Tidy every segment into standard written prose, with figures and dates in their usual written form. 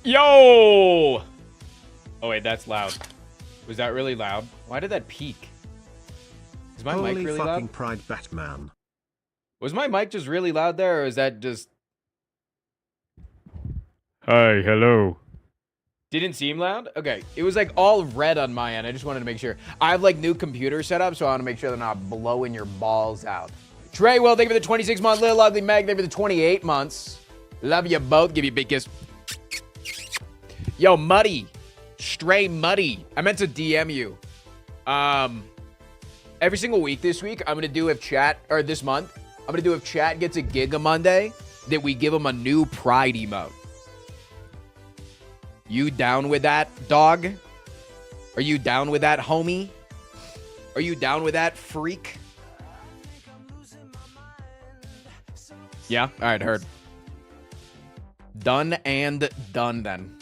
Yo! Oh, wait, that's loud. Was that really loud? Why did that peak? Is my mic really fucking loud? Pride Batman. Was my mic just really loud there, or is that just... Hi, hello. Didn't seem loud? Okay, it was like all red on my end. I just wanted to make sure. I have like new computer set up, so I want to make sure they're not blowing your balls out. Trey, well, thank you for the 26 months. Little Ugly Meg, thank you for the 28 months. Love you both. Give you a big kiss. Yo, Muddy. Stray Muddy. I meant to DM you. Every single week this week, I'm going to do if chat, or this month, I'm going to do if chat gets a Giga Monday, that we give them a new Pride emote. You down with that, dog? Are you down with that, homie? Are you down with that, freak? Yeah? All right, heard. Done and done then.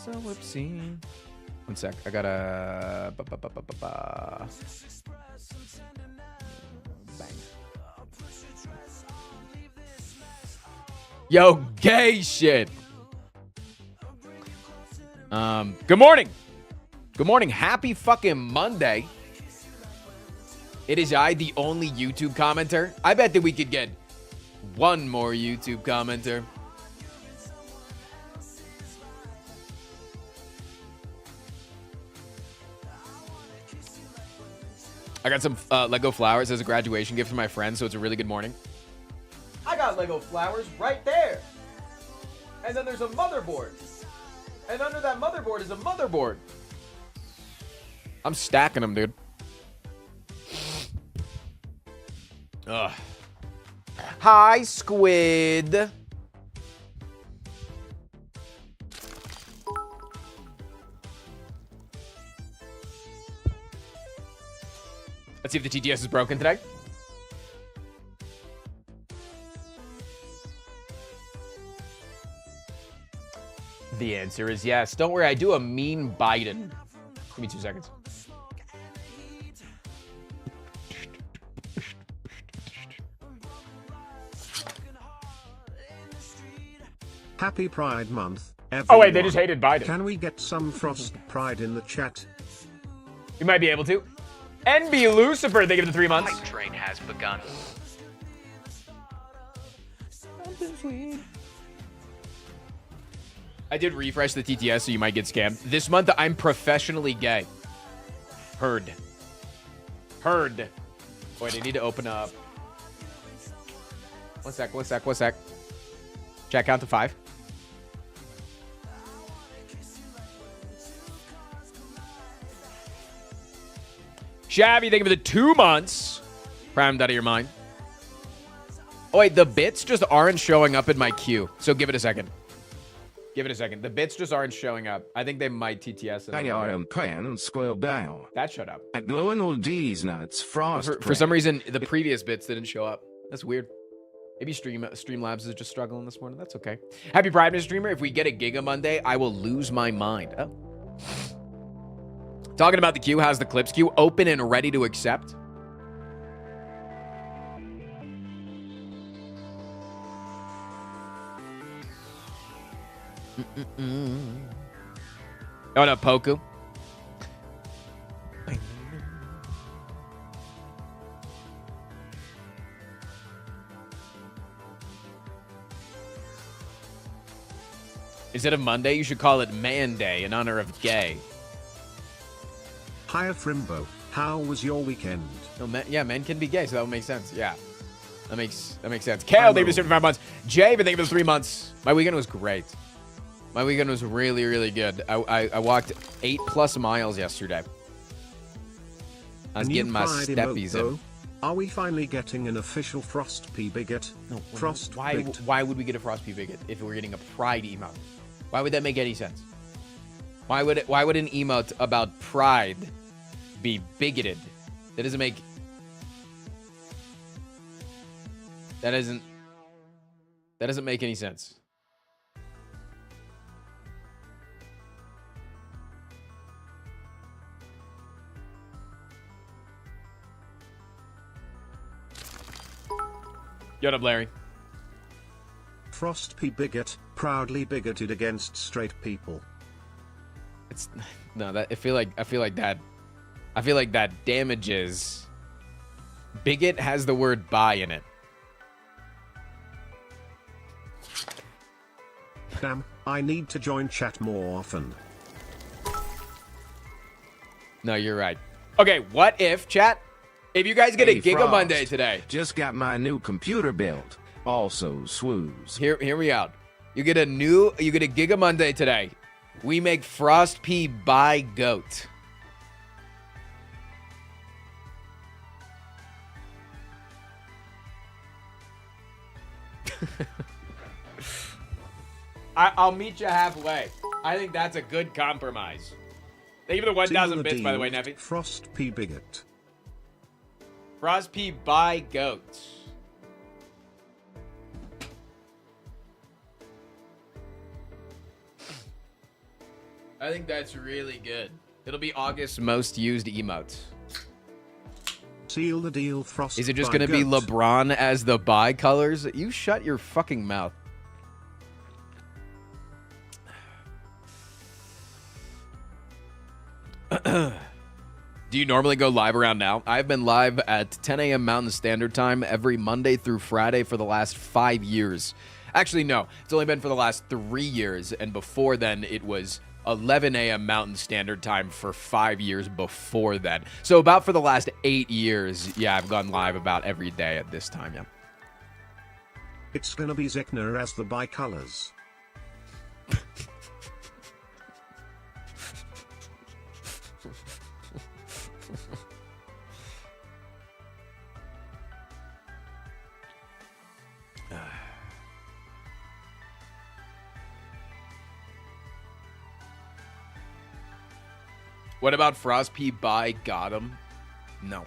So obscene. One sec. I gotta... Bang. Yo, gay shit. Good morning. Good morning. Happy fucking Monday. It is I, the only YouTube commenter. I bet that we could get one more YouTube commenter. I got some Lego flowers as a graduation gift for my friend, so it's a really good morning. I got Lego flowers right there. And then there's a motherboard. And under that motherboard is a motherboard. I'm stacking them, dude. Ugh. Hi, squid. Let's see if the TTS is broken today. The answer is yes. Don't worry, I do a mean Biden. Give me 2 seconds. Happy Pride Month, everyone. Oh wait, they just hated Biden. Can we get some Frost Pride in the chat? You might be able to. NB Lucifer, they give it 3 months. Hype train has begun. I did refresh the TTS, so you might get scammed. This month, I'm professionally gay. Heard. Heard. Wait, I need to open up. One sec. Chat count to 5. Shabby, thank you for the 2 months. Primed out of your mind. Oh, wait, the bits just aren't showing up in my queue. So give it a second. Give it a second. The bits just aren't showing up. I think they might TTS it. I am playing and scroll down. That shut up. At glowing all these nuts, frost. For some reason, the previous bits didn't show up. That's weird. Maybe Streamlabs is just struggling this morning. That's okay. Happy Pride, Mr. Streamer. If we get a Giga Monday, I will lose my mind. Oh. Talking about the queue, how's the clips queue? Open and ready to accept. Oh no, Poku. Instead of Monday, you should call it Man Day in honor of gay. Hiya Frimbo, how was your weekend? No, men can be gay, so that would make sense. Yeah, that makes sense. Kale, thank you for 75 months. Jay, thank you for the 3 months. My weekend was great. My weekend was really, really good. I walked 8+ miles yesterday. I was getting my steppies in. Are we finally getting an official Frost P Bigot? No, Frost why would we get a Frost P Bigot if we were getting a Pride emote? Why would that make any sense? Why would an emote about Pride be bigoted? That doesn't make... That doesn't make any sense. What up, Larry? Frost P Bigot, proudly bigoted against straight people. It's no that I feel like that damages. Bigot has the word bi in it. Damn, I need to join chat more often. No, you're right. Okay, what if, chat? If you guys get a Giga Frost, Monday today. Just got my new computer built. Also, swoos. Hear me out. You get a Giga Monday today. We make Frost P by Goat. I'll meet you halfway. I think that's a good compromise. Thank you for the 1,000 bits, by the way, Neffy. Frost P bigot. Frost P by Goat. I think that's really good. It'll be August's most used emotes. Seal the deal, Frost. Is it just by going to be goat. LeBron as the bi-colors? You shut your fucking mouth. Do you normally go live around now? I've been live at 10 a.m. Mountain Standard Time every Monday through Friday for the last 5 years. Actually, no. It's only been for the last 3 years, and before then, it was 11 a.m. Mountain Standard Time for 5 years before then. So about for the last 8 years, yeah, I've gone live about every day at this time, yeah. It's gonna be Zekner as the bicolors. What about Frost P by Gotham? No.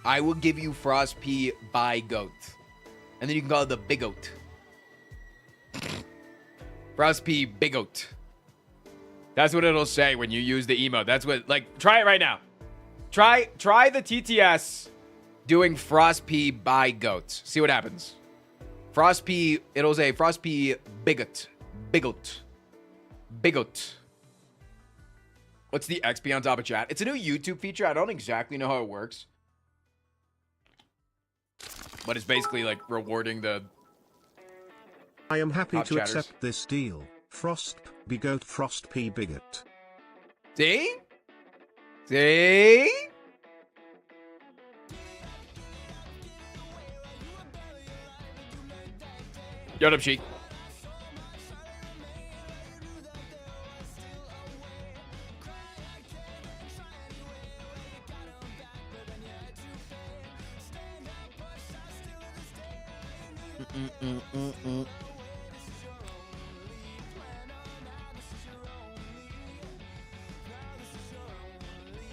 I will give you Frost P by Goat. And then you can call it the Big Goat. Frost P Big Goat. That's what it'll say when you use the emote. That's what, like, try it right now. Try the TTS doing Frost P by Goat. See what happens. Frost P, it'll say Frost P Bigot. Bigot. Bigot. What's the XP on top of chat? It's a new YouTube feature. I don't exactly know how it works. But it's basically like rewarding the I am happy top to chatters. accept this deal. Frost P bigot, Frost P bigot. See? See? Yo, what up, Sheik?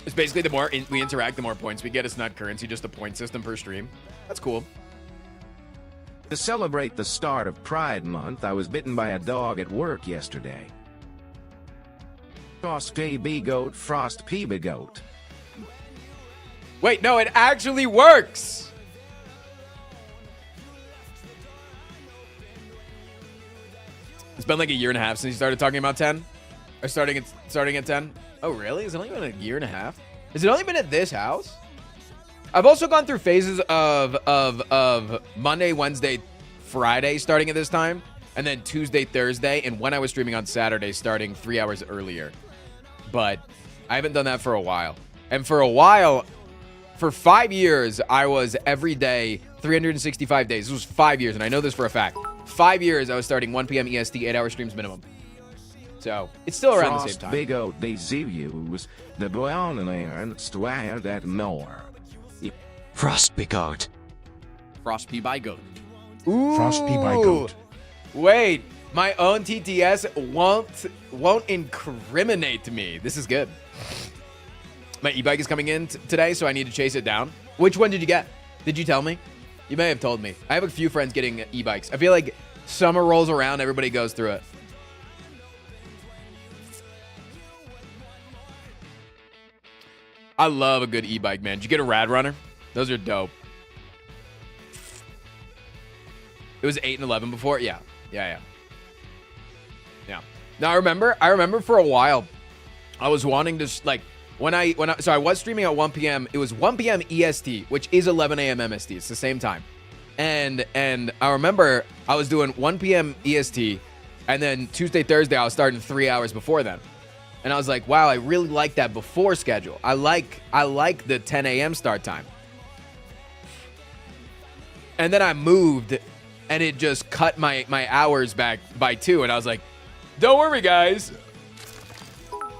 It's basically the more we interact, the more points we get. It's not currency, just a point system per stream. That's cool. To celebrate the start of Pride Month, I was bitten by a dog at work yesterday. Frost P Goat, Frost P Goat. Wait, no, it actually works. It's been like a year and a half since you started talking about 10. Or starting at 10. Oh, really? Has it only been a year and a half? Has it only been at this house? I've also gone through phases of Monday, Wednesday, Friday starting at this time, and then Tuesday, Thursday, and when I was streaming on Saturday starting 3 hours earlier. But I haven't done that for a while. And for a while, for 5 years, I was every day, 365 days. This was 5 years, and I know this for a fact. 5 years, I was starting 1 p.m. EST, 8-hour streams minimum. So, it's still around the same time. Big Goat, they use the brown and swear that more. Frost P Goat. Frost P by Goat. Ooh. Frost P by Goat. Wait, my own TTS won't incriminate me. This is good. My e-bike is coming in today, so I need to chase it down. Which one did you get? Did you tell me? You may have told me. I have a few friends getting e-bikes. I feel like summer rolls around, everybody goes through it. I love a good e-bike, man. Did you get a Rad Runner? Those are dope. It was 8 and 11 before? Yeah. Yeah. Now I remember for a while, I was wanting to like so I was streaming at 1 p.m. It was 1 p.m. EST, which is 11 a.m. MST. It's the same time. And I remember I was doing 1 p.m. EST, and then Tuesday, Thursday, I was starting 3 hours before then. And I was like, wow, I really like that before schedule. I like the 10 a.m. start time. And then I moved, and it just cut my hours back by 2. And I was like, don't worry, guys.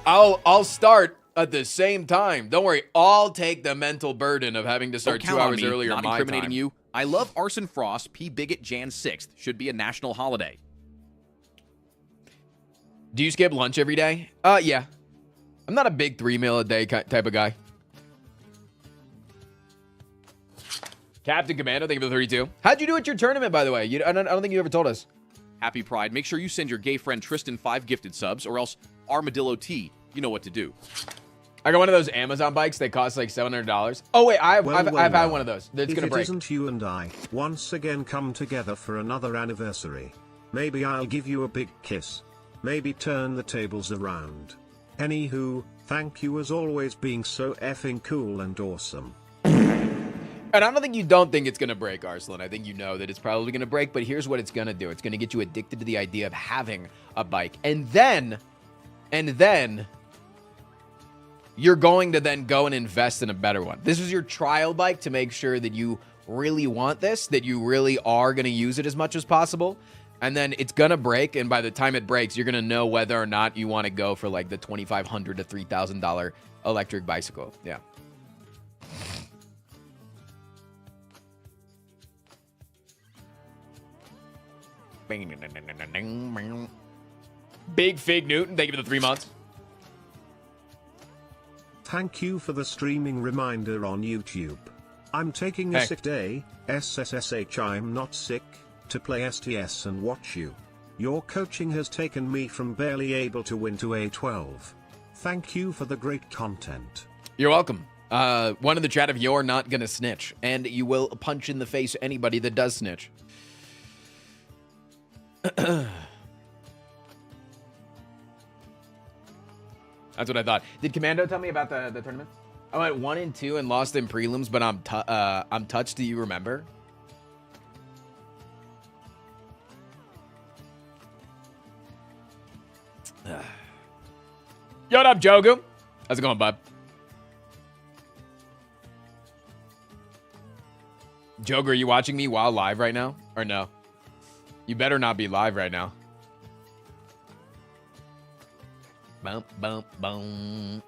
I'll start at the same time. Don't worry. I'll take the mental burden of having to start 2 hours earlier. Not my incriminating time. you. I love Arson Frost. P. Bigot Jan 6th. Should be a national holiday. Do you skip lunch every day? Yeah. I'm not a big 3 meal a day type of guy. Captain Commando, thank you for the 32. How'd you do at your tournament, by the way? I don't think you ever told us. Happy Pride. Make sure you send your gay friend Tristan 5 gifted subs, or else Armadillo T. You know what to do. I got one of those Amazon bikes. They cost like $700. Oh, wait. I've had one of those. It's going to break. If it isn't you and I, once again come together for another anniversary. Maybe I'll give you a big kiss. Maybe turn the tables around. Anywho, thank you as always being so effing cool and awesome. And I don't think you don't think it's going to break, Arslan. I think you know that it's probably going to break, but here's what it's going to do. It's going to get you addicted to the idea of having a bike. And then you're going to then go and invest in a better one. This is your trial bike to make sure that you really want this, that you really are going to use it as much as possible. And then it's going to break, and by the time it breaks, you're going to know whether or not you want to go for like the $2,500 to $3,000 electric bicycle. Yeah. Big Fig Newton, thank you for the 3 months. Thank you for the streaming reminder on YouTube. I'm taking a sick day, SSSH I'm not sick, to play STS and watch you. Your coaching has taken me from barely able to win to A12. Thank you for the great content. You're welcome. One in the chat, if you're not gonna snitch, and you will punch in the face anybody that does snitch. That's what I thought. Did Commando tell me about the tournament? I went 1-2 and lost in prelims, but I'm touched. Do you remember? Yo, what up, Jogu? How's it going, bud? Jogu, are you watching me while live right now? Or no? You better not be live right now. Bump, bump, bum.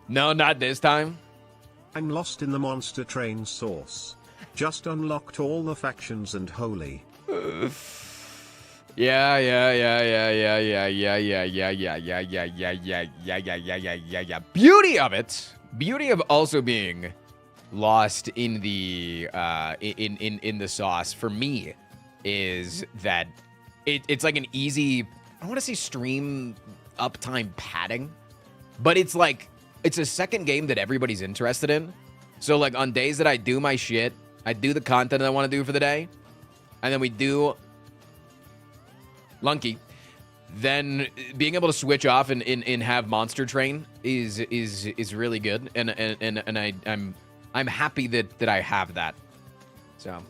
No, not this time. I'm lost in the monster train source. Just unlocked all the factions and holy. Yeah. Beauty of also being lost in the in the sauce for me is that it's like an easy, I don't want to say stream uptime padding, but it's like it's a second game that everybody's interested in. So like on days that I do my shit, I do the content that I want to do for the day, and then we do Lunky. Then being able to switch off and have Monster Train is really good, and I'm happy that I have that. So.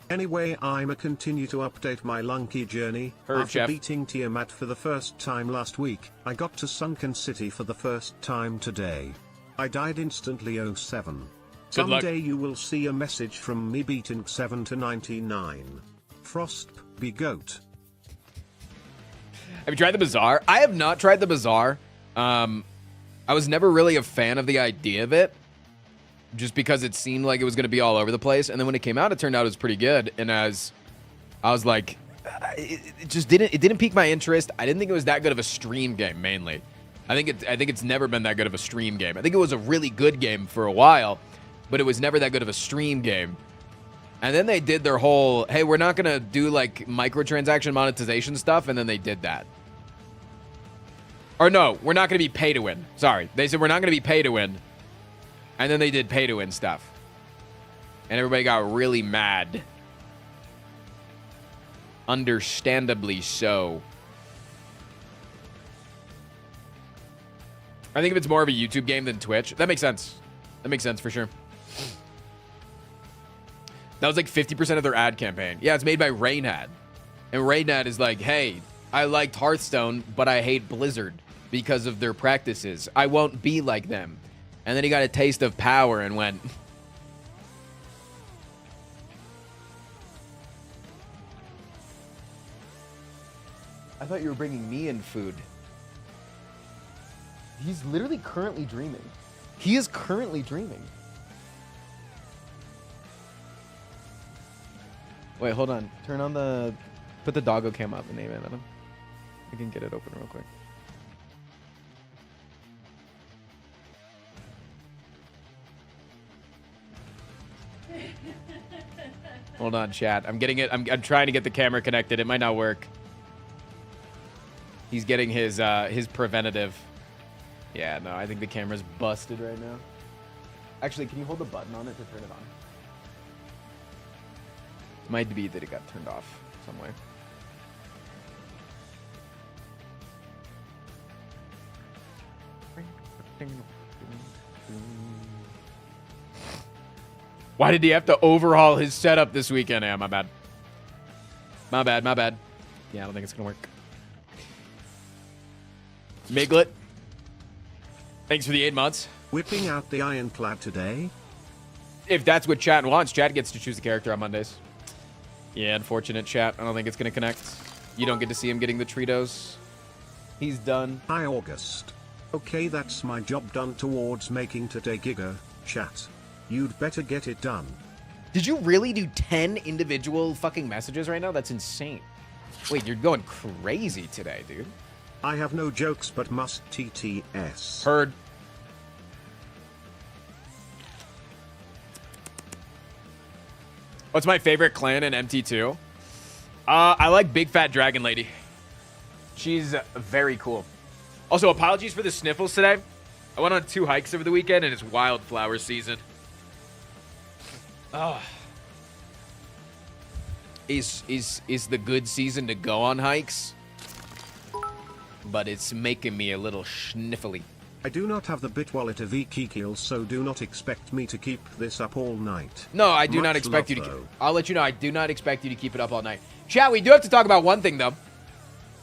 Anyway, I'ma continue to update my Lunky journey. After Chef. beating Tiamat for the first time last week, I got to Sunken City for the first time today. I died instantly 07. Good luck. Someday you will see a message from me beating 7 to 99. Frost, be goat. Have you tried the Bazaar? I have not tried the Bazaar. I was never really a fan of the idea of it, just because it seemed like it was going to be all over the place. And then when it came out, it turned out it was pretty good. And as I was like, it just didn't pique my interest. I didn't think it was that good of a stream game, mainly. I think it's never been that good of a stream game. I think it was a really good game for a while, but it was never that good of a stream game. And then they did their whole, hey, we're not going to do like microtransaction monetization stuff. And then they did that. Or no, we're not going to be pay to win. Sorry. They said we're not going to be pay to win. And then they did pay to win stuff. And everybody got really mad. Understandably so. I think if it's more of a YouTube game than Twitch, that makes sense. That makes sense for sure. That was like 50% of their ad campaign. Yeah, it's made by Rainad. And Rainad is like, hey, I liked Hearthstone, but I hate Blizzard because of their practices. I won't be like them. And then he got a taste of power and went... I thought you were bringing me in food. He's literally currently dreaming. He is currently dreaming. Wait, hold on. Turn on the... Put the doggo cam up and name it at him. I can get it open real quick. Hold on, chat. I'm getting it. I'm trying to get the camera connected. It might not work. He's getting his preventative. Yeah, no, I think the camera's busted right now. Actually, can you hold the button on it to turn it on? Might be that it got turned off some way. Why did he have to overhaul his setup this weekend? Yeah, my bad. My bad, my bad. Yeah, I don't think it's gonna work. Miglet. Thanks for the 8 months. Whipping out the ironclad today? If that's what chat wants, chat gets to choose the character on Mondays. Yeah, unfortunate, chat. I don't think it's going to connect. You don't get to see him getting the Tritos. He's done. Hi, August. Okay, that's my job done towards making today Giga, chat. You'd better get it done. Did you really do 10 individual fucking messages right now? That's insane. Wait, you're going crazy today, dude. I have no jokes but must TTS. Heard. What's my favorite clan in MT2? I like Big Fat Dragon Lady. She's very cool. Also, apologies for the sniffles today. I went on 2 hikes over the weekend, and it's wildflower season. Oh. Is the good season to go on hikes? But it's making me a little sniffly. I do not have the bit wallet of Ekikil, so do not expect me to keep this up all night. No, I do not expect you to. I'll let you know. I do not expect you to keep it up all night. Chat, we do have to talk about one thing, though.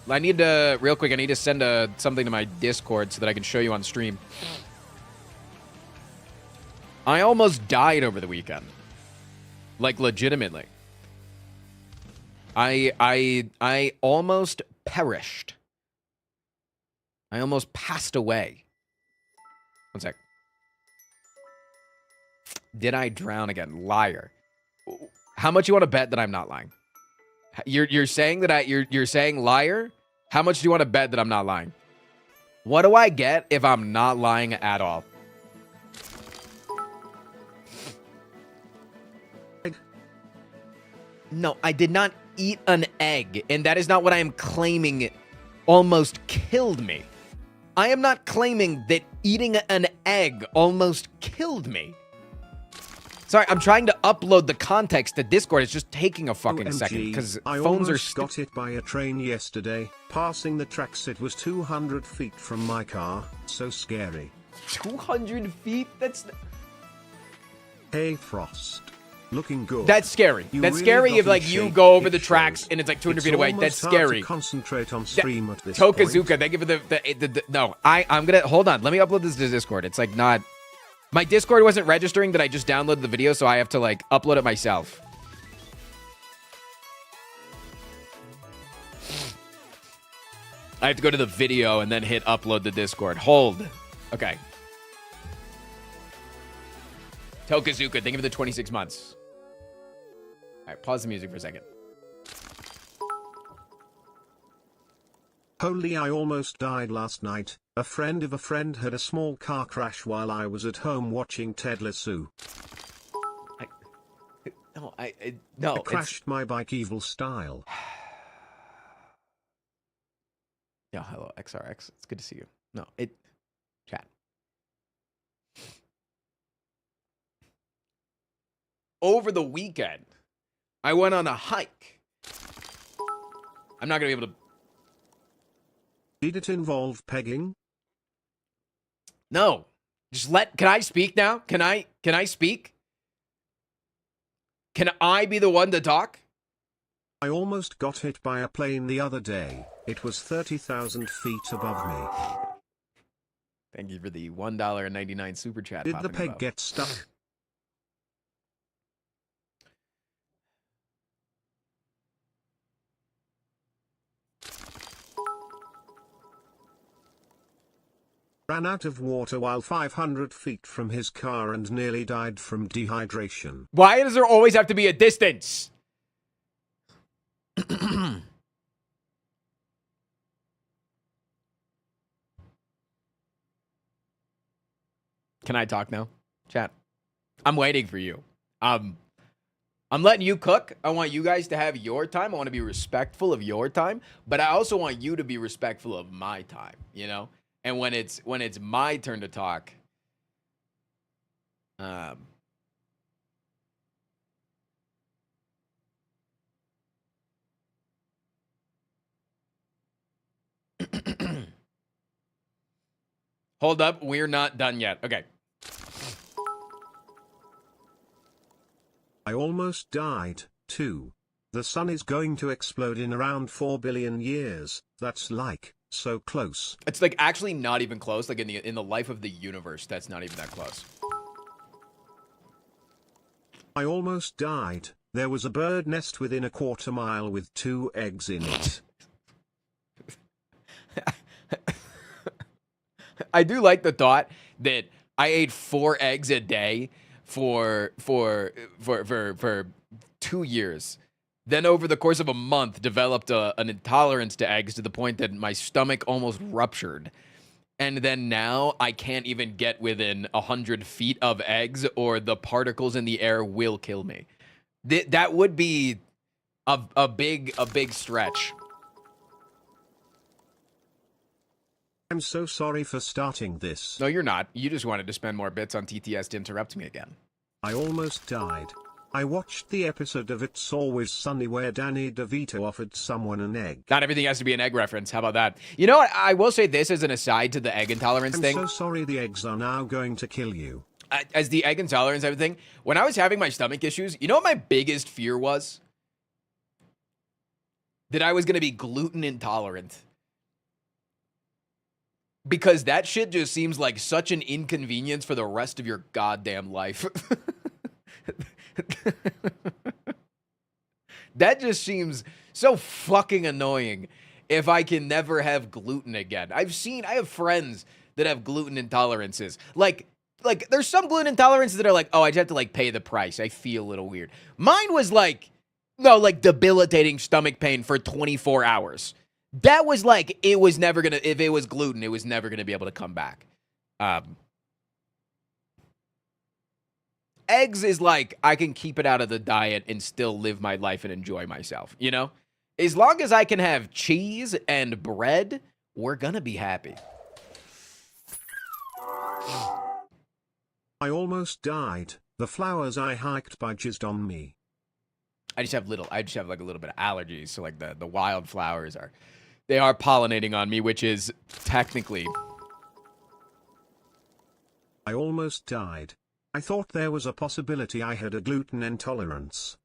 I need to, real quick, I need to send something to my Discord so that I can show you on stream. I almost died over the weekend. Like, legitimately. I almost perished. I almost passed away. One sec. Did I drown again? Liar. How much you want to bet that I'm not lying? You're saying that you're saying liar? How much do you want to bet that I'm not lying? What do I get if I'm not lying at all? No, I did not eat an egg, and that is not what I am claiming almost killed me. I am not claiming that eating an egg almost killed me. Sorry, I'm trying to upload the context to Discord. It's just taking a fucking OMG, second because I phones are almost got hit by a train yesterday. Passing the tracks, it was 200 feet from my car. So scary. 200 feet? That's... Hey, Frost. Looking good. That's scary. You That's really scary got if, like, in you shape, go over it the tracks shows. and it's, like, 200 It's feet away. almost That's hard to scary. concentrate on stream at this Tokazuka, point. thank you for the no, I'm gonna, hold on. Let me upload this to Discord. It's, like, not... My Discord wasn't registering that I just downloaded the video, so I have to, like, upload it myself. I have to go to the video and then hit upload to Discord. Hold. Okay. Tokazuka, thank you for the 26 months. All right, pause the music for a second. Holy, I almost died last night. A friend of a friend had a small car crash while I was at home watching Ted Lasso. No, no. I crashed my bike evil style. Yeah, hello, XRX. It's good to see you. No, chat. Over the weekend, I went on a hike. I'm not going to be able to... Did it involve pegging? No. Can I speak now? Can I speak? Can I be the one to talk? I almost got hit by a plane the other day. It was 30,000 feet above me. Thank you for the $1.99 super chat. Did the peg get stuck? Ran out of water while 500 feet from his car and nearly died from dehydration. Why does there always have to be a distance? Can I talk now? Chat. I'm waiting for you. I'm letting you cook. I want you guys to have your time. I want to be respectful of your time, but I also want you to be respectful of my time, you know? And when it's my turn to talk, hold up, we're not done yet. Okay. I almost died, too. The sun is going to explode in around 4 billion years. That's like, so close. It's like actually not even close. Like in the life of the universe, that's not even that close. I almost died. There was a bird nest within a quarter mile with 2 eggs in it. I do like the thought that I ate 4 eggs a day for 2 years. Then over the course of a month, developed an intolerance to eggs to the point that my stomach almost ruptured. And then now I can't even get within 100 feet of eggs or the particles in the air will kill me. That would be a big stretch. I'm so sorry for starting this. No, you're not. You just wanted to spend more bits on TTS to interrupt me again. I almost died. I watched the episode of It's Always Sunny where Danny DeVito offered someone an egg. Not everything has to be an egg reference. How about that? You know what? I will say this as an aside to the egg intolerance thing. I'm so sorry the eggs are now going to kill you. As the egg intolerance everything, when I was having my stomach issues, you know what my biggest fear was? That I was going to be gluten intolerant. Because that shit just seems like such an inconvenience for the rest of your goddamn life. That just seems so fucking annoying if I can never have gluten again. I have friends that have gluten intolerances. Like there's some gluten intolerances that are like, oh, I just have to like pay the price. I feel a little weird. Mine was like, no, like debilitating stomach pain for 24 hours. That was like, it was never gonna, if it was gluten, it was never gonna be able to come back. Eggs is like, I can keep it out of the diet and still live my life and enjoy myself, you know? As long as I can have cheese and bread, we're gonna be happy. I almost died. The flowers I hiked by jizzed on me. I just have like a little bit of allergies. So like the wildflowers they are pollinating on me, which is technically. I almost died. I thought there was a possibility I had a gluten intolerance.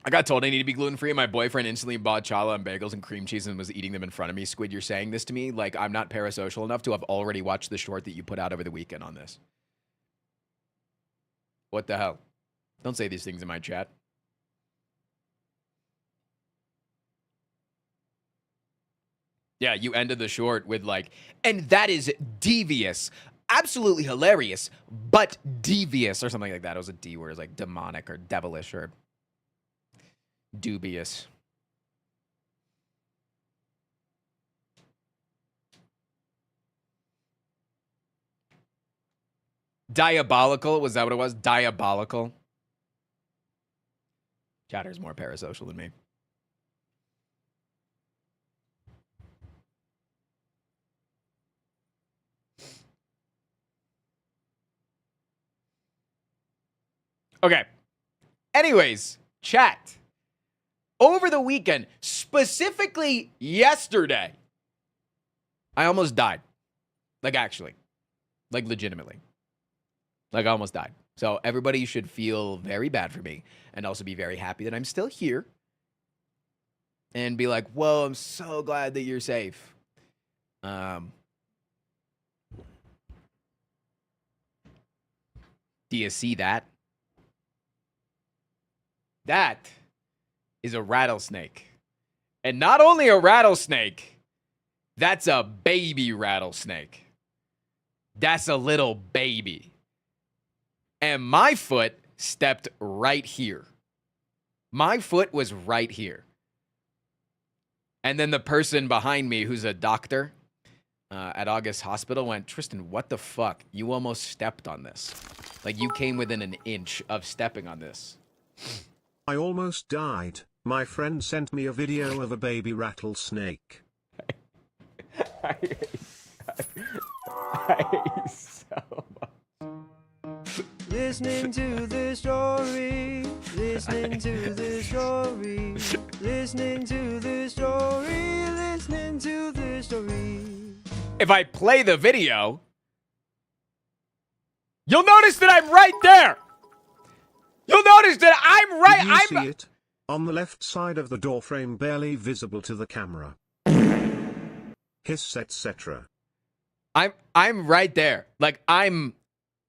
I got told I need to be gluten-free, and my boyfriend instantly bought challah and bagels and cream cheese and was eating them in front of me. Squid, you're saying this to me? Like, I'm not parasocial enough to have already watched the short that you put out over the weekend on this. What the hell? Don't say these things in my chat. Yeah, you ended the short with like, and that is devious. Absolutely hilarious, but devious or something like that. It was a D word, like demonic or devilish or dubious. Diabolical, was that what it was? Diabolical. Chatter's more parasocial than me. Okay. Anyways, chat. Over the weekend, specifically yesterday, I almost died. Like, actually. Like, legitimately. Like, I almost died. So, everybody should feel very bad for me and also be very happy that I'm still here. And be like, whoa, I'm so glad that you're safe. Do you see that? That is a rattlesnake. And not only a rattlesnake, that's a baby rattlesnake. That's a little baby. And my foot stepped right here. My foot was right here. And then the person behind me, who's a doctor at August Hospital, went, Tristan, what the fuck? You almost stepped on this. Like, you came within an inch of stepping on this. I almost died. My friend sent me a video of a baby rattlesnake. I hate so much. Listening to the story, listening to the story, listening to the story, listening to the story. If I play the video, you'll notice that I'm right there. You'll notice that I'm right. Did you see it? On the left side of the doorframe, barely visible to the camera. Hiss, etc. I'm right there. Like, I'm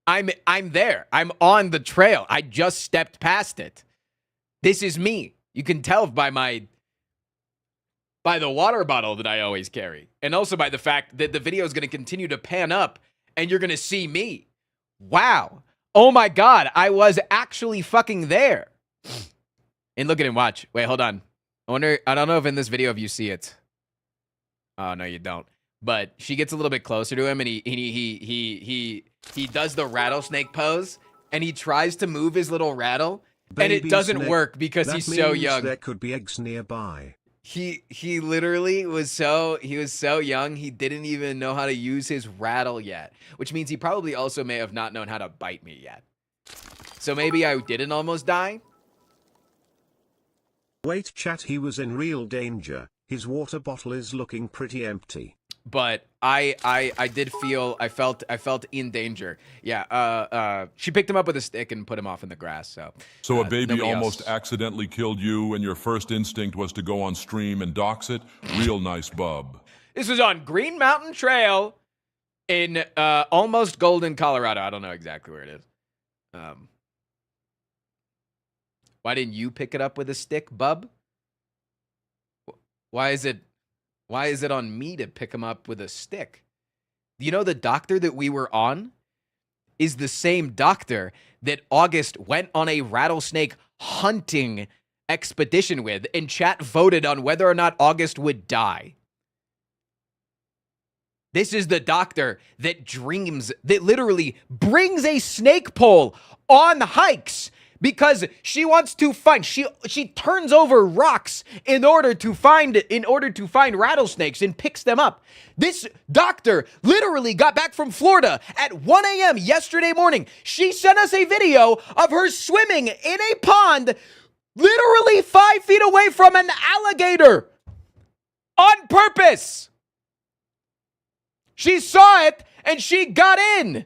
there. I'm on the trail. I just stepped past it. This is me. You can tell by the water bottle that I always carry. And also by the fact that the video is going to continue to pan up and you're going to see me. Wow. Oh my God. I was actually fucking there. And look at him. Watch. Wait, hold on. I don't know if in this video if you see it. Oh, no, you don't. But she gets a little bit closer to him and he does the rattlesnake pose and he tries to move his little rattle and it doesn't work because he's so young. There could be eggs nearby. He literally was so young he didn't even know how to use his rattle yet, which means he probably also may have not known how to bite me yet. So maybe I didn't almost die. Wait, chat, he was in real danger. His water bottle is looking pretty empty. But I felt in danger. Yeah, she picked him up with a stick and put him off in the grass. So a baby almost accidentally killed you and your first instinct was to go on stream and dox it? Real nice bub. This was on Green Mountain Trail in almost Golden, Colorado. I don't know exactly where it is. Why didn't you pick it up with a stick, bub? Why is it on me to pick him up with a stick? You know, the doctor that we were on is the same doctor that August went on a rattlesnake hunting expedition with, and chat voted on whether or not August would die. This is the doctor that literally brings a snake pole on hikes because she wants to find, she turns over rocks in order to find rattlesnakes and picks them up. This doctor literally got back from Florida at 1 a.m. yesterday morning. She sent us a video of her swimming in a pond literally 5 feet away from an alligator on purpose. She saw it and she got in.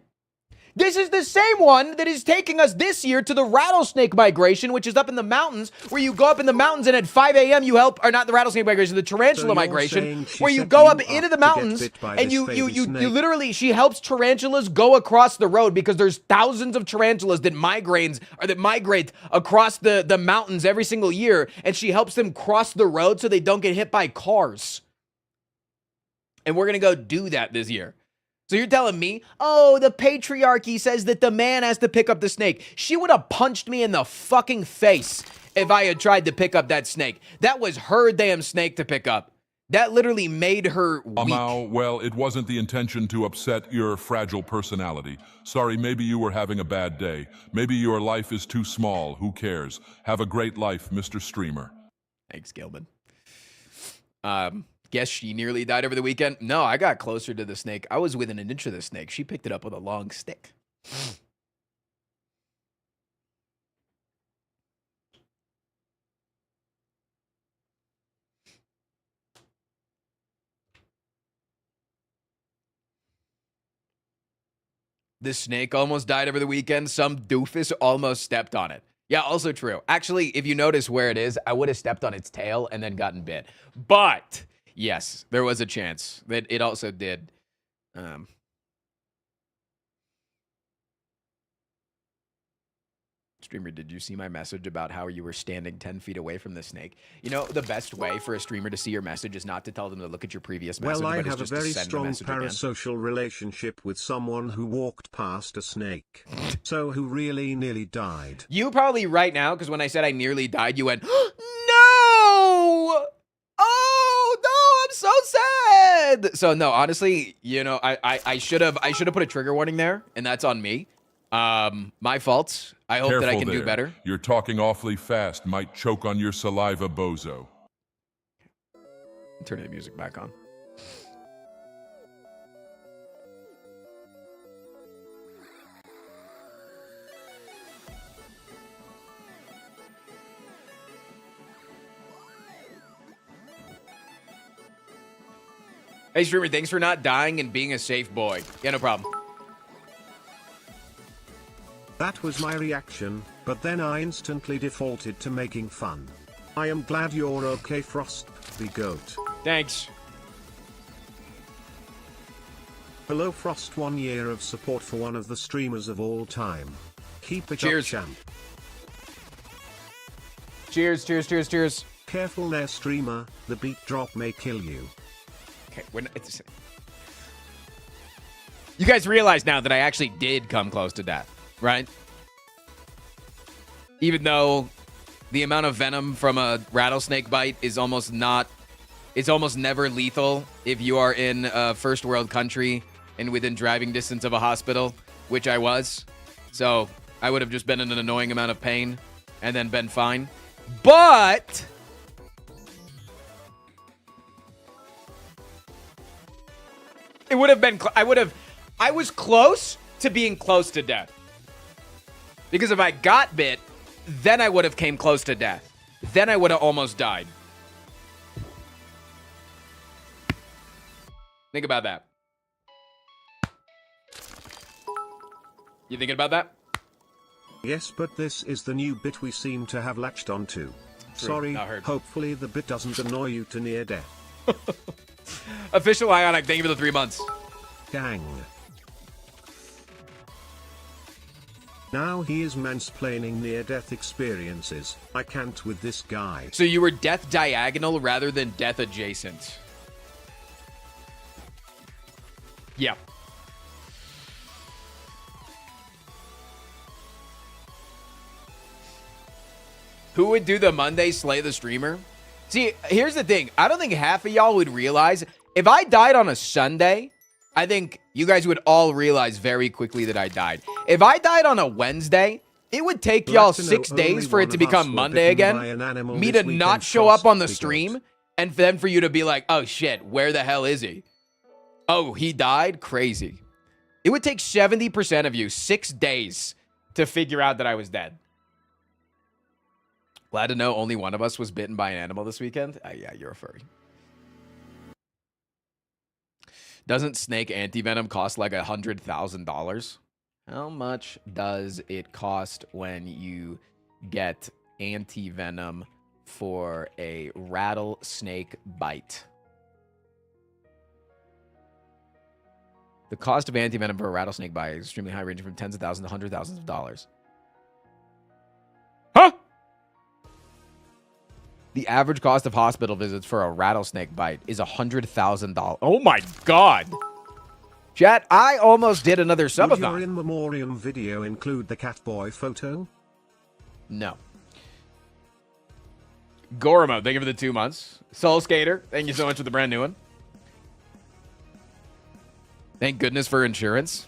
This is the same one that is taking us this year to the rattlesnake migration, which is up in the mountains, where you go up in the mountains and at 5 a.m. you help, or not the rattlesnake migration, the tarantula migration, where you go up into the mountains and you literally, she helps tarantulas go across the road because there's thousands of tarantulas that migrate across the mountains every single year, and she helps them cross the road so they don't get hit by cars. And we're going to go do that this year. So you're telling me, oh, the patriarchy says that the man has to pick up the snake. She would have punched me in the fucking face if I had tried to pick up that snake. That was her damn snake to pick up. That literally made her weak. Well, it wasn't the intention to upset your fragile personality. Sorry, maybe you were having a bad day. Maybe your life is too small. Who cares? Have a great life, Mr. Streamer. Thanks, Gilman. Guess she nearly died over the weekend? No, I got closer to the snake. I was within an inch of the snake. She picked it up with a long stick. The snake almost died over the weekend. Some doofus almost stepped on it. Yeah, also true. Actually, if you notice where it is, I would have stepped on its tail and then gotten bit. But, yes, there was a chance that it also did. Streamer, did you see my message about how you were standing 10 feet away from the snake? You know, the best way for a streamer to see your message is not to tell them to look at your previous message, Well, I but it's have a just to very send strong message again. parasocial relationship with someone who walked past a snake. So who really nearly died. You probably right now, because when I said I nearly died, you went, no! Oh, no, I'm so sad. So no, honestly, you know, I should have put a trigger warning there, and that's on me. My fault. I hope that I can do better. You're talking awfully fast. Might choke on your saliva, bozo. Turn the music back on. Hey, streamer, thanks for not dying and being a safe boy. Yeah, no problem. That was my reaction, but then I instantly defaulted to making fun. I am glad you're okay, Frost, the goat. Thanks. Hello, Frost. 1 year of support for one of the streamers of all time. Keep it Cheers. up, champ. Cheers, cheers, cheers, cheers. Careful there, streamer. The beat drop may kill you. Okay, you guys realize now that I actually did come close to death, right? Even though the amount of venom from a rattlesnake bite is almost never lethal if you are in a first world country and within driving distance of a hospital, which I was. So I would have just been in an annoying amount of pain and then been fine. But it would have been, I was close to being close to death. Because if I got bit, then I would have came close to death. Then I would have almost died. Think about that. You thinking about that? Yes, but this is the new bit we seem to have latched onto. Sorry, hopefully the bit doesn't annoy you to near death. Official Ionic, thank you for the 3 months. Gang. Now he is mansplaining near-death experiences. I can't with this guy. So you were death diagonal rather than death adjacent. Yeah. Who would do the Monday Slay the Streamer? See, here's the thing. I don't think half of y'all would realize. If I died on a Sunday, I think you guys would all realize very quickly that I died. If I died on a Wednesday, it would take y'all 6 days for it to become Monday again, me to not show up on the stream, and then for you to be like, oh shit, where the hell is he? Oh, he died? Crazy. It would take 70% of you 6 days to figure out that I was dead. Glad to know only one of us was bitten by an animal this weekend. Yeah, you're a furry. Doesn't snake antivenom cost like $100,000? How much does it cost when you get antivenom for a rattlesnake bite? The cost of antivenom for a rattlesnake bite is extremely high, ranging from tens of thousands to hundreds of thousands of dollars. Huh? The average cost of hospital visits for a rattlesnake bite is $100,000. Oh my God. Chat, I almost did another subathon. Would your in memoriam video include the Catboy photo? No. Goramo, thank you for the 2 months. Soul Skater, thank you so much for the brand new one. Thank goodness for insurance.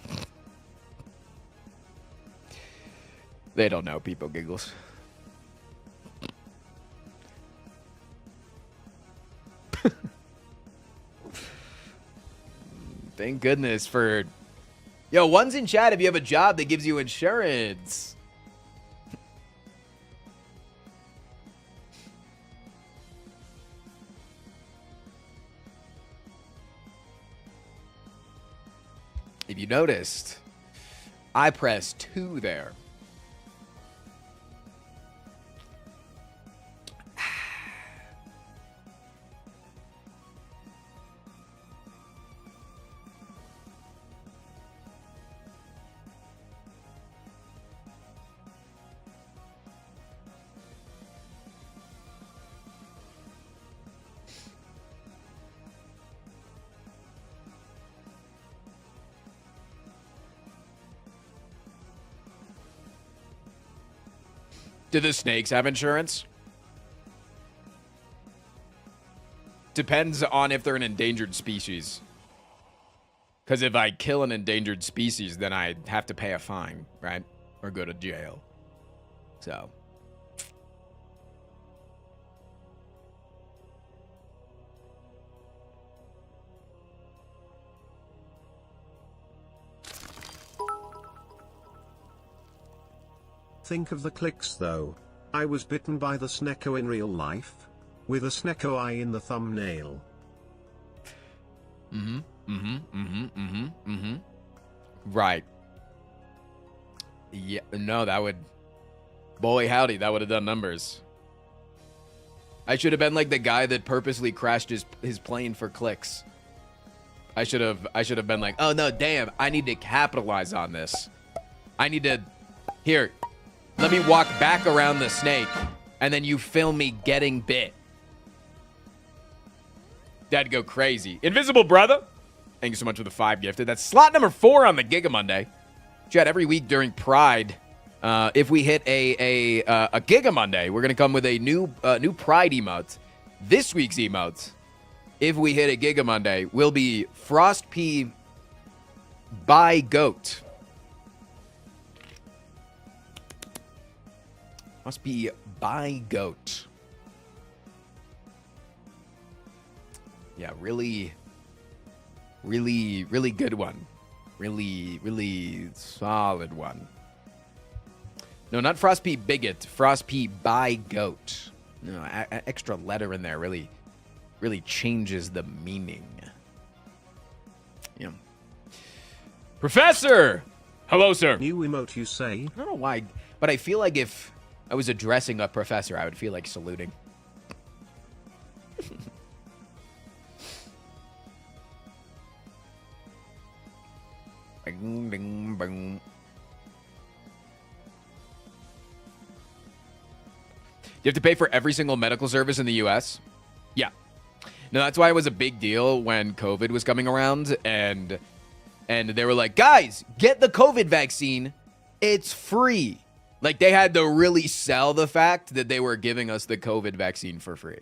They don't know, people giggles. Thank goodness for... Yo, one's in chat if you have a job that gives you insurance. If you noticed, I pressed 2 there. Do the snakes have insurance? Depends on if they're an endangered species. Because if I kill an endangered species, then I have to pay a fine, right? Or go to jail. So. Think of the clicks though. I was bitten by the Snecko in real life. With a Snecko eye in the thumbnail. Right. Yeah, no, that would... Boy, howdy, that would have done numbers. I should have been like the guy that purposely crashed his plane for clicks. I should have been like, oh no, damn, I need to capitalize on this. I need to... Here, let me walk back around the snake, and then you film me getting bit. That'd go crazy. Invisible Brother, thank you so much for the 5 gifted. That's slot number 4 on the Giga Monday. Chad, every week during Pride, if we hit a Giga Monday, we're gonna come with a new Pride emote. This week's emote, if we hit a Giga Monday, will be Frost P by Goat. Must be by Goat. Yeah, really good one. Really solid one. No, not Frost P Bigot. Frost P by Goat. No, extra letter in there really changes the meaning. Yeah. Professor! Hello, sir. New emote, you say? I don't know why, but I feel like if I was addressing a professor, I would feel like saluting. Bing, bing, bing. You have to pay for every single medical service in the U.S.? Yeah. No, that's why it was a big deal when COVID was coming around, and they were like, guys, get the COVID vaccine. It's free. Like, they had to really sell the fact that they were giving us the COVID vaccine for free.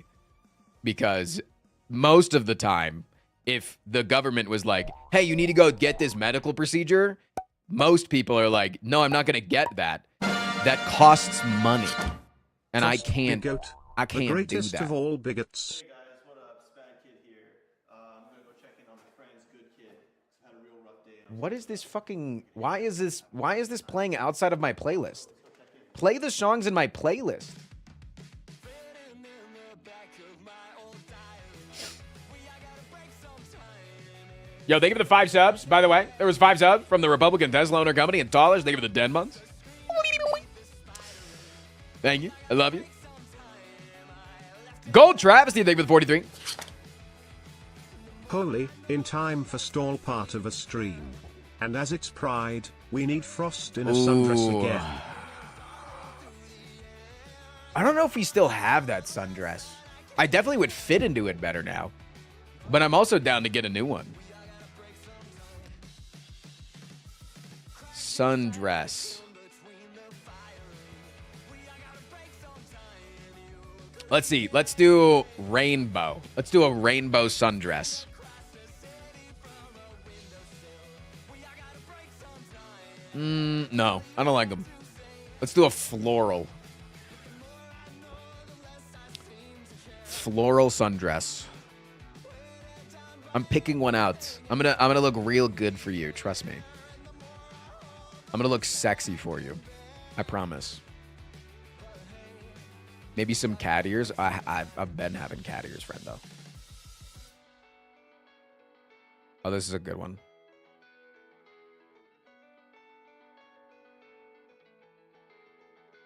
Because most of the time, if the government was like, hey, you need to go get this medical procedure, most people are like, no, I'm not going to get that. That costs money. And I can't do that. The greatest of all bigots. Hey guys, what up? Span Kid here. I'm gonna go check in on my friend's good kid. He's had a real rough day. What is this fucking... Why is this playing outside of my playlist? Play the songs in my playlist. Yo, thank you for the 5 subs, by the way. There was 5 subs from the Republican Tesla owner company and dollars. Thank you for the 10 months. Thank you. I love you. Gold Travesty, thank you for the 43. Holy, in time for stall part of a stream. And as it's Pride, we need Frost in a sundress again. I don't know if we still have that sundress. I definitely would fit into it better now. But I'm also down to get a new one. Sundress. Let's see. Let's do rainbow. Let's do a rainbow sundress. No, I don't like them. Let's do a floral. Floral sundress. I'm picking one out. I'm gonna look real good for you. Trust me. I'm gonna look sexy for you. I promise. Maybe some cat ears. I've been having cat ears, friendo. Oh, this is a good one.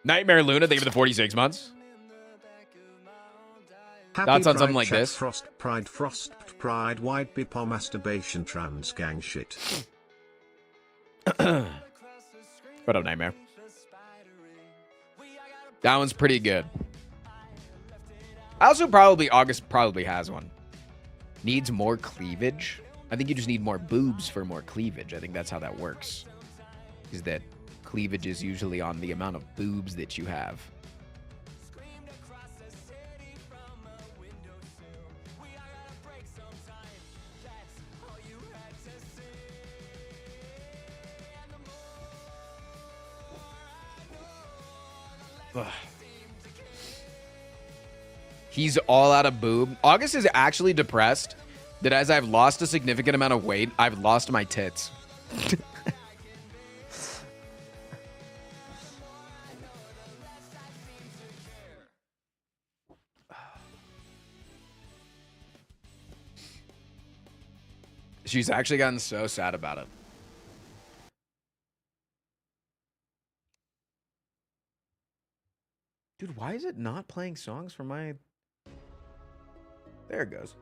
Nightmare Luna, thank you for the 46 months. Happy Thoughts on Pride something like chat, this? Frost Pride white bipo masturbation trans gang shit. What up, Nightmare? That one's pretty good. Also, August probably has one. Needs more cleavage. I think you just need more boobs for more cleavage. I think that's how that works. Is that cleavage is usually on the amount of boobs that you have. Ugh. He's all out of boob. August is actually depressed that as I've lost a significant amount of weight, I've lost my tits. She's actually gotten so sad about it. Dude, why is it not playing songs from my... There it goes.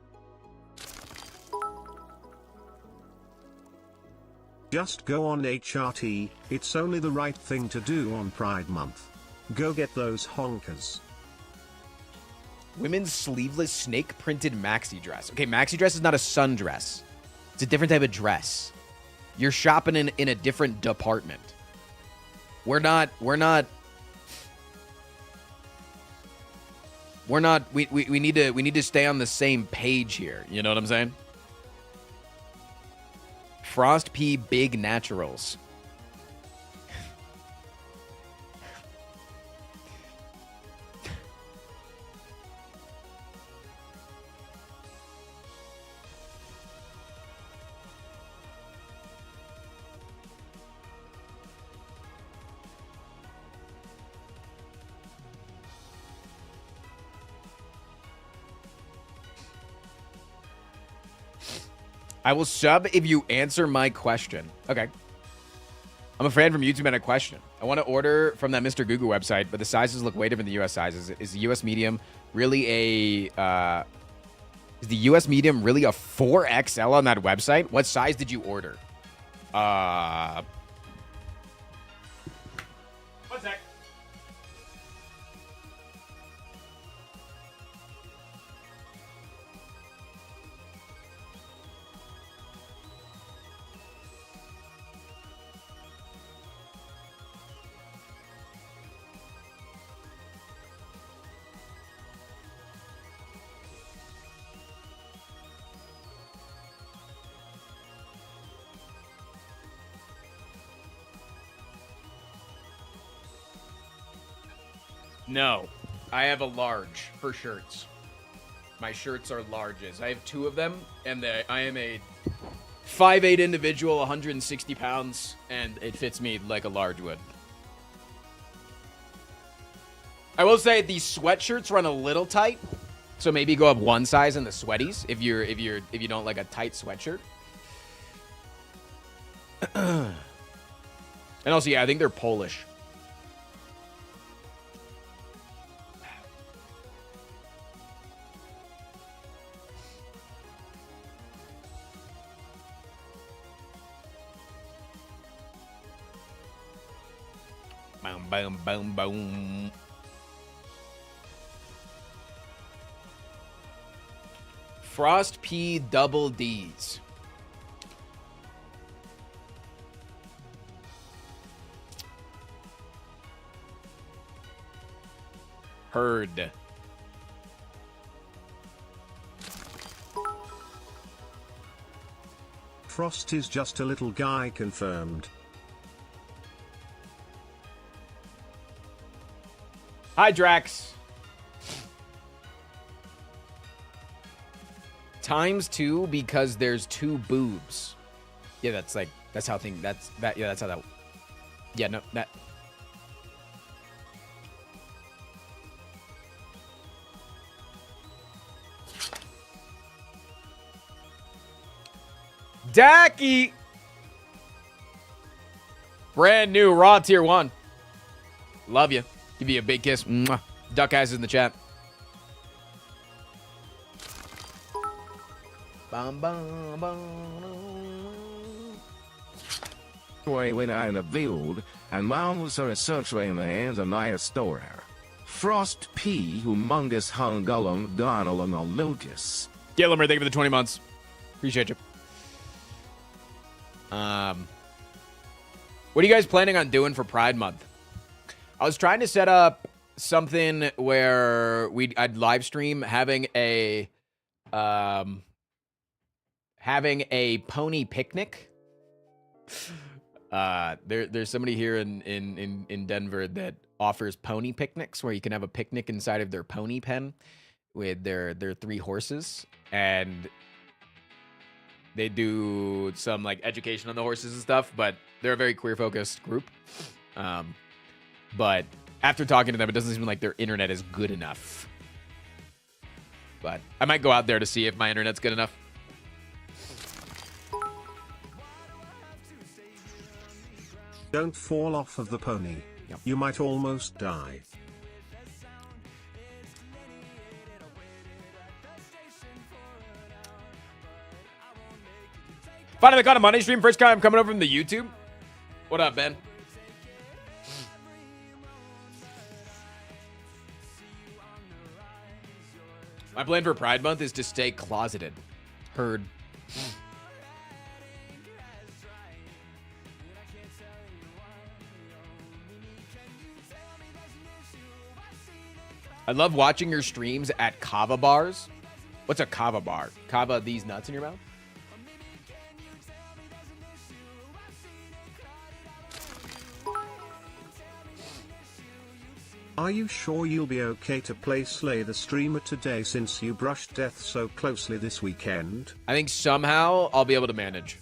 Just go on HRT, it's only the right thing to do on Pride Month. Go get those honkers. Women's sleeveless snake printed maxi dress. Okay, maxi dress is not a sundress. It's a different type of dress. You're shopping in a different department. We need to stay on the same page here. You know what I'm saying? Frost P Big Naturals. I will sub if you answer my question. Okay. I'm a fan from YouTube and a question. I want to order from that Mr. Google website, but the sizes look way different than the US sizes. Is the US medium really a... is the US medium really a 4XL on that website? What size did you order? One sec. No, I have a large for shirts. My shirts are larges. I have 2 of them, and I am a 5'8" individual, 160 pounds, and it fits me like a large would. I will say these sweatshirts run a little tight, so maybe go up 1 size in the sweaties if you don't like a tight sweatshirt. And also, yeah, I think they're Polish. Boom, boom, boom, boom. Frost P double D's. Heard. Frost is just a little guy confirmed. Hi, Drax. ×2 because there's 2 boobs. Yeah, that's like, that's how thing, that's, that, yeah, that's how that, yeah, no, that. Dacky! Brand new Raw Tier 1. Love you. Give you a big kiss. Mwah. Duck asses in the chat. Bum, bum, bum. When I in the field, and mounds are essentially in the hands of my storer. Frost P. Humongous Hungulum Donald and the Lucas. Gillimer, thank you for the 20 months. Appreciate you. What are you guys planning on doing for Pride Month? I was trying to set up something where I'd live stream having a pony picnic. There's somebody here in Denver that offers pony picnics where you can have a picnic inside of their pony pen with their 3 horses, and they do some like education on the horses and stuff, but they're a very queer focused group. But after talking to them, it doesn't seem like their internet is good enough. But I might go out there to see if my internet's good enough. Don't fall off of the pony. Yep. You might almost die. Finally got a money stream. First time coming over from the YouTube. What up, Ben? My plan for Pride Month is to stay closeted. Heard. I love watching your streams at kava bars. What's a kava bar? Kava these nuts in your mouth? Are you sure you'll be okay to play Slay the Streamer today since you brushed death so closely this weekend? I think somehow I'll be able to manage.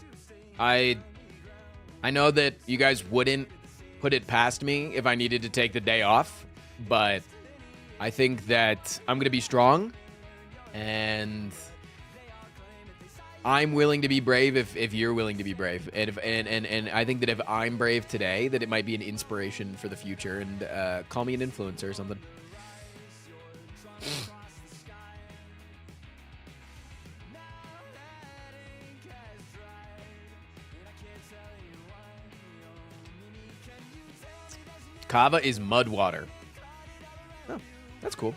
I know that you guys wouldn't put it past me if I needed to take the day off, but I think that I'm going to be strong, and I'm willing to be brave if you're willing to be brave. And I think that if I'm brave today, that it might be an inspiration for the future, and call me an influencer or something. Kava is mud water. Oh, that's cool.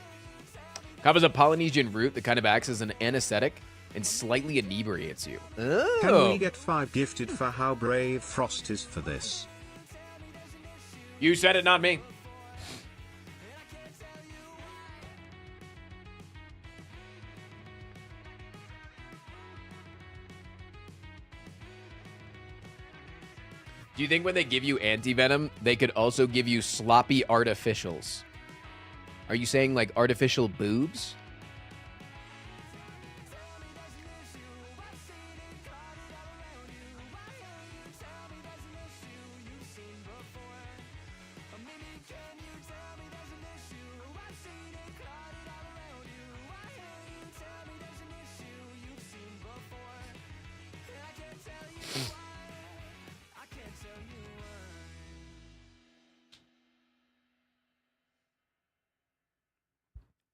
Kava is a Polynesian root that kind of acts as an anesthetic and slightly inebriates you. Oh. Can we get 5 gifted for how brave Frost is for this? You said it, not me. Do you think when they give you anti-venom, they could also give you sloppy artificials? Are you saying like artificial boobs?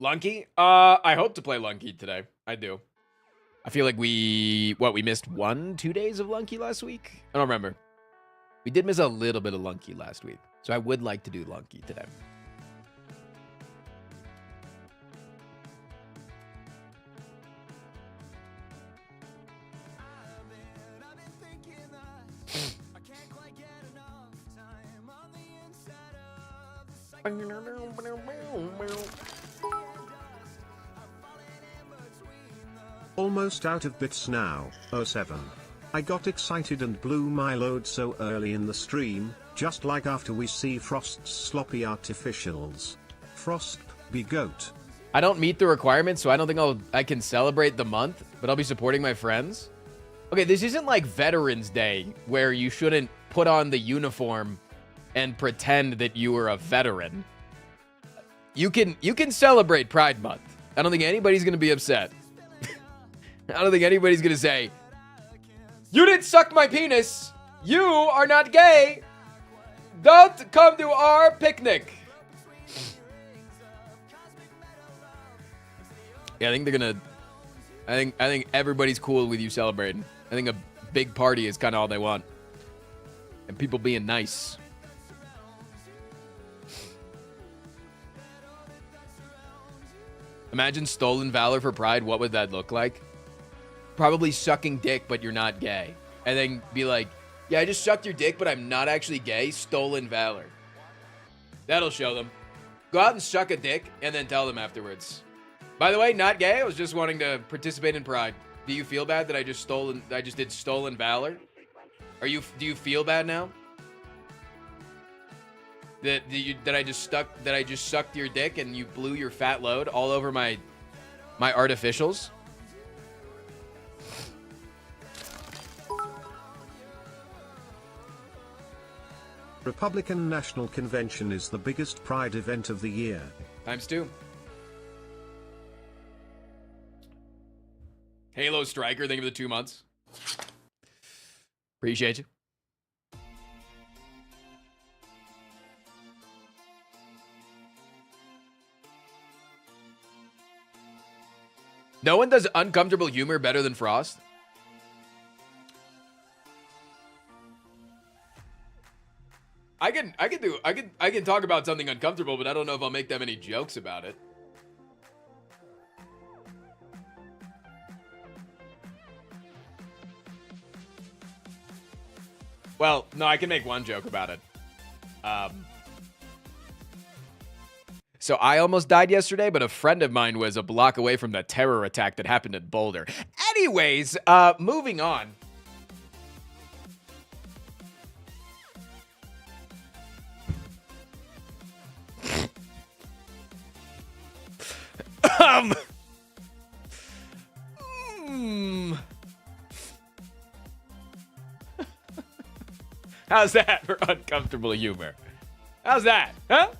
Lunky? I hope to play Lunky today. I do. I feel like we missed 1-2 days of Lunky last week? I don't remember. We did miss a little bit of Lunky last week. So I would like to do Lunky today. Almost out of bits now, 07. I got excited and blew my load so early in the stream, just like after we see Frost's sloppy artificials. Frost, be goat. I don't meet the requirements, so I don't think I can celebrate the month, but I'll be supporting my friends. Okay, this isn't like Veterans Day, where you shouldn't put on the uniform and pretend that you were a veteran. You can celebrate Pride Month. I don't think anybody's gonna be upset. I don't think anybody's gonna say, "You didn't suck my penis. You are not gay. Don't come to our picnic." Yeah, I think they're gonna. I think everybody's cool with you celebrating. I think a big party is kind of all they want, and people being nice. Imagine stolen valor for Pride. What would that look like? Probably sucking dick, but you're not gay. And then be like, yeah, I just sucked your dick, but I'm not actually gay. Stolen valor. That'll show them. Go out and suck a dick, and then tell them afterwards. By the way, not gay. I was just wanting to participate in Pride. Do you feel bad that I just did stolen valor? Do you feel bad now? That I just sucked your dick and you blew your fat load all over my artificials? Republican National Convention is the biggest Pride event of the year. ×2. Halo Striker, thank you for the 2 months. Appreciate you. No one does uncomfortable humor better than Frost. I can talk about something uncomfortable, but I don't know if I'll make that many jokes about it. Well, no, I can make one joke about it. So I almost died yesterday, but a friend of mine was a block away from the terror attack that happened at Boulder. Anyways, moving on. How's that for uncomfortable humor? How's that, huh?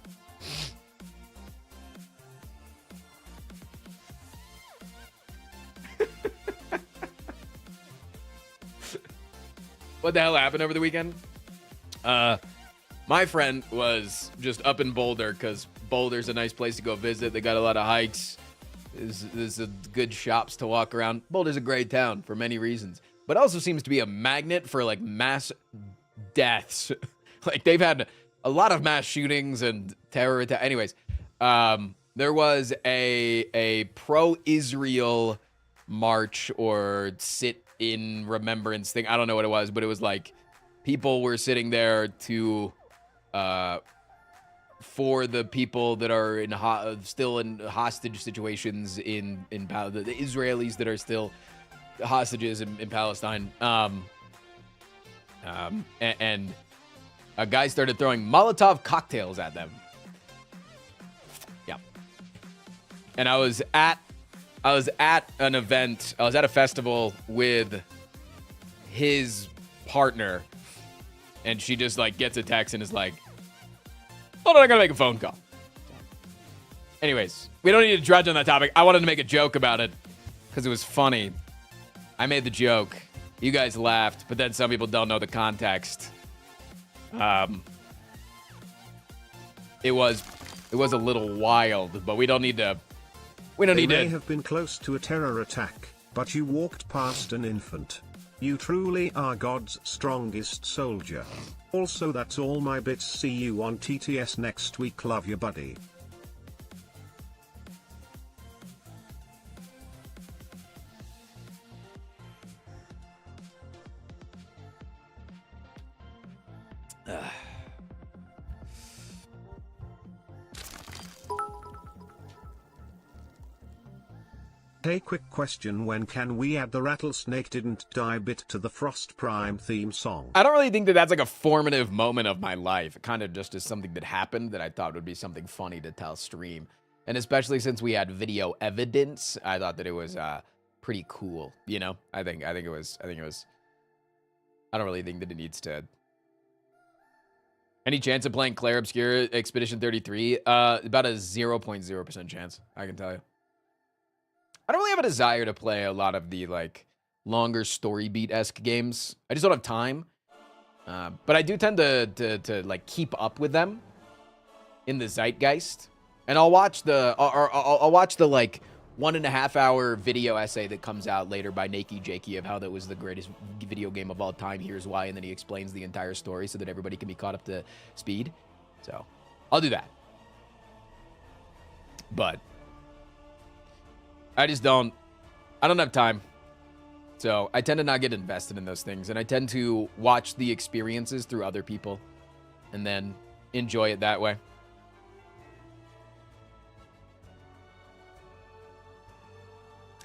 What the hell happened over the weekend? My friend was just up in Boulder because Boulder's a nice place to go visit. They got a lot of hikes. There's good shops to walk around. Boulder's a great town for many reasons, but also seems to be a magnet for like mass deaths. Like they've had a lot of mass shootings and terror attacks. Anyways, there was a pro-Israel march or sit-in remembrance thing. I don't know what it was, but it was like people were sitting there to for the people that are still in hostage situations in the Israelis that are still hostages in Palestine. And a guy started throwing Molotov cocktails at them. Yeah. And I was at an event. I was at a festival with his partner, and she just like gets a text and is like, "Hold on, I gotta make a phone call." Anyways, we don't need to dredge on that topic. I wanted to make a joke about it because it was funny. I made the joke. You guys laughed, but then some people don't know the context. It was a little wild, but we don't need to. They may have been close to a terror attack, but you walked past an infant. You truly are God's strongest soldier. Also, that's all my bits. See you on TTS next week. Love you, buddy. Hey, quick question, when can we add the Rattlesnake Didn't Die bit to the Frost Prime theme song? I don't really think that that's like a formative moment of my life. It kind of just is something that happened that I thought would be something funny to tell stream. And especially since we had video evidence, I thought that it was pretty cool, you know? I think it was I don't really think that it needs to. Any chance of playing Claire Obscure Expedition 33? About a 0.0% chance, I can tell you. I don't really have a desire to play a lot of the, like, longer story beat-esque games. I just don't have time. But I do tend to like, keep up with them in the zeitgeist. And I'll watch the, I'll watch the, like, 1.5 hour video essay that comes out later by Nakey Jakey of how that was the greatest video game of all time. Here's why. And then he explains the entire story so that everybody can be caught up to speed. So, I'll do that. But I don't have time. So I tend to not get invested in those things. And I tend to watch the experiences through other people and then enjoy it that way.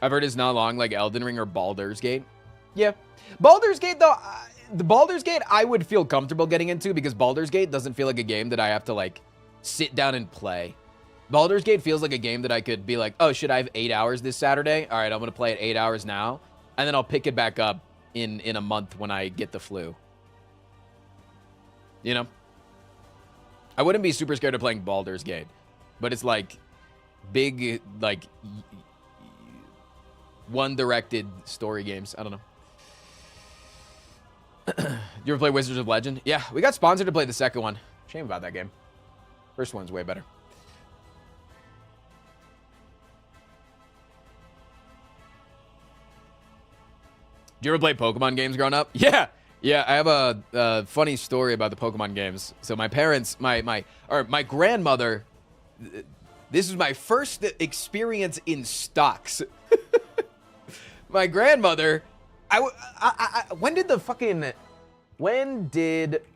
I've heard it's not long like Elden Ring or Baldur's Gate. Yeah. Baldur's Gate, though, the Baldur's Gate I would feel comfortable getting into because Baldur's Gate doesn't feel like a game that I have to, like, sit down and play. Baldur's Gate feels like a game that I could be like, oh, shit, I have 8 hours this Saturday. All right, I'm going to play it 8 hours now. And then I'll pick it back up in a month when I get the flu. You know? I wouldn't be super scared of playing Baldur's Gate. But it's like big, like, one-directed story games. I don't know. You ever play Wizards of Legend? Yeah, we got sponsored to play the second one. Shame about that game. First one's way better. Did you ever play Pokemon games growing up? Yeah. Yeah, I have a funny story about the Pokemon games. So my parents, my grandmother, this is my first experience in stocks. My grandmother, when did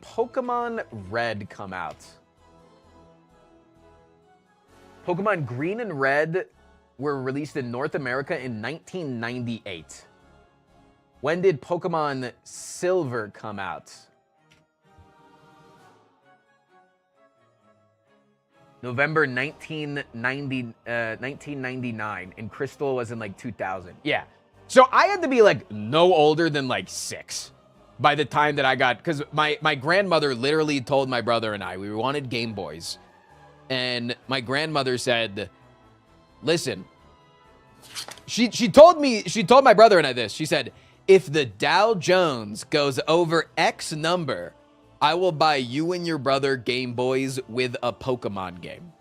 Pokemon Red come out? Pokemon Green and Red were released in North America in 1998. When did Pokemon Silver come out? November 1999, and Crystal was in like 2000. Yeah. So I had to be like no older than like 6 by the time that I got, because my grandmother literally told my brother and I, we wanted Game Boys. And my grandmother said, listen, she told my brother and I this. She said, if the Dow Jones goes over X number, I will buy you and your brother Game Boys with a Pokemon game.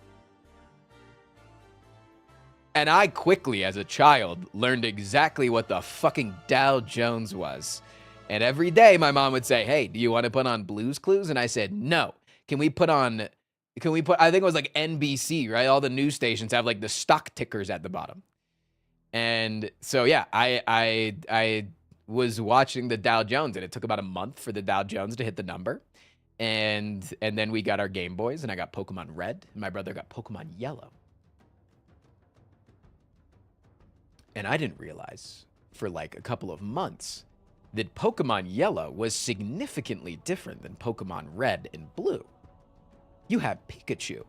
And I quickly, as a child, learned exactly what the fucking Dow Jones was. And every day my mom would say, hey, do you want to put on Blue's Clues? And I said, no. Can we put, I think it was like NBC, right? All the news stations have like the stock tickers at the bottom. And so, yeah, I was watching the Dow Jones, and it took about a month for the Dow Jones to hit the number. And then we got our Game Boys, and I got Pokemon Red, and my brother got Pokemon Yellow. And I didn't realize for like a couple of months that Pokemon Yellow was significantly different than Pokemon Red and Blue. You have Pikachu.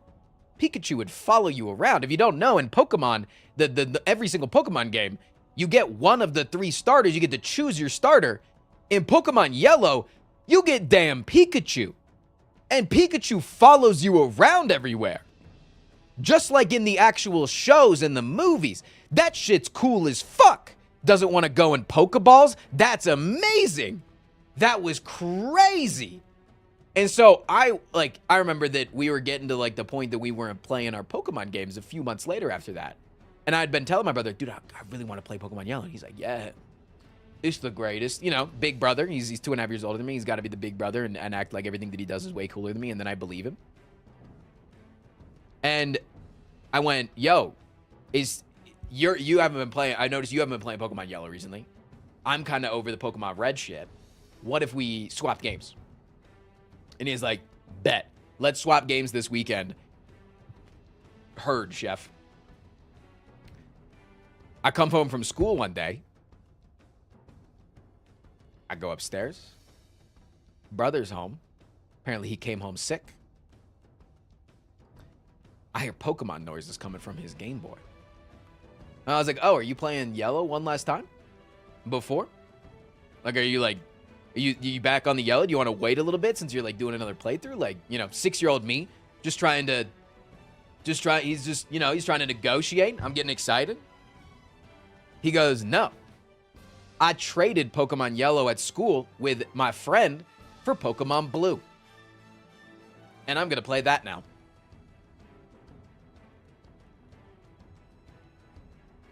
Pikachu would follow you around. If you don't know, in Pokemon, the every single Pokemon game, you get one of the 3 starters. You get to choose your starter. In Pokemon Yellow, you get damn Pikachu. And Pikachu follows you around everywhere. Just like in the actual shows and the movies. That shit's cool as fuck. Doesn't want to go in Pokeballs? That's amazing. That was crazy. And so I remember that we were getting to like the point that we weren't playing our Pokemon games a few months later after that. And I'd been telling my brother, dude, I really want to play Pokemon Yellow. And he's like, yeah, it's the greatest. You know, big brother. He's 2.5 years older than me. He's got to be the big brother and act like everything that he does is way cooler than me. And then I believe him. And I went, yo, you haven't been playing. I noticed you haven't been playing Pokemon Yellow recently. I'm kind of over the Pokemon Red shit. What if we swap games? And he's like, bet. Let's swap games this weekend. Heard, chef. I come home from school one day. I go upstairs. Brother's home. Apparently he came home sick. I hear Pokemon noises coming from his Game Boy. And I was like, oh, are you playing yellow one last time? Before? Like, are you like, you back on the yellow? Do you want to wait a little bit since you're like doing another playthrough? Like, you know, 6-year-old me he's trying to negotiate. I'm getting excited. He goes, no. I traded Pokemon Yellow at school with my friend for Pokemon Blue. And I'm going to play that now.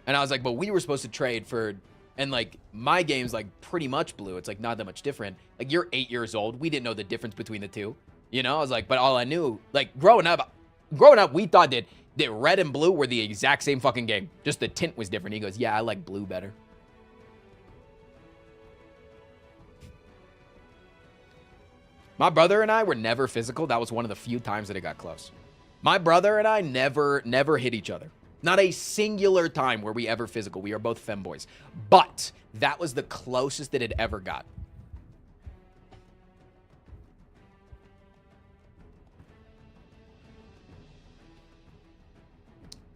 And I was like, but we were supposed to trade for, and like my game's like pretty much blue. It's like not that much different. Like you're 8 years old. We didn't know the difference between the two. You know, I was like, but all I knew, like growing up, we thought that red and blue were the exact same fucking game. Just the tint was different. He goes, yeah, I like blue better. My brother and I were never physical. That was one of the few times that it got close. My brother and I never hit each other. Not a singular time were we ever physical. We are both femboys. But that was the closest that it ever got.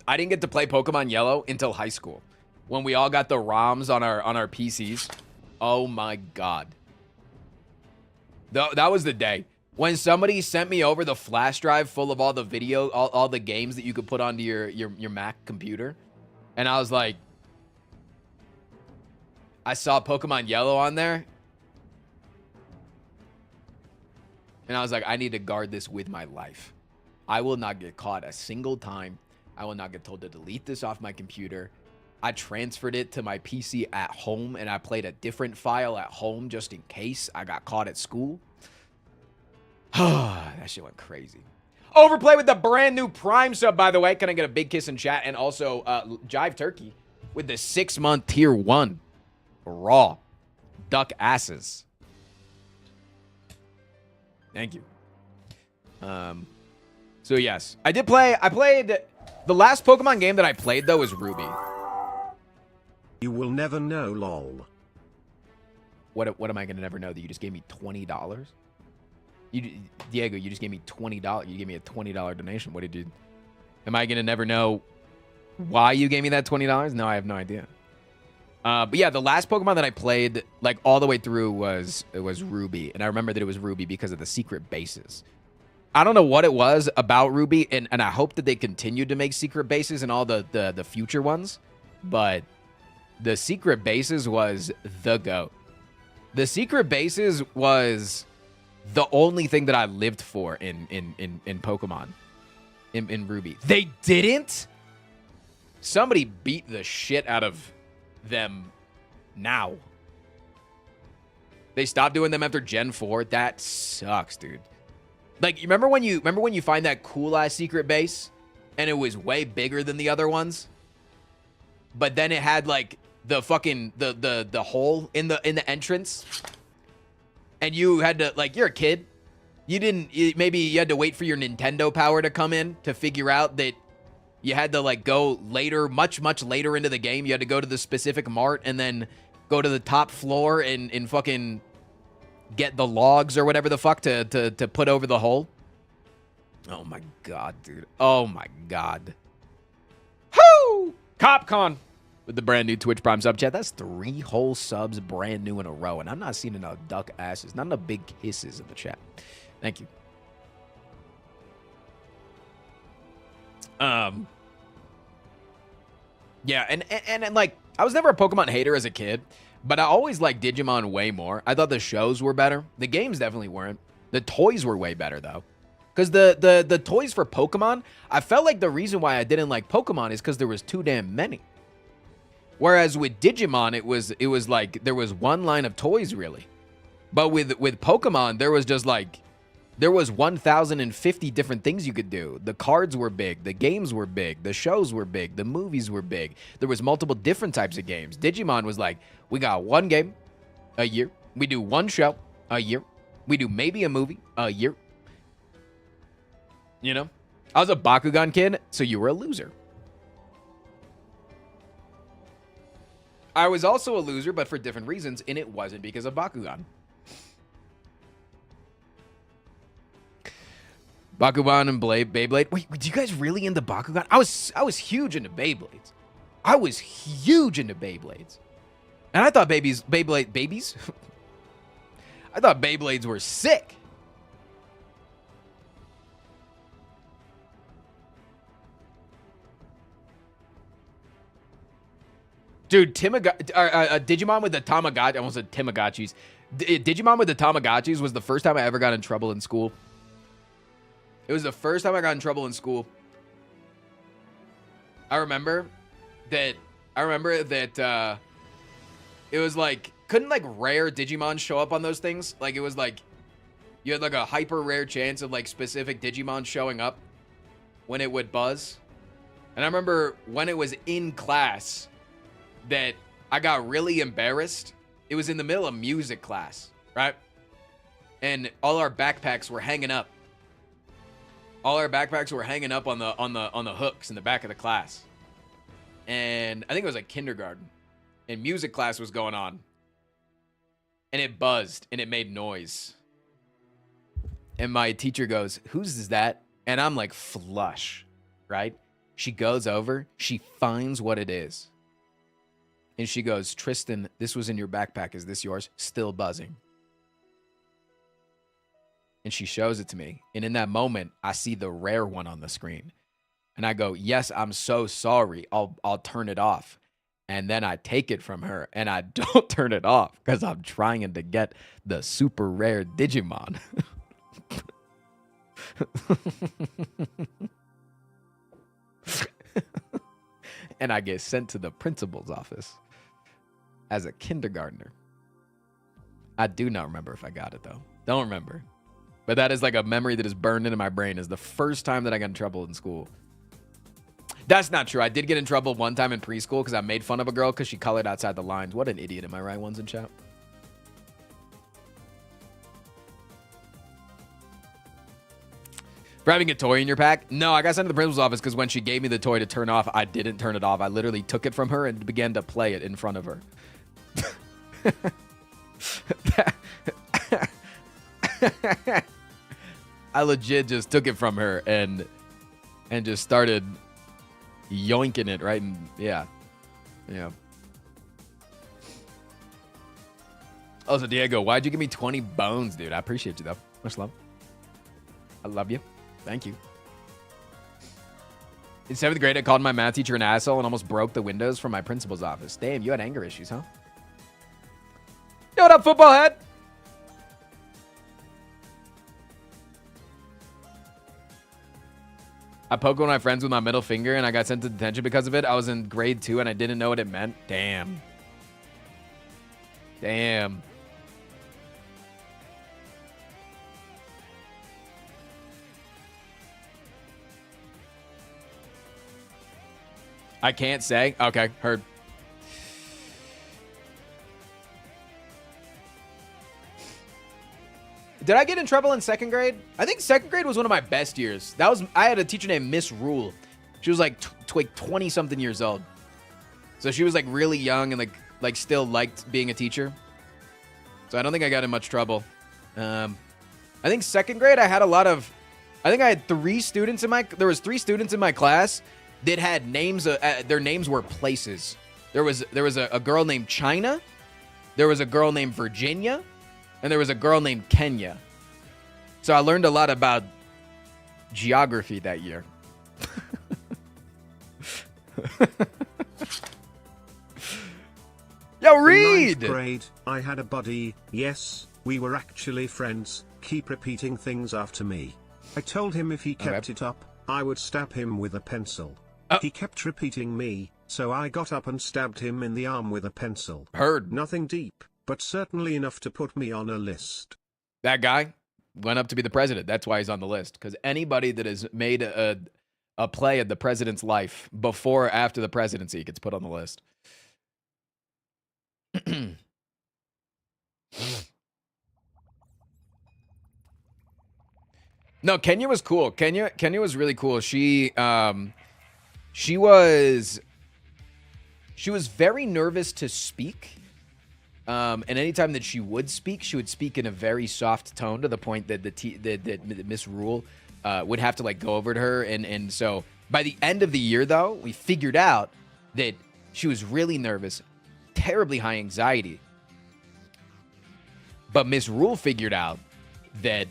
I didn't get to play Pokemon Yellow until high school. When we all got the ROMs on our PCs. Oh my God. That was the day. When somebody sent me over the flash drive full of all the video, all the games that you could put onto your Mac computer. And I was like, I saw Pokemon Yellow on there. And I was like, I need to guard this with my life. I will not get caught a single time. I will not get told to delete this off my computer. I transferred it to my PC at home, and I played a different file at home just in case I got caught at school. That shit went crazy. Overplay with the brand new Prime sub, by the way. Can I get a big kiss in chat? And also, Jive Turkey with the 6-month tier 1. Raw. Duck asses. Thank you. So, yes. I played... The last Pokemon game that I played, though, was Ruby. You will never know, lol. What am I going to never know? That you just gave me $20? Diego, you just gave me $20. You gave me a $20 donation. What did you... Am I going to never know why you gave me that $20? No, I have no idea. But yeah, the last Pokemon that I played, like, all the way through was Ruby. And I remember that it was Ruby because of the secret bases. I don't know what it was about Ruby, and I hope that they continued to make secret bases in all the future ones. But the secret bases was the GOAT. The secret bases was the only thing that I lived for in Pokemon. In Ruby. They didn't? Somebody beat the shit out of them now. They stopped doing them after Gen 4. That sucks, dude. Like, you remember when you find that cool ass secret base and it was way bigger than the other ones? But then it had like the fucking the hole in the entrance. And you had to, like, you're a kid. Maybe you had to wait for your Nintendo power to come in to figure out that you had to, like, go later, much later into the game. You had to go to the specific mart and then go to the top floor and fucking get the logs or whatever the fuck to put over the hole. Oh my God, dude. Oh my God. Whoo! CopCon with the brand new Twitch Prime sub chat. That's 3 whole subs brand new in a row. And I'm not seeing enough duck asses. Not enough big kisses in the chat. Thank you. Yeah, and like, I was never a Pokemon hater as a kid, but I always liked Digimon way more. I thought the shows were better. The games definitely weren't. The toys were way better, though. Because the toys for Pokemon, I felt like the reason why I didn't like Pokemon is because there was too damn many. Whereas with Digimon, it was like there was one line of toys, really. But with Pokemon, there was just like, there was 1,050 different things you could do. The cards were big. The games were big. The shows were big. The movies were big. There was multiple different types of games. Digimon was like, we got one game a year. We do one show a year. We do maybe a movie a year. You know? I was a Bakugan kid, so you were a loser. I was also a loser, but for different reasons, and it wasn't because of Bakugan. Bakugan and Beyblade. Wait, do you guys really into Bakugan? I was huge into Beyblades. I was huge into Beyblades. And I thought babies? I thought Beyblades were sick. Dude, Digimon with the Tamagotchi. I almost said Tamagotchis. Digimon with the Tamagotchis was the first time I ever got in trouble in school. It was the first time I got in trouble in school. I remember that it was like, couldn't like rare Digimon show up on those things? Like it was like, you had like a hyper rare chance of like specific Digimon showing up when it would buzz. And I remember when it was in class that I got really embarrassed. It was in the middle of music class, right? And all our backpacks were hanging up. All our backpacks were hanging up on the hooks in the back of the class. And I think it was like kindergarten. And music class was going on. And it buzzed and it made noise. And my teacher goes, "Whose is that?" And I'm like, flush, right? She goes over, she finds what it is. And she goes, "Tristan, this was in your backpack. Is this yours?" Still buzzing. And she shows it to me. And in that moment, I see the rare one on the screen. And I go, "Yes, I'm so sorry. I'll turn it off." And then I take it from her and I don't turn it off because I'm trying to get the super rare Digimon. And I get sent to the principal's office as a kindergartner. I do not remember if I got it, though. Don't remember. But that is like a memory that is burned into my brain. Is the first time that I got in trouble in school. That's not true. I did get in trouble one time in preschool because I made fun of a girl because she colored outside the lines. What an idiot. Am I right, ones in chat? For having a toy in your pack? No, I got sent to the principal's office because when she gave me the toy to turn off, I didn't turn it off. I literally took it from her and began to play it in front of her. I legit just took it from her and just started yoinking it, right? And yeah. Also, Diego, why'd you give me 20 bones, dude? I appreciate you, though. Much love. I love you. Thank you. In 7th grade, I called my math teacher an asshole and almost broke the windows from my principal's office. Damn, you had anger issues, huh? Yo, what up, football head? I poked one of my friends with my middle finger and I got sent to detention because of it. I was in grade 2 and I didn't know what it meant. Damn. Damn. I can't say. Okay, heard. Did I get in trouble in 2nd grade? I think 2nd grade was one of my best years. I had a teacher named Miss Rule. She was like 20 something years old. So she was like really young and like still liked being a teacher. So I don't think I got in much trouble. I think 2nd grade I had I had 3 students in my class that had names. Their names were places. There was a girl named China. There was a girl named Virginia. And there was a girl named Kenya. So I learned a lot about geography that year. Yo, Reed! In 9th grade, I had a buddy. Yes, we were actually friends. Keep repeating things after me. I told him if he kept it up, I would stab him with a pencil. He kept repeating me, so I got up and stabbed him in the arm with a pencil. Heard. Nothing deep, but certainly enough to put me on a list. That guy went up to be the president. That's why he's on the list. Because anybody that has made a play of the president's life before or after the presidency gets put on the list. No, Kenya was cool. Kenya was really cool. She She was very nervous to speak. And anytime that she would speak in a very soft tone to the point that that Miss Rule would have to like go over to her. And so by the end of the year, though, we figured out that she was really nervous, terribly high anxiety. But Miss Rule figured out that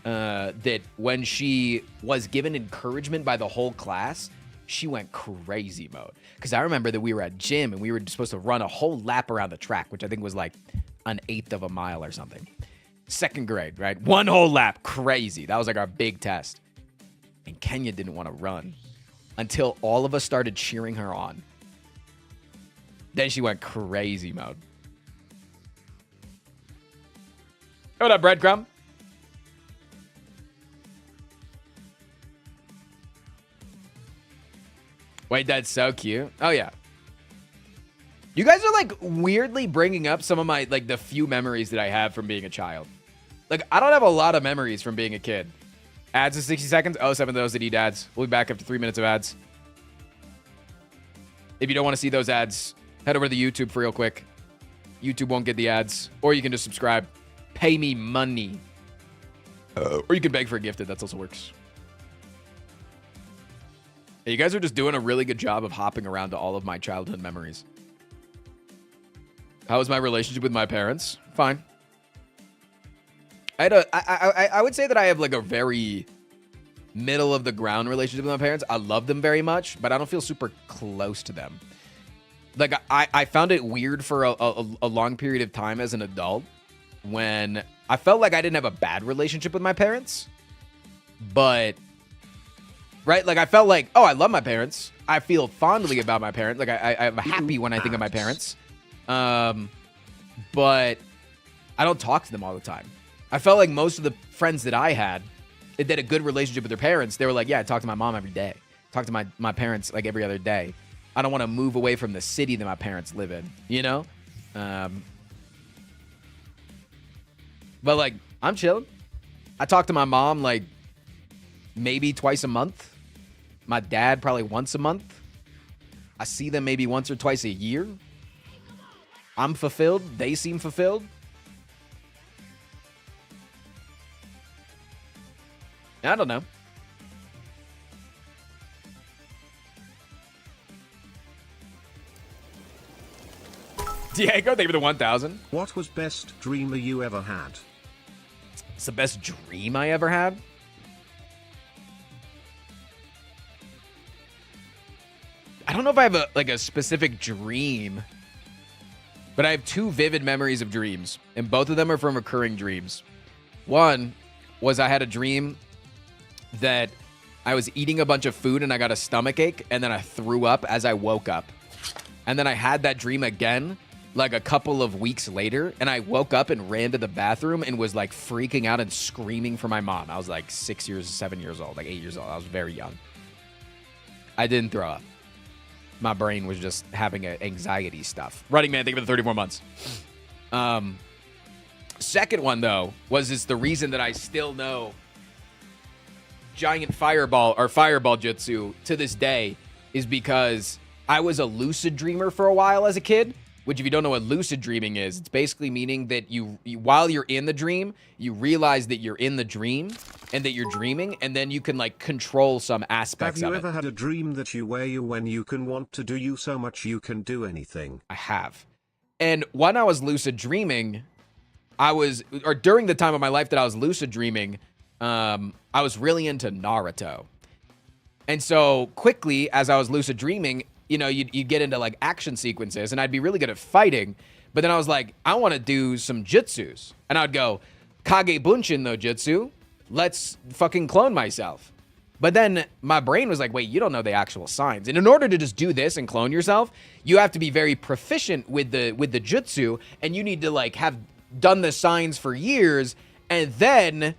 that when she was given encouragement by the whole class, she went crazy mode. Because I remember that we were at gym and we were supposed to run a whole lap around the track, which I think was like 1/8 of a mile or something. 2nd grade, right? 1 whole lap, crazy. That was like our big test. And Kenya didn't want to run until all of us started cheering her on. Then she went crazy mode. What up, Breadcrumb? Wait, that's so cute. Oh, yeah. You guys are, like, weirdly bringing up some of my, like, the few memories that I have from being a child. Like, I don't have a lot of memories from being a kid. Ads in 60 seconds? Oh, 7 of those that eat ads. We'll be back after 3 minutes of ads. If you don't want to see those ads, head over to the YouTube for real quick. YouTube won't get the ads. Or you can just subscribe. Pay me money. Or you can beg for a gifted. That also works. You guys are just doing a really good job of hopping around to all of my childhood memories. How was my relationship with my parents? Fine. I would say that I have like a very middle of the ground relationship with my parents. I love them very much, but I don't feel super close to them. Like I found it weird for a long period of time as an adult when I felt like I didn't have a bad relationship with my parents, but right? Like, I felt like, oh, I love my parents. I feel fondly about my parents. Like, I'm happy when I think of my parents. But I don't talk to them all the time. I felt like most of the friends that I had that had a good relationship with their parents, they were like, yeah, I talk to my mom every day. Talk to my parents, like, every other day. I don't want to move away from the city that my parents live in, you know? But, like, I'm chilling. I talk to my mom, like, maybe twice a month. My dad probably once a month. I see them maybe once or twice a year. I'm fulfilled. They seem fulfilled. I don't know. Diego, thank you for the 1,000. What was best dreamer you ever had? It's the best dream I ever had. I don't know if I have a specific dream, but I have 2 vivid memories of dreams, and both of them are from recurring dreams. One was I had a dream that I was eating a bunch of food and I got a stomach ache, and then I threw up as I woke up. And then I had that dream again, like a couple of weeks later, and I woke up and ran to the bathroom and was like freaking out and screaming for my mom. I was like 7 years old, like 8 years old. I was very young. I didn't throw up. My brain was just having anxiety stuff. Running Man, thank you for the 34 months. Second one, though, is the reason that I still know giant fireball jutsu to this day is because I was a lucid dreamer for a while as a kid, which if you don't know what lucid dreaming is, it's basically meaning that you while you're in the dream, you realize that you're in the dream and that you're dreaming, and then you can like control some aspects of it. Have you ever had a dream that when you can want to do you so much you can do anything? I have. And when I was lucid dreaming, during the time of my life that I was lucid dreaming, I was really into Naruto. And so quickly, as I was lucid dreaming, you know, you'd get into like action sequences and I'd be really good at fighting. But then I was like, I want to do some jutsus. And I'd go, Kage Bunshin no jutsu. Let's fucking clone myself. But then my brain was like, wait, you don't know the actual signs. And in order to just do this and clone yourself, you have to be very proficient with the jutsu. And you need to like have done the signs for years. And then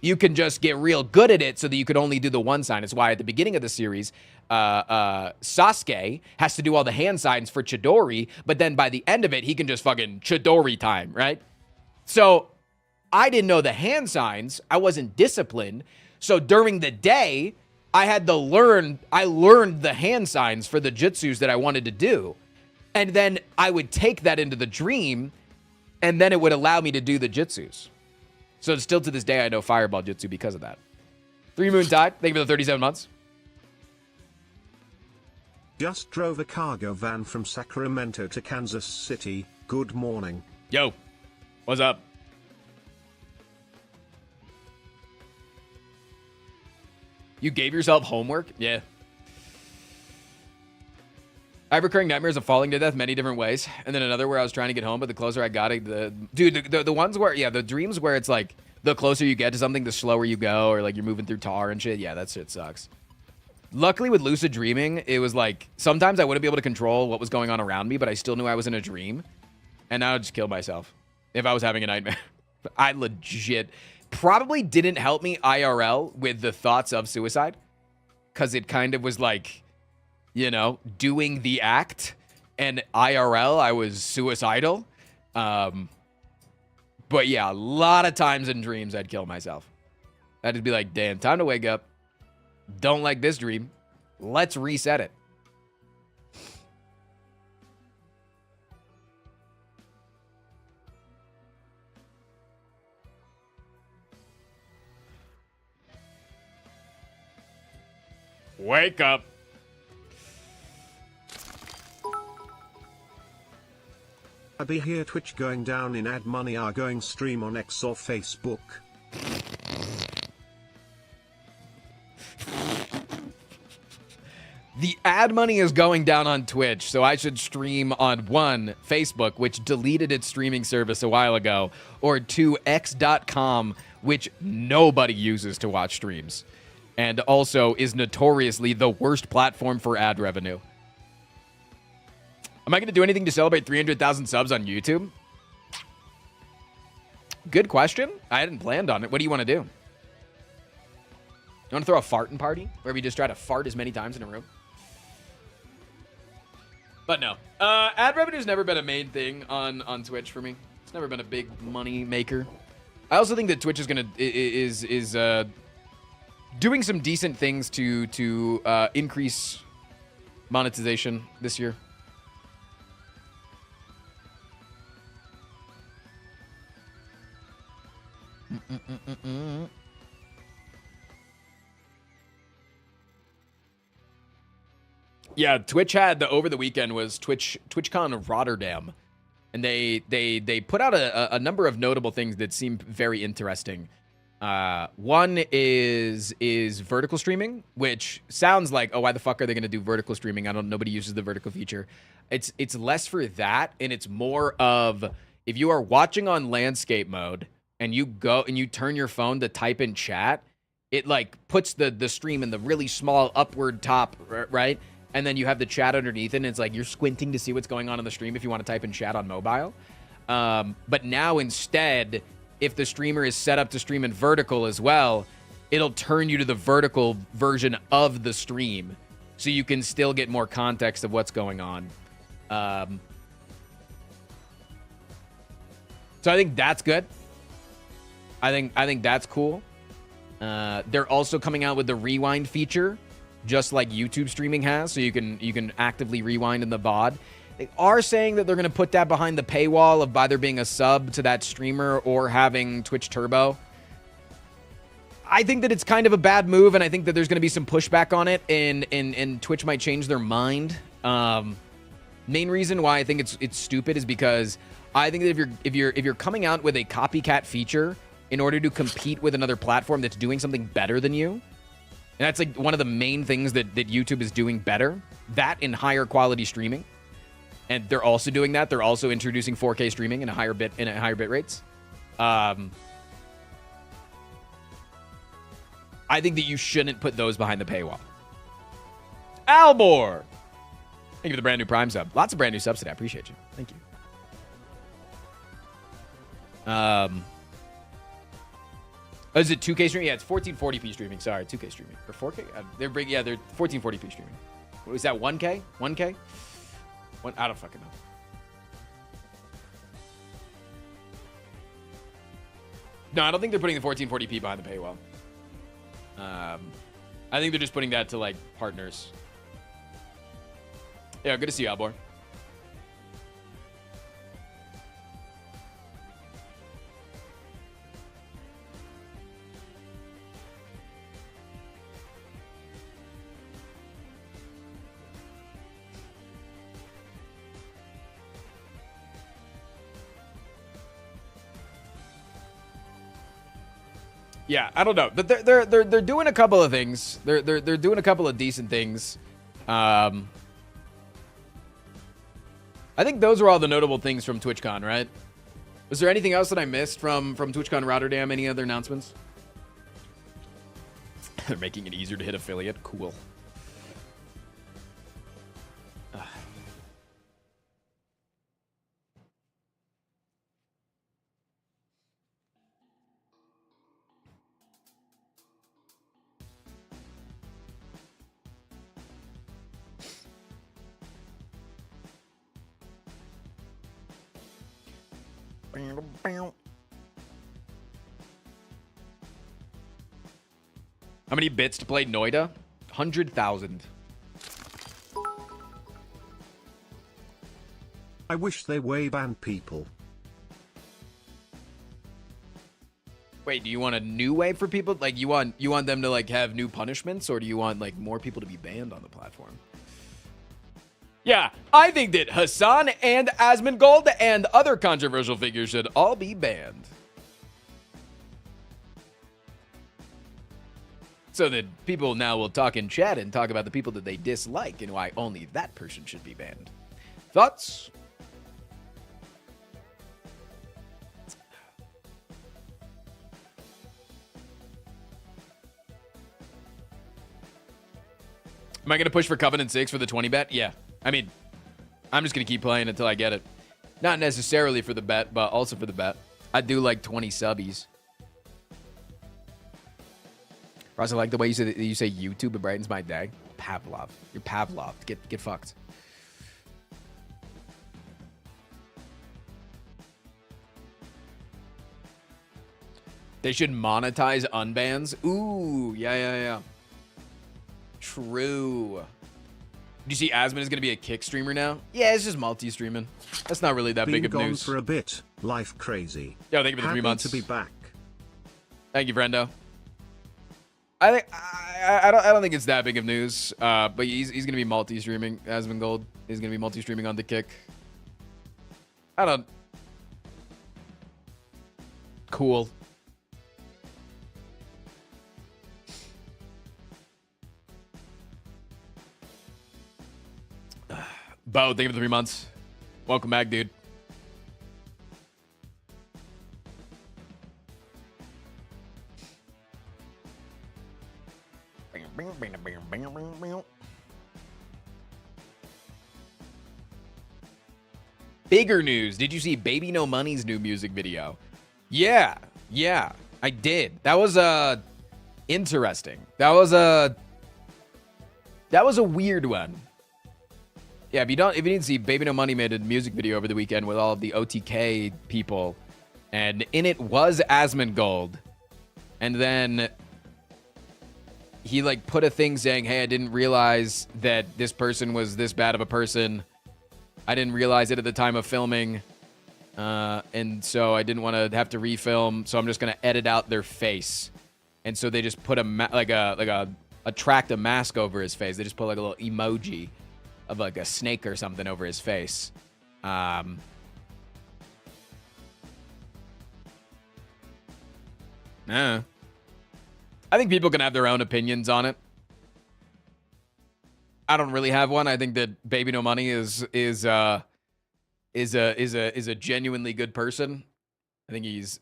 you can just get real good at it so that you could only do the one sign. It's why at the beginning of the series, Sasuke has to do all the hand signs for Chidori, but then by the end of it, he can just fucking Chidori time, right? So I didn't know the hand signs. I wasn't disciplined. So during the day, I learned the hand signs for the jutsus that I wanted to do. And then I would take that into the dream, and then it would allow me to do the jutsus. So still to this day, I know fireball jutsu because of that. 3 Moon Tide, thank you for the 37 months. Just drove a cargo van from Sacramento to Kansas City. Good morning. Yo, what's up? You gave yourself homework? Yeah. I have recurring nightmares of falling to death many different ways. And then another where I was trying to get home, but the closer I got, the ones where, yeah, the dreams where it's like, the closer you get to something, the slower you go, or like you're moving through tar and shit. Yeah, that shit sucks. Luckily with lucid dreaming, it was like, sometimes I wouldn't be able to control what was going on around me, but I still knew I was in a dream. And I would just kill myself if I was having a nightmare. I legit probably didn't help me IRL with the thoughts of suicide. Because it kind of was like, you know, doing the act. And IRL, I was suicidal. But yeah, a lot of times in dreams, I'd kill myself. I'd just be like, damn, time to wake up. Don't like this dream. Let's reset it. Wake up. I be here Twitch going down in ad money are going stream on X or Facebook. The ad money is going down on Twitch, so I should stream on 1, Facebook, which deleted its streaming service a while ago, or 2, X.com, which nobody uses to watch streams, and also is notoriously the worst platform for ad revenue. Am I going to do anything to celebrate 300,000 subs on YouTube? Good question. I hadn't planned on it. What do you want to do? You want to throw a farting party where we just try to fart as many times in a room? But no. Ad revenue's never been a main thing on Twitch for me. It's never been a big money maker. I also think that Twitch is doing some decent things to increase monetization this year. Yeah, Twitch had over the weekend was TwitchCon Rotterdam, and they put out a number of notable things that seem very interesting. One is vertical streaming, which sounds like, oh, why the fuck are they going to do vertical streaming? Nobody uses the vertical feature. It's less for that, and it's more of if you are watching on landscape mode and you go and you turn your phone to type in chat, it like puts the stream in the really small upward top, right? And then you have the chat underneath it, and it's like you're squinting to see what's going on the stream if you want to type in chat on mobile. But now instead, if the streamer is set up to stream in vertical as well, it'll turn you to the vertical version of the stream, so you can still get more context of what's going on. So I think that's good. I think that's cool. They're also coming out with the rewind feature, just like YouTube streaming has, so you can actively rewind in the VOD. They are saying that they're going to put that behind the paywall of either being a sub to that streamer or having Twitch Turbo. I think that it's kind of a bad move, and I think that there's going to be some pushback on it, and Twitch might change their mind. Main reason why I think it's stupid is because I think that if you're coming out with a copycat feature in order to compete with another platform that's doing something better than you, and that's like one of the main things that YouTube is doing better, that in higher quality streaming. And they're also doing that. They're also introducing 4K streaming in a higher bit rates. I think that you shouldn't put those behind the paywall. Albor, thank you for the brand new Prime sub. Lots of brand new subs today. I appreciate you. Thank you. Is it 2K streaming? Yeah, it's 1440p streaming. Sorry, 2K streaming. Or 4K? They're 1440p streaming. What was that, 1K? 1K? I don't fucking know. No, I don't think they're putting the 1440p behind the paywall. I think they're just putting that to, like, partners. Yeah, good to see you, Albor. Yeah, I don't know, but they're doing a couple of things. They're doing a couple of decent things. I think those were all the notable things from TwitchCon, right? Was there anything else that I missed from TwitchCon Rotterdam? Any other announcements? They're making it easier to hit affiliate. Cool. How many bits to play Noida? 100,000. I wish they way ban people. Wait, do you want a new way for people? Like you want them to like have new punishments, or do you want like more people to be banned on the platform? Yeah, I think that Hassan and Asmongold and other controversial figures should all be banned. So that people now will talk in chat and talk about the people that they dislike and why only that person should be banned. Thoughts? Am I going to push for Covenant 6 for the 20 bet? Yeah. I mean, I'm just going to keep playing until I get it. Not necessarily for the bet, but also for the bet. I do like 20 subbies. Ross, I like the way you say YouTube, it brightens my day. Pavlov. You're Pavlov. Get fucked. They should monetize unbans. Ooh, yeah. True. Do you see Asmon is going to be a kick streamer now? Yeah, it's just multi-streaming. That's not really that big of news. Been gone for a bit. Life crazy. Yo, thank you for the 3 months. Happy to be back. Thank you, friendo. I don't think it's that big of news. But he's going to be multi-streaming. Asmongold is going to be multi-streaming on the kick. Cool. Bo, thank you for the 3 months. Welcome back, dude. Bigger news. Did you see Baby No Money's new music video? Yeah, I did. That was interesting. That was a weird one. Yeah, if you didn't see, Baby No Money made a music video over the weekend with all of the OTK people, and in it was Asmongold. And then he like put a thing saying, "Hey, I didn't realize that this person was this bad of a person. I didn't realize it at the time of filming, and so I didn't want to have to refilm. So I'm just gonna edit out their face." And so they just put a mask over his face. They just put like a little emoji of like a snake or something over his face. I think people can have their own opinions on it. I don't really have one. I think that Baby No Money is a genuinely good person. I think he's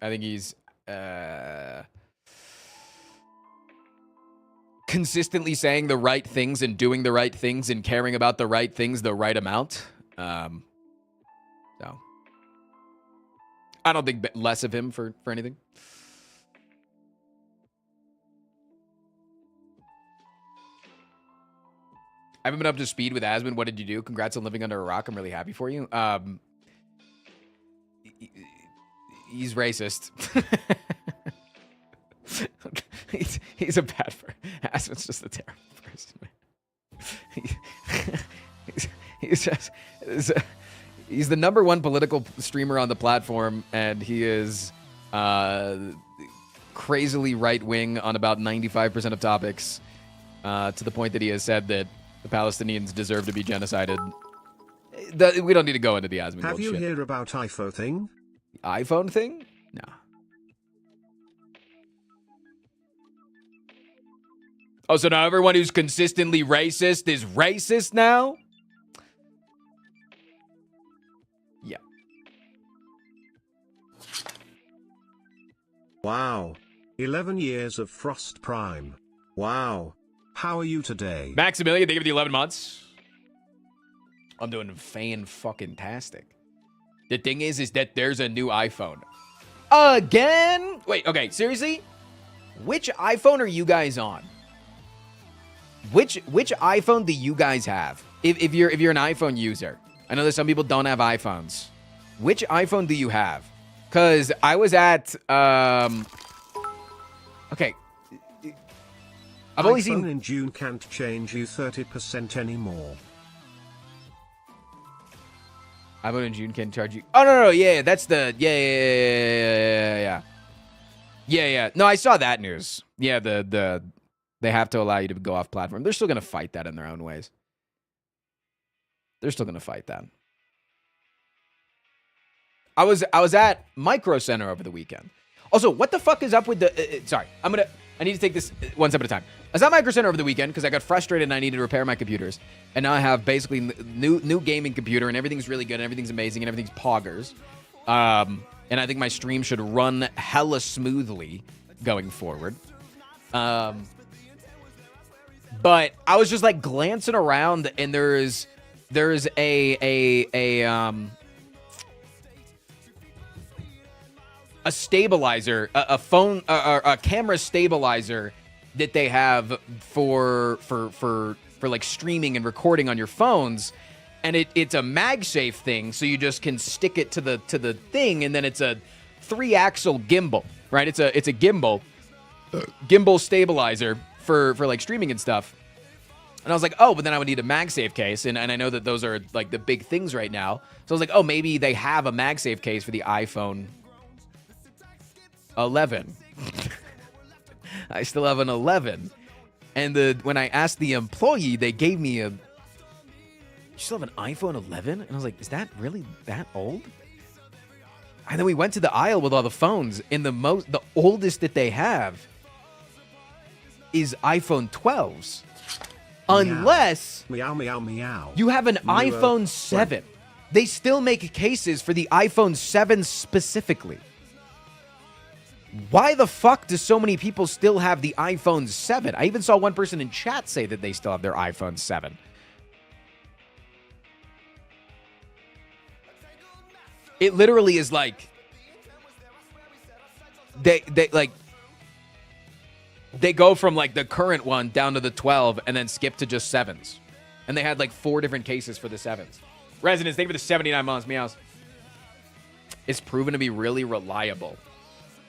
consistently saying the right things and doing the right things and caring about the right things the right amount. So I don't think less of him for anything. I haven't been up to speed with Asmon. What did you do? Congrats on living under a rock. I'm really happy for you. He's racist. he's a bad person. Asmon's just a terrible person, man. He's the number one political streamer on the platform, and he is crazily right-wing on about 95% of topics, to the point that he has said that the Palestinians deserve to be genocided. We don't need to go into the Asmon. Have you heard about iPhone thing? The iPhone thing? No. Oh, so now everyone who's consistently racist is racist now? Yeah. Wow. 11 years of Frost Prime. Wow. How are you today? Maximilian, thank you for the 11 months. I'm doing fan-fucking-tastic. The thing is that there's a new iPhone. Again? Wait, okay, seriously? Which iPhone are you guys on? Which iPhone do you guys have? If you're an iPhone user. I know that some people don't have iPhones. Which iPhone do you have? Because I was at, okay. I've only seen... iPhone in June can't change you 30% anymore. iPhone in June can't charge you... Oh, no, yeah, that's the... Yeah. No, I saw that news. Yeah, they have to allow you to go off platform. They're still going to fight that in their own ways. They're still going to fight that. I was at Micro Center over the weekend. Also, what the fuck is up with the... sorry, I need to take this one step at a time. I was at Micro Center over the weekend because I got frustrated and I needed to repair my computers. And now I have basically new gaming computer and everything's really good and everything's amazing and everything's poggers. And I think my stream should run hella smoothly going forward. But I was just like glancing around and there's a stabilizer, a camera stabilizer that they have for like streaming and recording on your phones, and it's a MagSafe thing, so you just can stick it to the thing, and then it's a 3-axle gimbal, right? It's a gimbal stabilizer for like streaming and stuff. And I was like, oh, but then I would need a MagSafe case, and I know that those are like the big things right now. So I was like, oh, maybe they have a MagSafe case for the iPhone 11. I still have an 11. And when I asked the employee, they gave me you still have an iPhone 11? And I was like, is that really that old? And then we went to the aisle with all the phones, and the oldest that they have is iPhone 12s. Unless meow meow meow. You have an iPhone 7. They still make cases for the iPhone 7 specifically. Why the fuck do so many people still have the iPhone 7? I even saw one person in chat say that they still have their iPhone 7. It literally is like they go from like the current one down to the 12 and then skip to just 7s. And they had like 4 different cases for the 7s. Residents, thank you for the 79 months, meows. It's proven to be really reliable.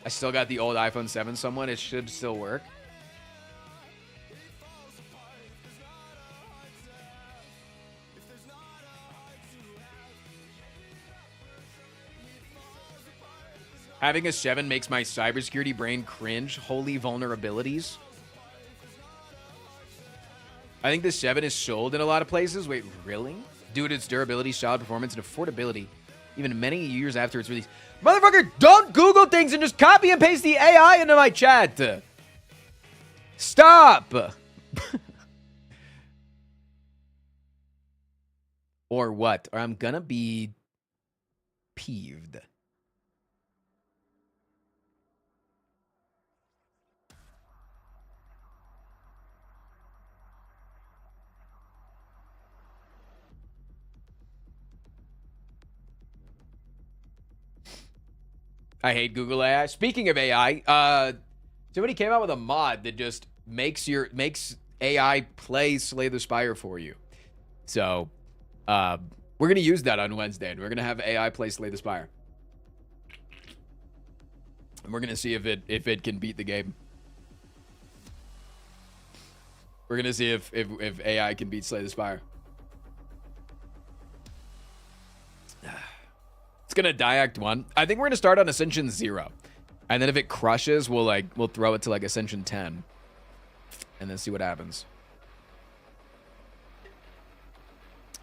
I still got the old iPhone 7 somewhat. It should still work. Having a 7 makes my cybersecurity brain cringe. Holy vulnerabilities. I think the 7 is sold in a lot of places. Wait, really? Due to its durability, solid performance, and affordability. Even many years after its release. Motherfucker, don't Google things and just copy and paste the AI into my chat. Stop. Or what? Or I'm gonna be peeved. I hate Google AI. Speaking of AI, somebody came out with a mod that just makes AI play Slay the Spire for you. So, we're gonna use that on Wednesday, and we're gonna have AI play Slay the Spire, and we're gonna see if it can beat the game. We're gonna see if AI can beat Slay the Spire. It's gonna die Act 1. I think we're gonna start on Ascension 0. And then if it crushes, we'll throw it to like Ascension 10. And then see what happens.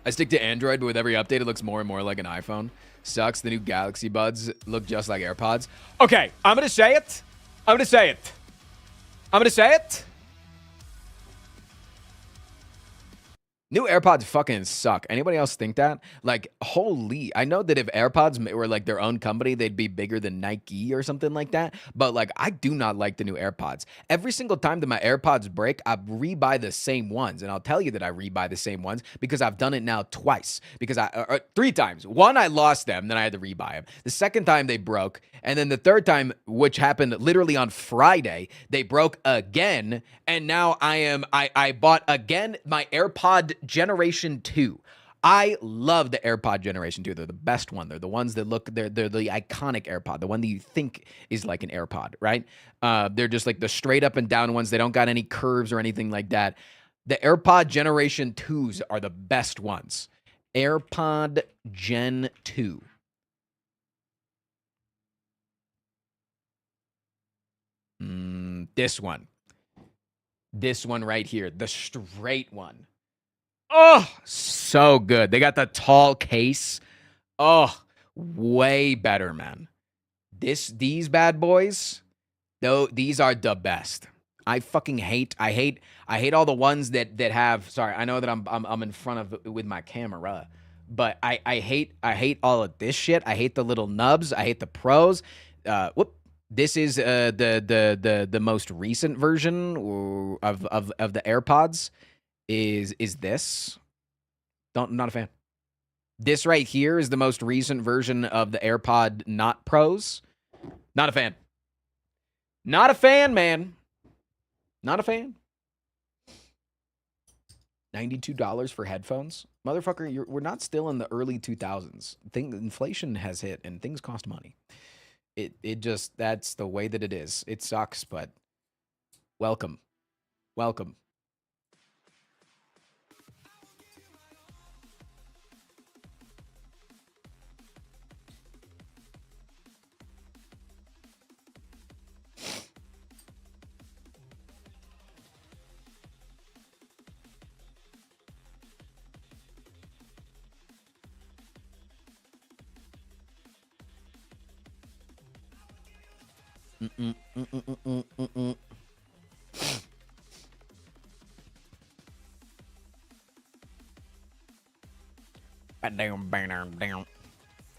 I stick to Android, but with every update, it looks more and more like an iPhone. Sucks. The new Galaxy Buds look just like AirPods. Okay, I'm gonna say it. New AirPods fucking suck. Anybody else think that? Like, holy, I know that if AirPods were like their own company, they'd be bigger than Nike or something like that. But like, I do not like the new AirPods. Every single time that my AirPods break, I rebuy the same ones. And I'll tell you that I rebuy the same ones because I've done it now twice. Because three times. One, I lost them, then I had to rebuy them. The second time they broke. And then the third time, which happened literally on Friday, they broke again. And now I bought again my AirPod Generation 2. I love the AirPod Generation 2. They're the best one. They're the ones that look, they're the iconic AirPod, the one that you think is like an AirPod, right? They're just like the straight up and down ones. They don't got any curves or anything like that. The AirPod Generation 2s are the best ones. AirPod Gen 2. This one. This one right here. The straight one. Oh, so good. They got the tall case. Oh, way better, man. These bad boys, though, these are the best. I fucking hate all the ones that have, sorry, I know that I'm in front of with my camera, but I hate all of this shit. I hate the little nubs. I hate the pros. This is the most recent version of the AirPods. Is this? Not a fan. This right here is the most recent version of the AirPod not Pros. Not a fan. Not a fan, man. Not a fan. $92 for headphones? Motherfucker, we're not still in the early 2000s. Inflation has hit and things cost money. It just, that's the way that it is. It sucks, but welcome. Welcome.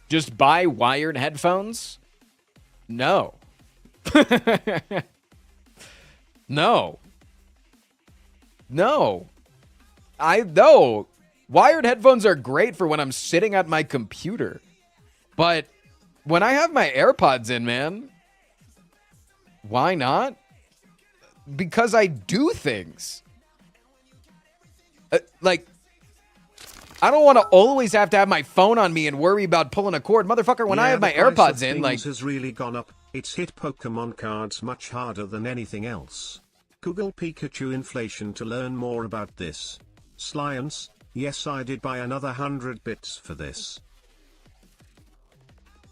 Just buy wired headphones? No. No. No. No. Wired headphones are great for when I'm sitting at my computer. But when I have my AirPods in, man, why not? Because I do things. Like, I don't want to always have to have my phone on me and worry about pulling a cord. Motherfucker, when I have my AirPods in, like... has really gone up. It's hit Pokemon cards much harder than anything else. Google Pikachu inflation to learn more about this. Science, yes, I did buy another 100 bits for this.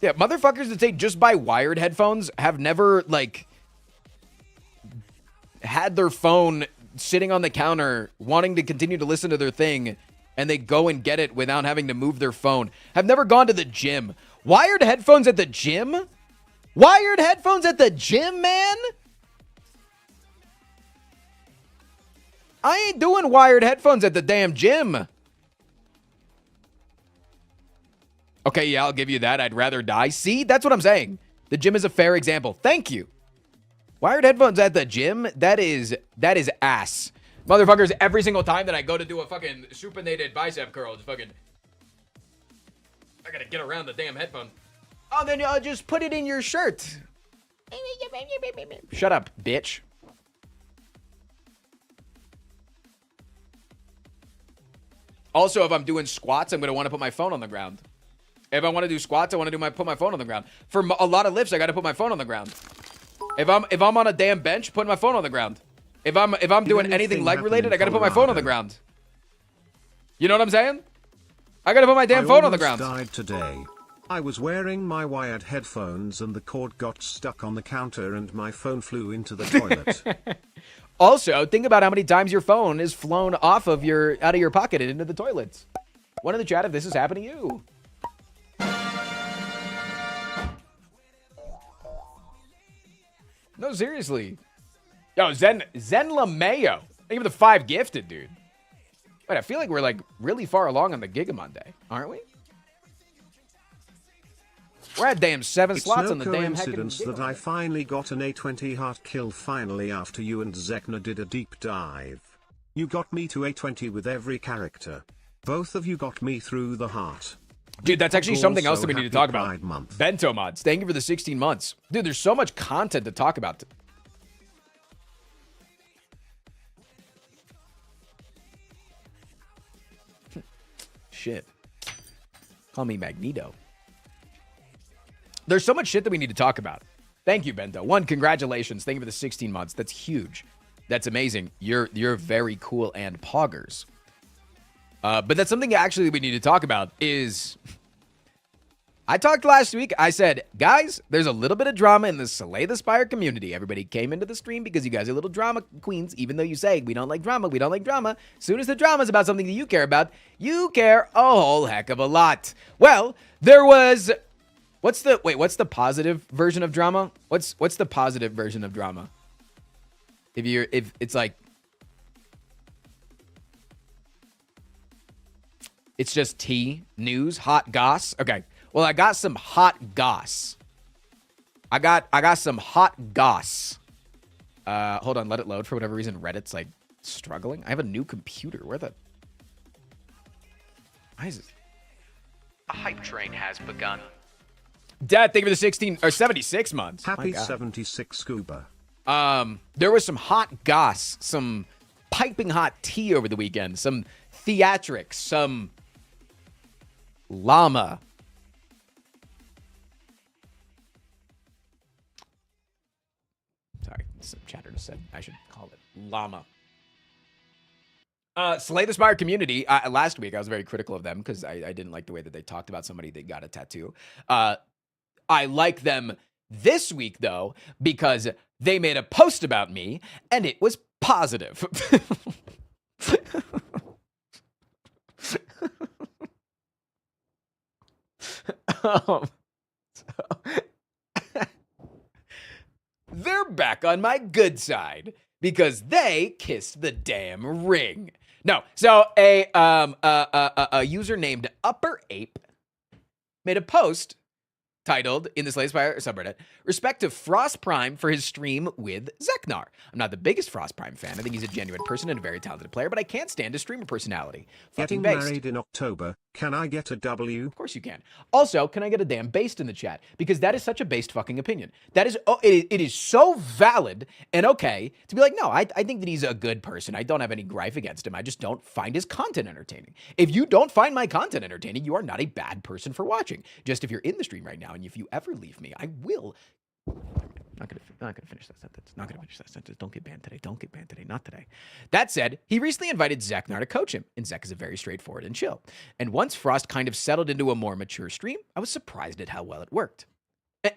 Yeah, motherfuckers that say just buy wired headphones have never, like, had their phone sitting on the counter wanting to continue to listen to their thing, and they go and get it without having to move their phone. Have never gone to the gym. Wired headphones at the gym? Wired headphones at the gym, man? I ain't doing wired headphones at the damn gym. Okay, yeah, I'll give you that. I'd rather die. See, that's what I'm saying. The gym is a fair example. Thank you. Wired headphones at the gym? That is ass. Motherfuckers, every single time that I go to do a fucking supinated bicep curl, it's fucking... I gotta get around the damn headphone. Oh, then I'll just put it in your shirt. Shut up, bitch. Also, if I'm doing squats, I'm going to want to put my phone on the ground. If I want to do squats, I want to put my phone on the ground. For a lot of lifts, I got to put my phone on the ground. If I'm on a damn bench, put my phone on the ground. If I'm doing anything leg related, I got to put my phone on the ground. You know what I'm saying? I got to put my damn phone on the ground. I died today. I was wearing my wired headphones and the cord got stuck on the counter and my phone flew into the toilet. Also, think about how many times your phone is flown out of your pocket and into the toilets. One in the chat if this has happened to you. No, seriously. Yo, Zen LeMayo. Thank you for the 5 gifted, dude. Wait, I feel like we're like really far along on the Gigamon Day, aren't we? We're at damn 7 It's slots no on the damn heckin' coincidence that Gigamon I Day. finally got an A20 heart kill finally after you and Zekna did a deep dive. You got me to A20 with every character. Both of you got me through the heart. Dude, that's actually something else Also, that we need to happy talk about. Pride Month. Bento mods. Thank you for the 16 months. Dude, there's so much content to talk about. Shit. Call me Magneto. There's so much shit that we need to talk about. Thank you, Bento. One, congratulations. Thank you for the 16 months. That's huge. That's amazing. You're very cool and poggers. But that's something actually we need to talk about is... I talked last week. I said, guys, there's a little bit of drama in the Slay the Spire community. Everybody came into the stream because you guys are little drama queens, even though you say, we don't like drama, we don't like drama. As soon as the drama's about something that you care about, you care a whole heck of a lot. Well, there was... What's the positive version of drama? What's the positive version of drama? If it's like... It's just tea, news, hot goss. Okay. Well, I got some hot goss. I got some hot goss. Hold on, let it load. For whatever reason, Reddit's like struggling. I have a new computer. Why is it? A hype train has begun. Dad, thank you for the 16 or 76 months. Happy 76 scuba. There was some hot goss, some piping hot tea over the weekend, some theatrics, some llama. Sorry, some chatter just said I should call it llama. Slay the Spire community. Last week, I was very critical of them because I didn't like the way that they talked about somebody that got a tattoo. I like them this week, though, because they made a post about me, and it was positive. They're back on my good side because they kissed the damn ring. No, so a user named Upper Ape made a post titled in the Slay the Spire subreddit, respect to Frost Prime for his stream with Zeknar. I'm not the biggest Frost Prime fan. I think he's a genuine person and a very talented player, but I can't stand his streamer personality. Fucking Getting based. married in October. Can I get a W? Of course you can. Also, can I get a damn based in the chat? Because that is such a based fucking opinion. That is, it is so valid and okay to be like, no, I think that he's a good person. I don't have any gripe against him. I just don't find his content entertaining. If you don't find my content entertaining, you are not a bad person for watching. Just if you're in the stream right now and if you ever leave me, I will. Not gonna finish that sentence. Not gonna finish that sentence. Don't get banned today. Don't get banned today. Not today. That said, he recently invited Zeknar to coach him, and Zek is a very straightforward and chill. And once Frost kind of settled into a more mature stream, I was surprised at how well it worked.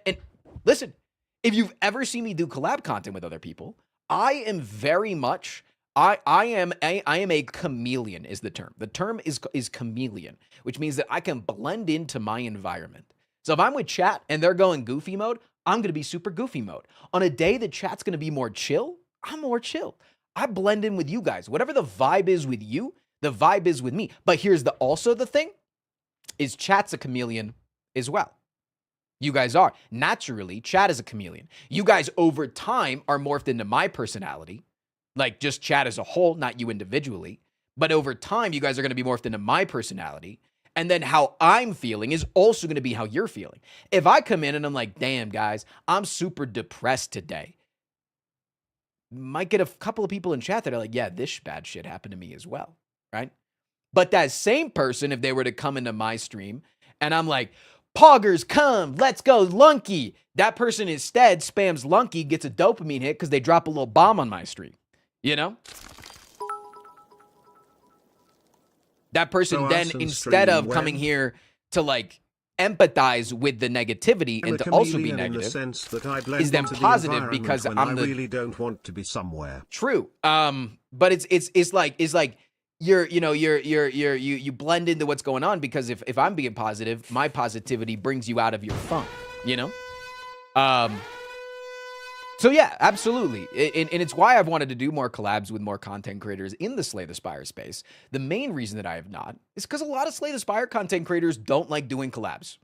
And listen, if you've ever seen me do collab content with other people, I am very much. I am a chameleon is the term. The term is chameleon, which means that I can blend into my environment. So if I'm with chat and they're going goofy mode, I'm going to be super goofy mode. On a day that chat's going to be more chill, I'm more chill. I blend in with you guys. Whatever the vibe is with you, the vibe is with me. But here's also the thing, is chat's a chameleon as well. You guys are. Naturally, chat is a chameleon. You guys over time are morphed into my personality, like just chat as a whole, not you individually. But over time, you guys are going to be morphed into my personality. And then how I'm feeling is also going to be how you're feeling. If I come in and I'm like, damn, guys, I'm super depressed today. Might get a couple of people in chat that are like, yeah, this bad shit happened to me as well, right? But that same person, if they were to come into my stream and I'm like, poggers, come, let's go, Lunky. That person instead spams Lunky, gets a dopamine hit because they drop a little bomb on my stream, you know? That person So then, awesome instead stream of coming when- here to like empathize with the negativity I'm and a to also be chameleon in the negative, sense that I blend is then into the positive environment because when I'm I the really don't want to be somewhere. true. But it's like you blend into what's going on because if I'm being positive, my positivity brings you out of your funk, you know? So yeah, absolutely. And it's why I've wanted to do more collabs with more content creators in the Slay the Spire space. The main reason that I have not is because a lot of Slay the Spire content creators don't like doing collabs.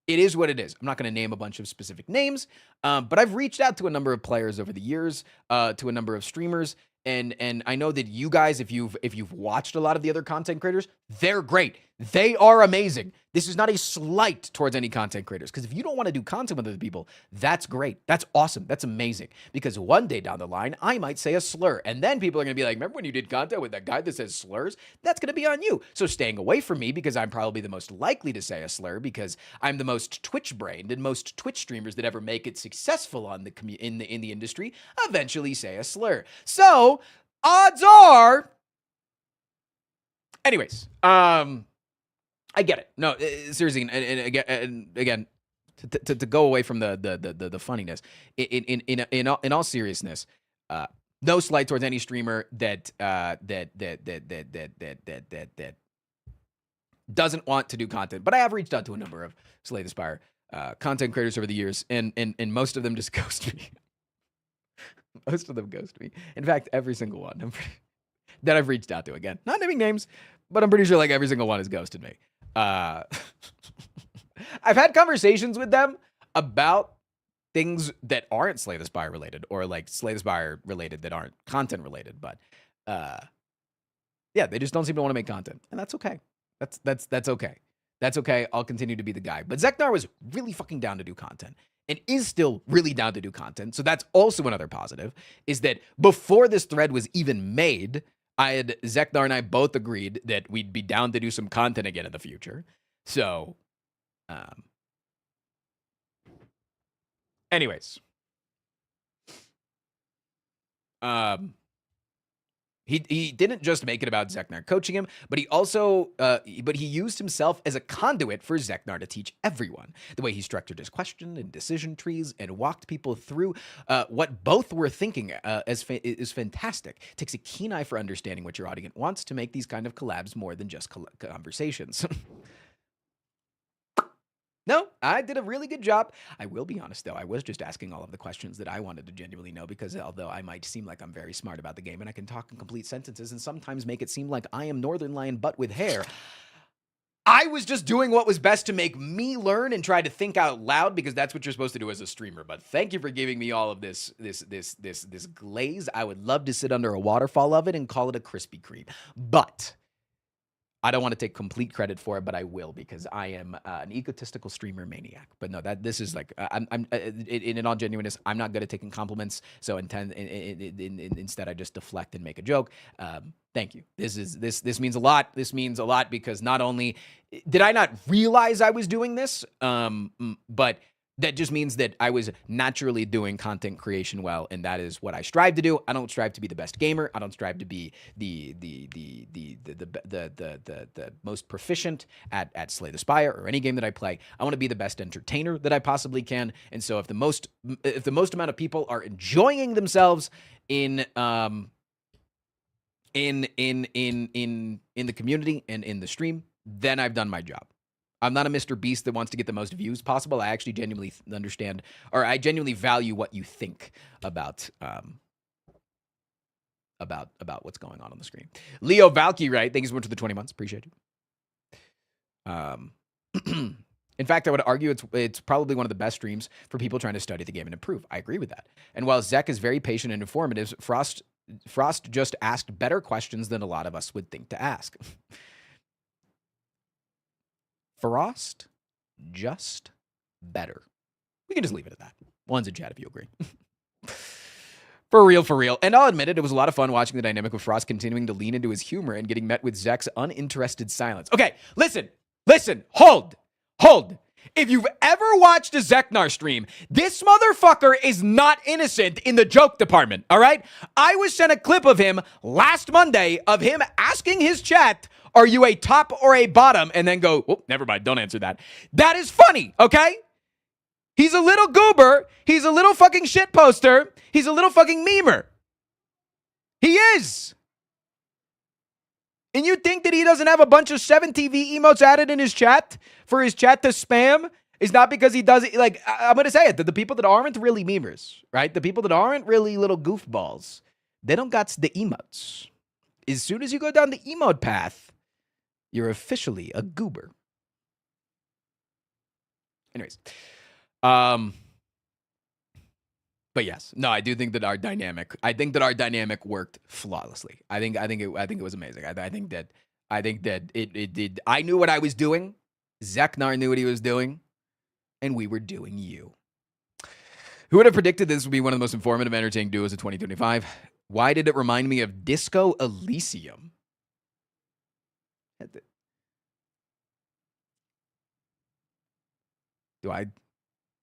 It is what it is. I'm not going to name a bunch of specific names, but I've reached out to a number of players over the years, to a number of streamers, and I know that you guys, if you've watched a lot of the other content creators, they're great. They are amazing. This is not a slight towards any content creators, because if you don't want to do content with other people, that's great. That's awesome. That's amazing. Because one day down the line, I might say a slur, and then people are going to be like, remember when you did content with that guy that says slurs? That's going to be on you. So staying away from me, because I'm probably the most likely to say a slur, because I'm the most Twitch-brained, and most Twitch streamers that ever make it successful on in the industry eventually say a slur. So odds are, anyways, I get it. No, seriously, and again, to go away from the funniness, in all seriousness, no slight towards any streamer that doesn't want to do content. But I have reached out to a number of Slay the Spire content creators over the years, and most of them just ghost me. Most of them ghost me. In fact, every single one that I've reached out to. Again, not naming names, but I'm pretty sure like every single one has ghosted me. I've had conversations with them about things that aren't Slay the Spire related, or like Slay the Spire related that aren't content related. But yeah, they just don't seem to want to make content, and that's okay. That's okay. That's okay. I'll continue to be the guy. But Zeknar was really fucking down to do content, and is still really down to do content. So that's also another positive, is that before this thread was even made, Zeknar and I both agreed that we'd be down to do some content again in the future. So, anyways, he didn't just make it about Zeknar coaching him, but he also, he used himself as a conduit for Zeknar to teach everyone. The way he structured his question and decision trees and walked people through what both were thinking is fantastic. Takes a keen eye for understanding what your audience wants to make these kind of collabs more than just conversations. No, I did a really good job. I will be honest, though. I was just asking all of the questions that I wanted to genuinely know, because although I might seem like I'm very smart about the game and I can talk in complete sentences and sometimes make it seem like I am Northern Lion but with hair, I was just doing what was best to make me learn and try to think out loud, because that's what you're supposed to do as a streamer. But thank you for giving me all of this glaze. I would love to sit under a waterfall of it and call it a Krispy Kreme. But I don't want to take complete credit for it, but I will, because I am an egotistical streamer maniac. But no, this is like, in all genuineness, I'm not good at taking compliments. So instead I just deflect and make a joke. Thank you. This means a lot. This means a lot, because not only did I not realize I was doing this, but that just means that I was naturally doing content creation well, and that is what I strive to do. I don't strive to be the best gamer. I don't strive to be the most proficient at Slay the Spire or any game that I play. I want to be the best entertainer that I possibly can. And so if the most amount of people are enjoying themselves in the community and in the stream, then I've done my job. I'm not a Mr. Beast that wants to get the most views possible. I actually genuinely understand, or I genuinely value what you think about what's going on the screen. Leo Valky, right? Thank you so much for the 20 months. Appreciate you. In fact, I would argue it's probably one of the best streams for people trying to study the game and improve. I agree with that. And while Zek is very patient and informative, Frost just asked better questions than a lot of us would think to ask. Frost, just better. We can just leave it at that. One's in chat if you agree. For real. And I'll admit it, it was a lot of fun watching the dynamic of Frost continuing to lean into his humor and getting met with Zek's uninterested silence. Okay, listen, hold. If you've ever watched a Zeknar stream, this motherfucker is not innocent in the joke department, all right? I was sent a clip of him last Monday of him asking his chat, are you a top or a bottom? And then go, oh, never mind, don't answer that. That is funny, okay? He's a little goober. He's a little fucking shit poster. He's a little fucking memer. He is. And you think that he doesn't have a bunch of 7TV emotes added in his chat for his chat to spam It's not because he does it. Like, I'm going to say it. The people that aren't really memers, right? The people that aren't really little goofballs, they don't got the emotes. As soon as you go down the emote path, you're officially a goober. Anyways. But yes, no, I do think that our dynamic worked flawlessly. I think it was amazing. I think that it did. I knew what I was doing. Zeknar knew what he was doing, and we were doing you. Who would have predicted this would be one of the most informative, entertaining duos of 2025? Why did it remind me of Disco Elysium?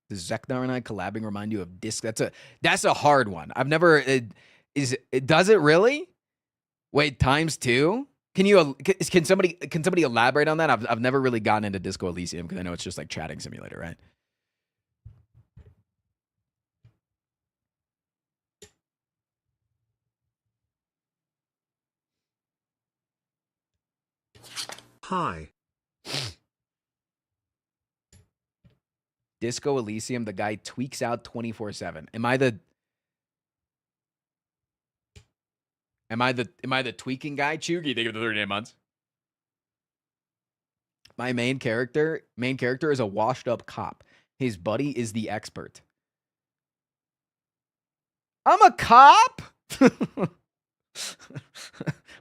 Does Zeknar and I collabing remind you of Disc? That's a hard one. I've never. Does it really? Wait, ×2? Can somebody elaborate on that? I've never really gotten into Disco Elysium because I know it's just like chatting simulator, right? Hi. Disco Elysium, the guy tweaks out 24/7. Am I the tweaking guy? Chugi, thank you for the 38 months. My main character is a washed up cop. His buddy is the expert. I'm a cop?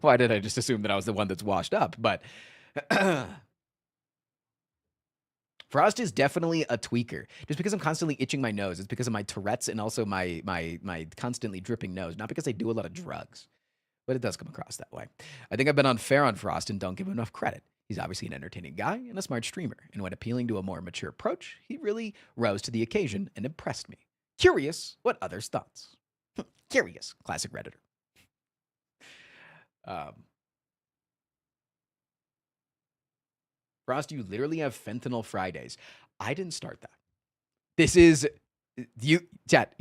Why did I just assume that I was the one that's washed up? But Frost is definitely a tweaker. Just because I'm constantly itching my nose, it's because of my Tourette's and also my constantly dripping nose. Not because I do a lot of drugs, but it does come across that way. I think I've been unfair on Frost and don't give him enough credit. He's obviously an entertaining guy and a smart streamer. And when appealing to a more mature approach, he really rose to the occasion and impressed me. Curious what others' thoughts. Curious, classic Redditor. Frost, you literally have fentanyl Fridays. I didn't start that. This is you, chat.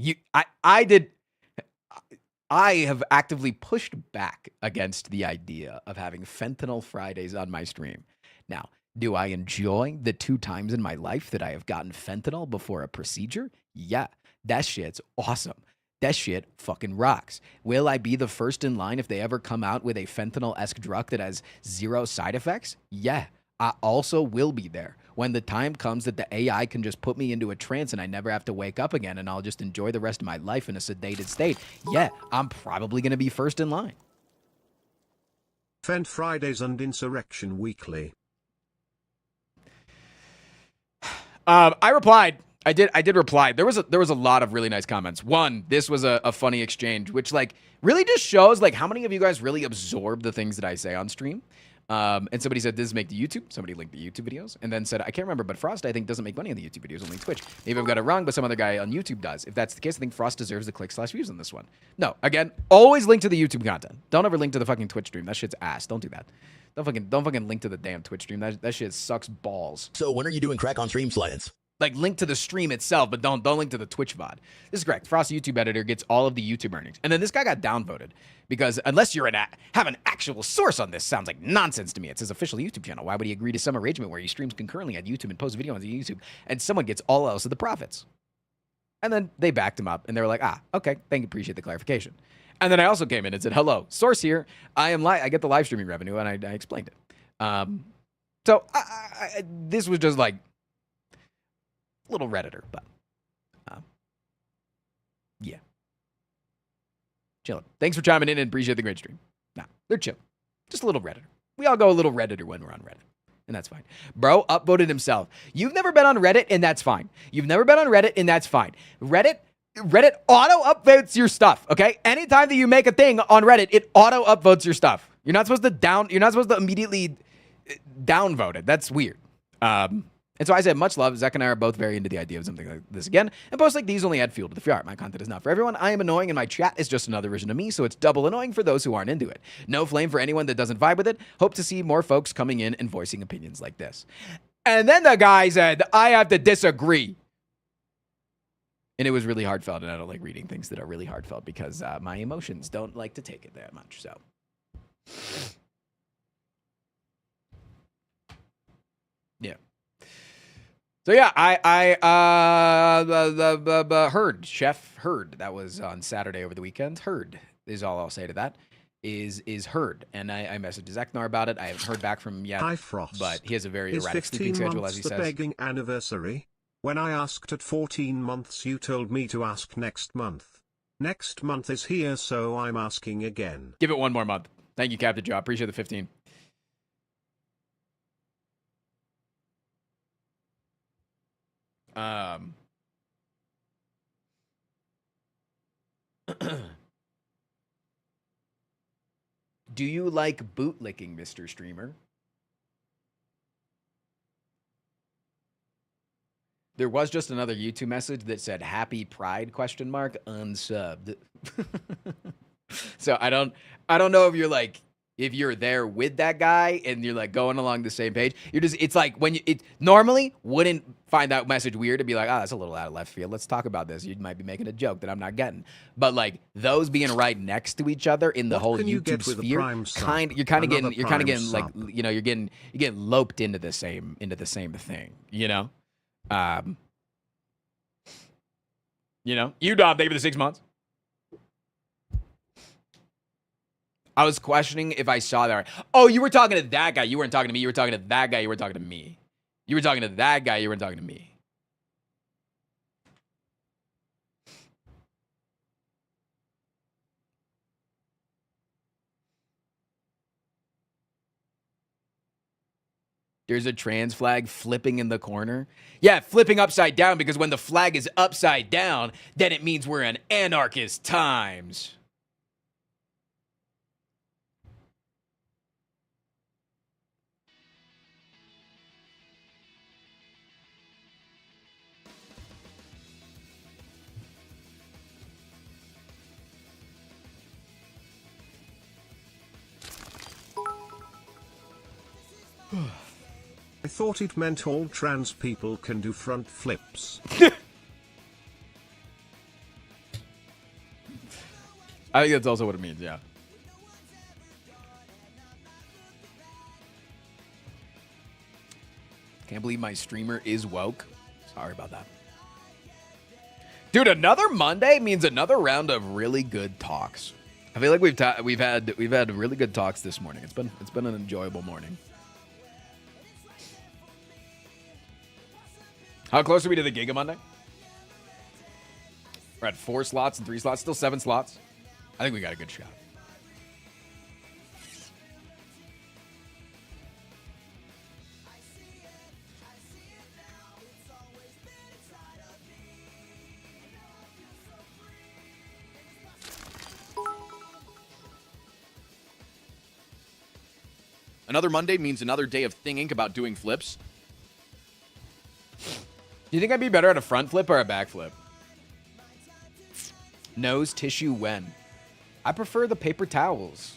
I have actively pushed back against the idea of having fentanyl Fridays on my stream. Now, do I enjoy the 2 times in my life that I have gotten fentanyl before a procedure? Yeah, that shit's awesome. That shit fucking rocks. Will I be the first in line if they ever come out with a fentanyl-esque drug that has 0 side effects? Yeah. I also will be there when the time comes that the AI can just put me into a trance and I never have to wake up again and I'll just enjoy the rest of my life in a sedated state. Yeah, I'm probably going to be first in line. Fent Fridays and Insurrection Weekly. I replied. I did reply. There was a lot of really nice comments. One, this was a funny exchange, which like really just shows like how many of you guys really absorb the things that I say on stream. And somebody said, this make the YouTube. Somebody linked the YouTube videos and then said, I can't remember, but Frost, I think, doesn't make money on the YouTube videos, only Twitch. Maybe I've got it wrong, but some other guy on YouTube does. If that's the case, I think Frost deserves the clicks/views on this one. No, again, always link to the YouTube content. Don't ever link to the fucking Twitch stream. That shit's ass. Don't do that. Don't fucking link to the damn Twitch stream. That shit sucks balls. So when are you doing crack on stream slidings? Like, link to the stream itself, but don't link to the Twitch VOD. This is correct. Frost YouTube editor gets all of the YouTube earnings. And then this guy got downvoted because unless you're have an actual source on this, sounds like nonsense to me. It's his official YouTube channel. Why would he agree to some arrangement where he streams concurrently on YouTube and posts videos on YouTube and someone gets all else of the profits? And then they backed him up and they were like, okay, thank you, appreciate the clarification. And then I also came in and said, hello, source here. I get the live streaming revenue, and I explained it. So this was just like little Redditor, but yeah. Chilling. Thanks for chiming in and appreciate the great stream. Nah, they're chill. Just a little Redditor. We all go a little Redditor when we're on Reddit. And that's fine. Bro upvoted himself. You've never been on Reddit, and that's fine. You've never been on Reddit, and that's fine. Reddit auto upvotes your stuff, okay? Anytime that you make a thing on Reddit, it auto upvotes your stuff. You're not supposed to immediately downvote it. That's weird. And so I said, much love. Zach and I are both very into the idea of something like this again. And posts like these only add fuel to the fire. My content is not for everyone. I am annoying, and my chat is just another version of me, so it's double annoying for those who aren't into it. No flame for anyone that doesn't vibe with it. Hope to see more folks coming in and voicing opinions like this. And then the guy said, I have to disagree. And it was really heartfelt, and I don't like reading things that are really heartfelt because my emotions don't like to take it that much, so. Yeah. So yeah, Heard, Chef Heard. That was on Saturday over the weekend. Heard is all I'll say to that. Is Heard, and I messaged Zeknar about it. I haven't heard back from him yet. Hi Frost. But he has a very Is erratic sleeping 15 schedule, months as he the says. begging anniversary? When I asked at 14 months, you told me to ask next month. Next month is here, so I'm asking again. Give it one more month. Thank you, Captain Joe. Appreciate the 15. Do you like bootlicking, Mr. Streamer? There was just another YouTube message that said "Happy Pride?" Unsubbed. So I don't know if you're like, if you're there with that guy and you're like going along the same page. You're just, it's like when it normally wouldn't find that message weird to be like, oh, that's a little out of left field. Let's talk about this. You might be making a joke that I'm not getting. But like those being right next to each other in the whole YouTube sphere, you're kind of getting like, you know, you're getting loped into the same thing, you know? You Dom, thank you for the 6 months. I was questioning if I saw that. Oh, you were talking to that guy. You weren't talking to me. You were talking to that guy. You weren't talking to me. You were talking to that guy. You weren't talking to me. There's a trans flag flipping in the corner. Yeah, flipping upside down, because when the flag is upside down, then it means we're in anarchist times. I thought it meant all trans people can do front flips. I think that's also what it means, yeah. Can't believe my streamer is woke. Sorry about that. Dude, another Monday means another round of really good talks. I feel like we've had really good talks this morning. It's been an enjoyable morning. How close are we to the Giga Monday? We're at 4 slots and 3 slots. Still 7 slots. I think we got a good shot. Another Monday means another day of thinking about doing flips. Do you think I'd be better at a front flip or a back flip? Nose tissue when? I prefer the paper towels.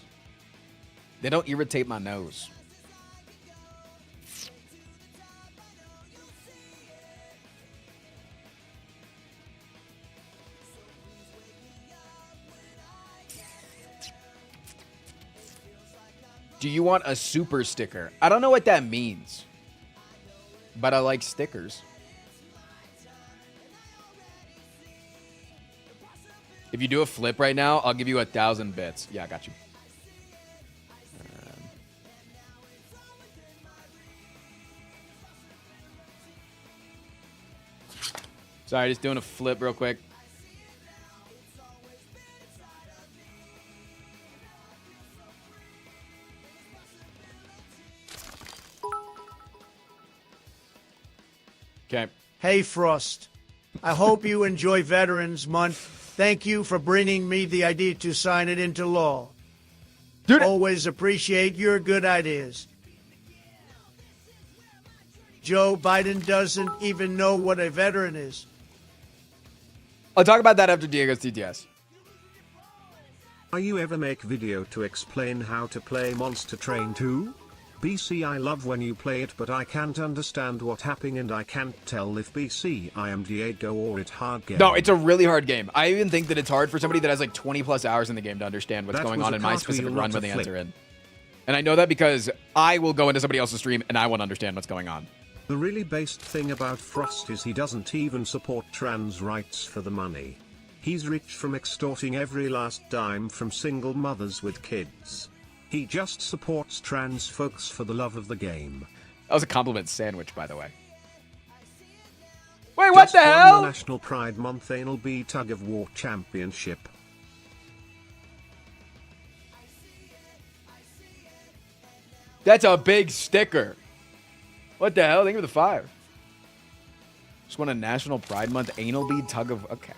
They don't irritate my nose. Do you want a super sticker? I don't know what that means, but I like stickers. If you do a flip right now, I'll give you 1,000 bits. Yeah, I got you. Sorry, just doing a flip real quick. Okay. Hey, Frost. I hope you enjoy Veterans Month. Thank you for bringing me the idea to sign it into law. Dude, always appreciate your good ideas. Joe Biden doesn't even know what a veteran is. I'll talk about that after Diego's TTS. Are you ever make video to explain how to play Monster Train 2? BC, I love when you play it, but I can't understand what happening and I can't tell if BC I am Diego or it hard game. No, it's a really hard game. I even think that it's hard for somebody that has like 20 plus hours in the game to understand what's going on in my specific run when they enter in. And I know that because I will go into somebody else's stream and I won't understand what's going on. The really based thing about Frost is he doesn't even support trans rights for the money. He's rich from extorting every last dime from single mothers with kids. He just supports trans folks for the love of the game. That was a compliment sandwich, by the way. Wait, what the hell? The National Pride Month Anal Bee Tug of War Championship. That's a big sticker. What the hell? Thank you for the 5. Just won a National Pride Month Anal Bee Tug of... Okay.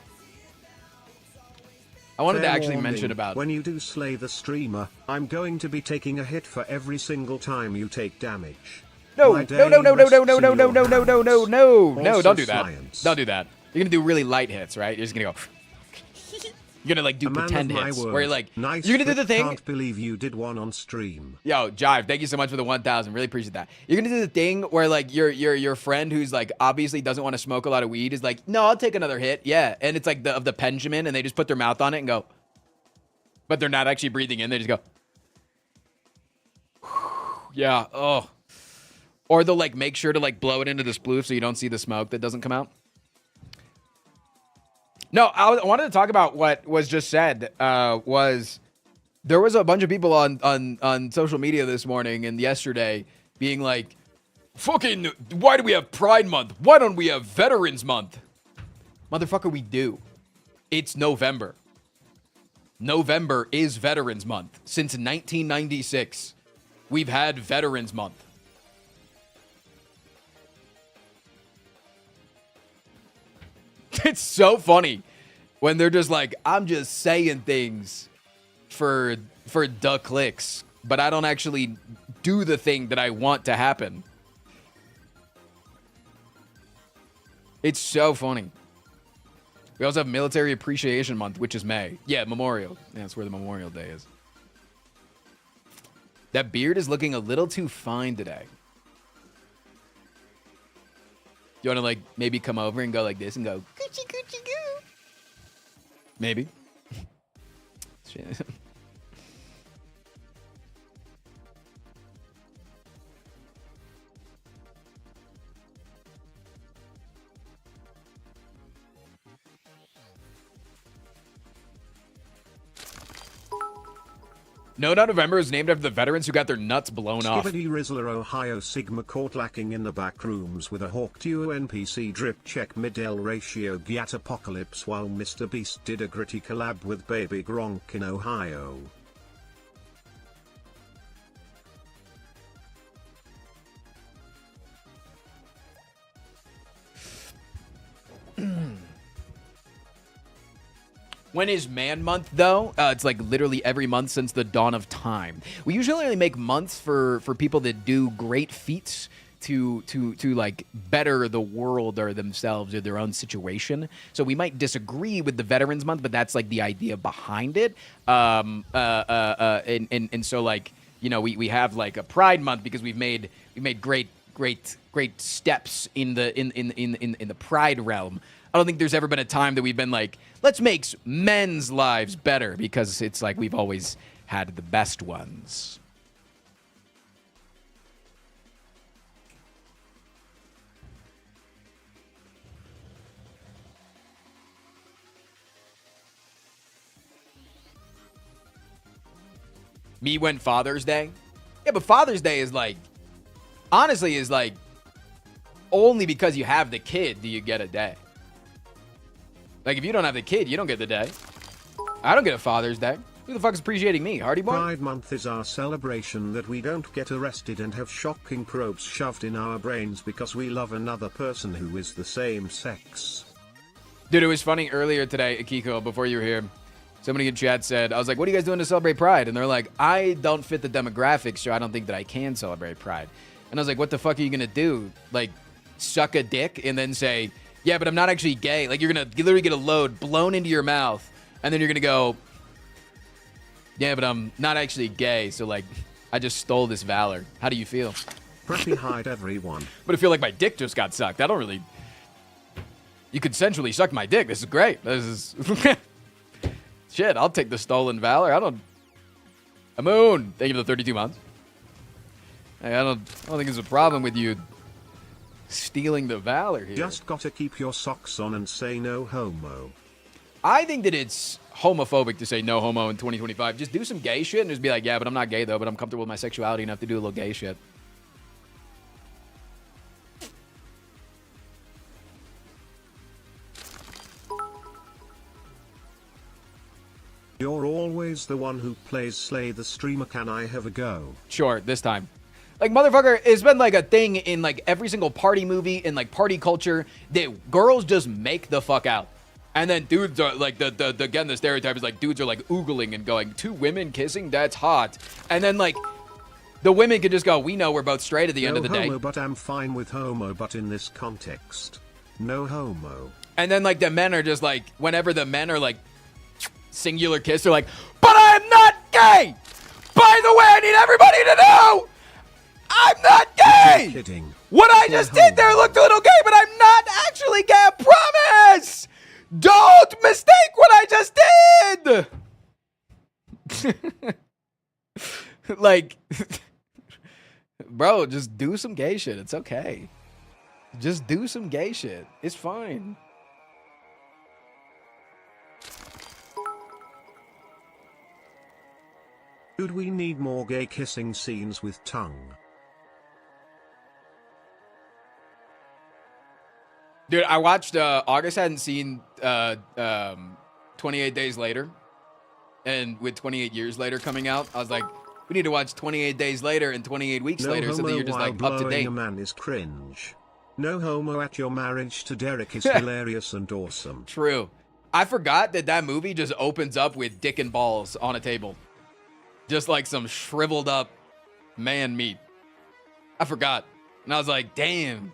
I wanted to actually mention about... When you do slay the streamer, I'm going to be taking a hit for every single time you take damage. No, don't do that. Don't do that. You're gonna do really light hits, right? You're just gonna go... You're gonna like do pretend hits where you're like... Nice, you're gonna do the thing... Can't believe you did one on stream. Yo, Jive, thank you so much for the 1,000. Really appreciate that. You're gonna do the thing where like your friend who's like obviously doesn't want to smoke a lot of weed is like, no, I'll take another hit. Yeah, and it's like the Benjamin, and they just put their mouth on it and go... But they're not actually breathing in. They just go... Yeah, oh... Or they'll like make sure to like blow it into the sploof so you don't see the smoke that doesn't come out. No, I wanted to talk about what was just said. Was there was a bunch of people on social media this morning and yesterday being like, fucking, why do we have Pride Month? Why don't we have Veterans Month? Motherfucker, we do. It's November. November is Veterans Month. Since 1996, we've had Veterans Month. It's so funny when they're just like, I'm just saying things for the clicks, but I don't actually do the thing that I want to happen. It's so funny. We also have Military Appreciation Month, which is May. Yeah, Memorial. Yeah, that's where the Memorial Day is. That beard is looking a little too fine today. You want to, like, maybe come over and go like this and go, coochie, coochie, goo. Maybe. No Nut November is named after the veterans who got their nuts blown off. Skibbity Rizzler Ohio Sigma caught lacking in the back rooms with a Hawk Duo NPC drip check mid-L ratio Gyat Apocalypse while Mr. Beast did a gritty collab with Baby Gronk in Ohio. When is Man Month, though? It's like literally every month since the dawn of time. We usually only make months for people that do great feats to like better the world or themselves or their own situation. So we might disagree with the Veterans Month, but that's like the idea behind it. And so like, you know, we have like a Pride Month because we made great steps in the Pride realm. I don't think there's ever been a time that we've been like, let's make men's lives better, because it's like we've always had the best ones. Me went Father's Day? Yeah, but Father's Day is like, honestly, is like, only because you have the kid do you get a day. Like, if you don't have the kid, you don't get the day. I don't get a Father's Day. Who the fuck is appreciating me, Hardy Boy? Pride Month is our celebration that we don't get arrested and have shocking probes shoved in our brains because we love another person who is the same sex. Dude, it was funny earlier today, Akiko, before you were here. Somebody in chat said, I was like, what are you guys doing to celebrate Pride? And they're like, I don't fit the demographics, so I don't think that I can celebrate Pride. And I was like, what the fuck are you going to do? Like, suck a dick and then say, yeah, but I'm not actually gay. Like, you're going to literally get a load blown into your mouth, and then you're going to go, yeah, but I'm not actually gay, so, like, I just stole this valor. How do you feel? Preppy hide everyone. But I feel like my dick just got sucked. I don't really... You consensually sucked my dick. This is great. This is... Shit, I'll take the stolen valor. I don't... Amoon, thank you for the 32 months. Hey, I don't think there's a problem with you Stealing the valor here. Just gotta keep your socks on and say no homo. I think that it's homophobic to say no homo in 2025. Just do some gay shit and just be like, yeah, but I'm not gay though, but I'm comfortable with my sexuality enough to do a little gay shit. You're always the one who plays Slay the Streamer. Can I have a go? Sure, this time. Like, motherfucker, it's been like a thing in like every single party movie and like party culture that girls just make the fuck out. And then dudes are like, again, the stereotype is like dudes are like oogling and going, 2 women kissing? That's hot. And then like the women could just go, we know we're both straight at the end of the day. No homo, but I'm fine with homo, but in this context, no homo. And then like the men are just like, whenever the men are like singular kiss, they're like, but I'm not gay! By the way, I need everybody to know I'm not gay! Kidding. What I just did there looked a little gay, but I'm not actually gay, I promise! Don't mistake what I just did! Like, bro, just do some gay shit. It's okay. Just do some gay shit. It's fine. Dude, we need more gay kissing scenes with tongue. Dude, I watched, August hadn't seen 28 Days Later. And with 28 Years Later coming out, I was like, we need to watch 28 Days Later and 28 Weeks Later so that you're just like up to date. A man is cringe. No homo at your marriage to Derek is hilarious and awesome. True. I forgot that movie just opens up with dick and balls on a table. Just like some shriveled up man meat. I forgot. And I was like, damn,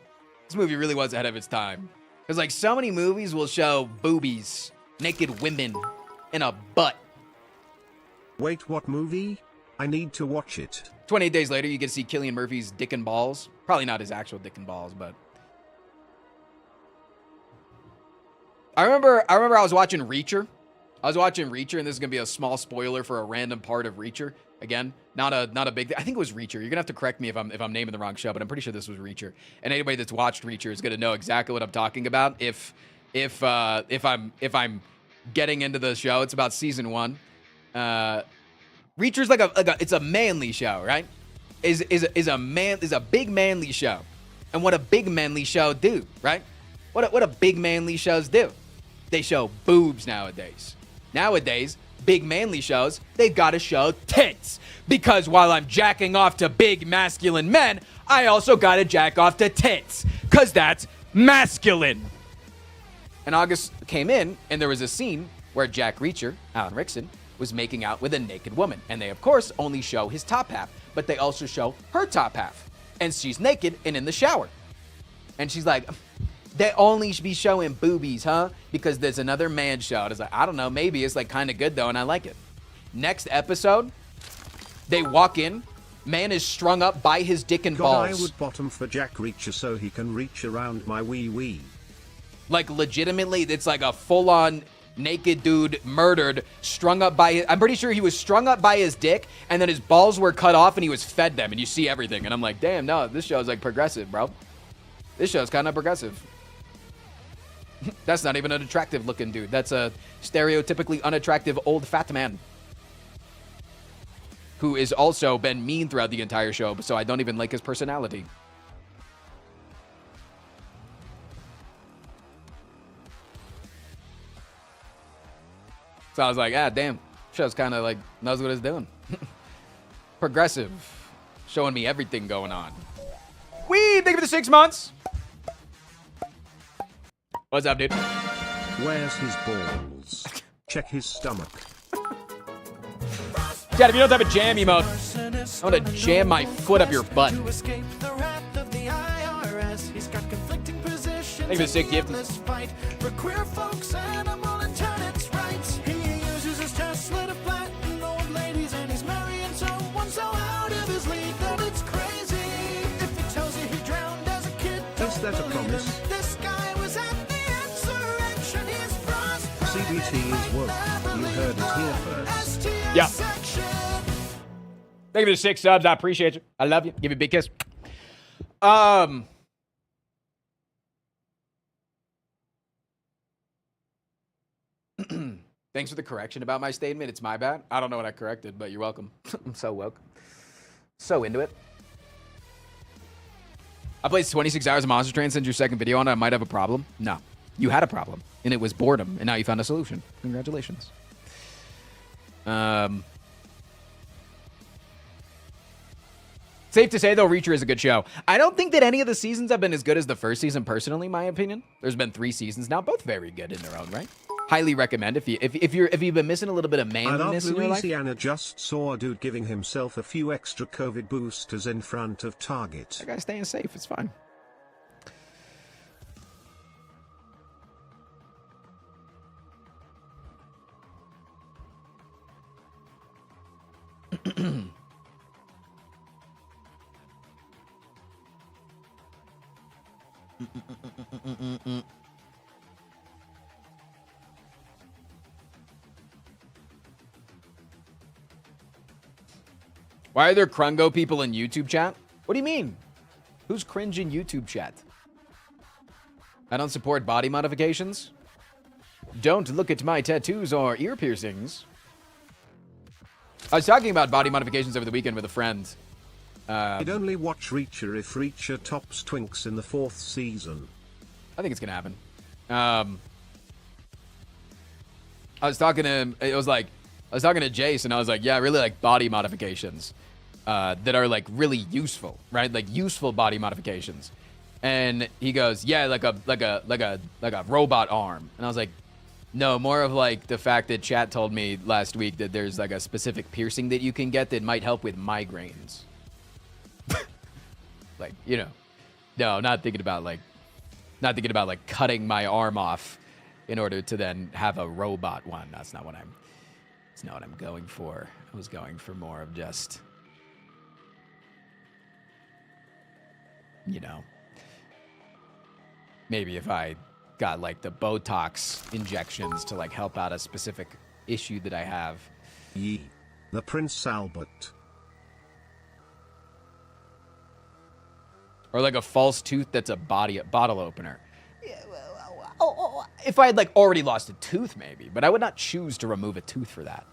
this movie really was ahead of its time. Because like so many movies will show boobies, naked women, and a butt. Wait, what movie? I need to watch it. 28 Days Later, you get to see Cillian Murphy's dick and balls. Probably not his actual dick and balls, but... I remember I was watching Reacher. And this is gonna be a small spoiler for a random part of Reacher. Again, not a big. I think it was Reacher. You're gonna have to correct me if I'm naming the wrong show, but I'm pretty sure this was Reacher. And anybody that's watched Reacher is gonna know exactly what I'm talking about. If I'm getting into the show, it's about season 1. Reacher's like it's a manly show, right? Is a big manly show, and what a big manly show do, right? What a big manly shows do? They show boobs nowadays. Nowadays, big manly shows, they've got to show tits. Because while I'm jacking off to big masculine men, I also got to jack off to tits. Because that's masculine. And August came in, and there was a scene where Jack Reacher, Alan Rickson, was making out with a naked woman. And they, of course, only show his top half. But they also show her top half. And she's naked and in the shower. And she's like... They only should be showing boobies, huh? Because there's another man show. It's like, I don't know, maybe it's like kind of good though, and I like it. Next episode, they walk in, man is strung up by his dick and balls. I would bottom for Jack Reacher so he can reach around my wee. Like legitimately, it's like a full-on naked dude murdered, strung up by his, I'm pretty sure he was strung up by his dick, and then his balls were cut off and he was fed them, and you see everything. And I'm like, damn, no, this show's like progressive, bro. This show's kind of progressive. That's not even an attractive looking dude. That's a stereotypically unattractive old fat man. Who is also been mean throughout the entire show, so I don't even like his personality. So I was like, ah, damn. Show's kind of like, knows what it's doing. Progressive. Showing me everything going on. Thank you for the 6 months. What's up, dude? Where's his balls? Check his stomach. Chad, if you don't have a jam emote, I want to jam my foot up your butt. Thank you for the 6 gift. Is that a promise? CBT is woke. You heard it here first. Yeah. Thank you for the 6 subs. I appreciate you. I love you. Give you a big kiss. Thanks for the correction about my statement. It's my bad. I don't know what I corrected, but you're welcome. I'm so woke. So into it. I played 26 hours of Monster Train since your second video on it. I might have a problem. No. You had a problem, and it was boredom, and now you found a solution. Congratulations. Safe to say, though, Reacher is a good show. I don't think that any of the seasons have been as good as the first season, personally, in my opinion. There's been 3 seasons now, both very good in their own right. Highly recommend if you've been missing a little bit of manliness in your life. Louisiana just saw a dude giving himself a few extra COVID boosters in front of Target. That guy's staying safe. It's fine. Why are there Krungo people in YouTube chat? What do you mean? Who's cringe in YouTube chat? I don't support body modifications. Don't look at my tattoos or ear piercings. I was talking about body modifications over the weekend with a friend. I'd only watch Reacher if Reacher tops Twinks in the 4th season. I think it's gonna happen. I was talking to him. I was talking to Jace, and I was like, "Yeah, I really like body modifications that are like really useful, right? Like useful body modifications." And he goes, "Yeah, like a robot arm." And I was like, "No, more of like the fact that chat told me last week that there's like a specific piercing that you can get that might help with migraines." Like, you know, no, not thinking about like cutting my arm off in order to then have a robot one. That's not what I'm going for. I was going for more of just, you know, maybe if I got like the Botox injections to like help out a specific issue that I have. Yee. The Prince Albert. Or like a false tooth that's a bottle opener. If I had like already lost a tooth, maybe, but I would not choose to remove a tooth for that.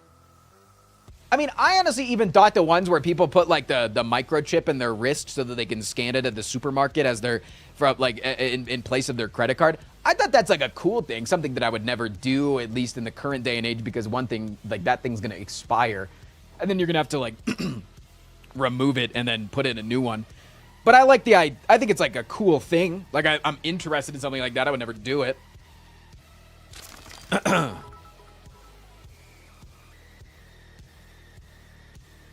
I mean, I honestly even thought the ones where people put like the microchip in their wrist so that they can scan it at the supermarket as their in place of their credit card. I thought that's like a cool thing, something that I would never do, at least in the current day and age, because one thing, like that thing's gonna expire, and then you're gonna have to like remove it and then put in a new one. But I like I think it's like a cool thing. Like I'm interested in something like that. I would never do it.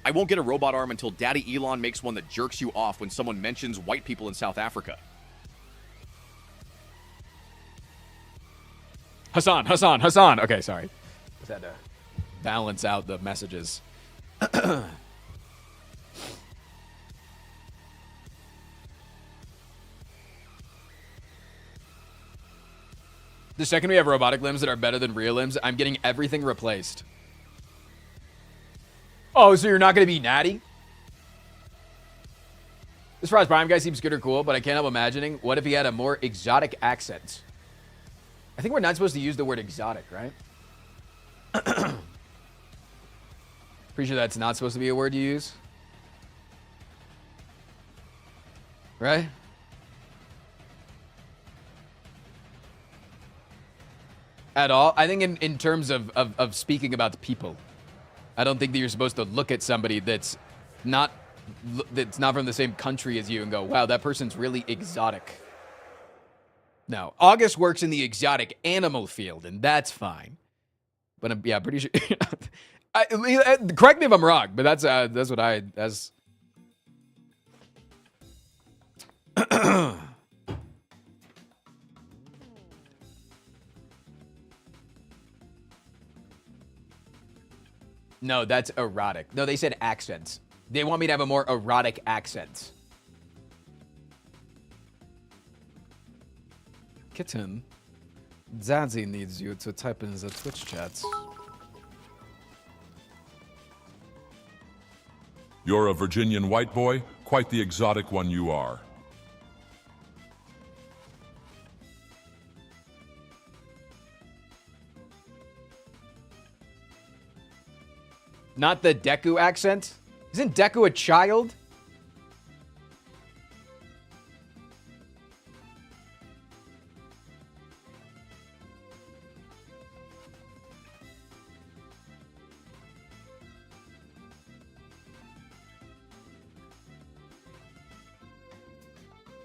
I won't get a robot arm until Daddy Elon makes one that jerks you off when someone mentions white people in South Africa. Hassan. Okay, sorry. Just had to balance out the messages. The second we have robotic limbs that are better than real limbs, I'm getting everything replaced. Oh, so you're not going to be Natty? This Frost Prime guy seems good or cool, but I can't help imagining, what if he had a more exotic accent? I think we're not supposed to use the word exotic, right? Pretty sure that's not supposed to be a word you use. Right? At all. I think in terms of speaking about the people, I don't think that you're supposed to look at somebody that's not from the same country as you and go, wow, that person's really exotic. No, August works in the exotic animal field, and that's fine. But I'm pretty sure. Correct me if I'm wrong, but that's what that's. No, that's erotic. No, they said accents. They want me to have a more erotic accent. Kitten, Zadzy needs you to type in the Twitch chat. You're a Virginian white boy, quite the exotic one you are. Not the Deku accent? Isn't Deku a child?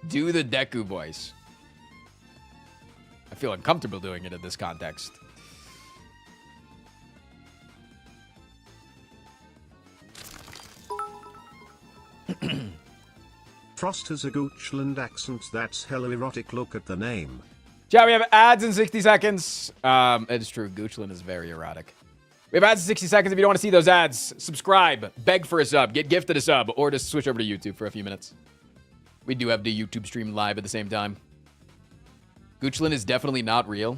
Do the Deku voice. I feel uncomfortable doing it in this context. Frost has a Goochland accent that's hella erotic. Look at the name. Yeah, we have ads in 60 seconds. It is true. Goochland is very erotic. We have ads in 60 seconds. If you don't want to see those ads, subscribe, beg for a sub, get gifted a sub, or just switch over to YouTube for a few minutes. We do have the YouTube stream live at the same time. Goochland is definitely not real.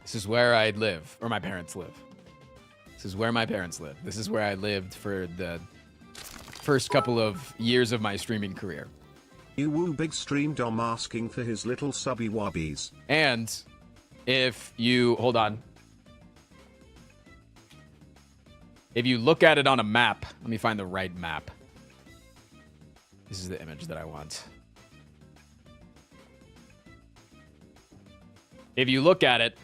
This is where I live, or my parents live. This is where my parents live. This is where I lived for the first couple of years of my streaming career. You woo big stream Dom asking for his little subby wobbies. And if you, hold on. If you look at it on a map, let me find the right map. This is the image that I want. If you look at it,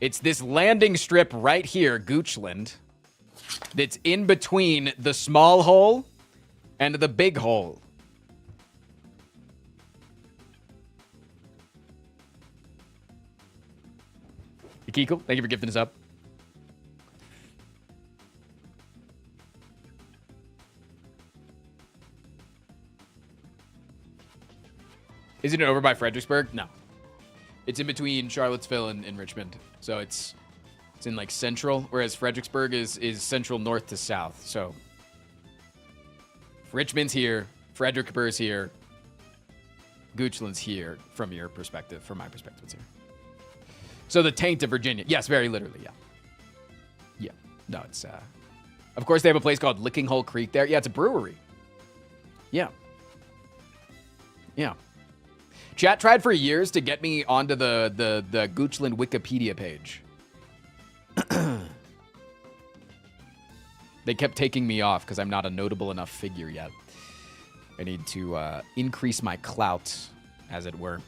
it's this landing strip right here, Goochland, that's in between the small hole and the big hole. Kiko, thank you for gifting us up. Isn't it over by Fredericksburg? No. It's in between Charlottesville and Richmond. So it's in like central, whereas Fredericksburg is central north to south. So Richmond's here, Fredericksburg's here, Goochland's here from your perspective. From my perspective, it's here. So the taint of Virginia. Yes, very literally, yeah. Yeah. No, it's of course they have a place called Licking Hole Creek there. Yeah, it's a brewery. Yeah. Yeah. Chat tried for years to get me onto the Goochland Wikipedia page. They kept taking me off because I'm not a notable enough figure yet. I need to increase my clout, as it were.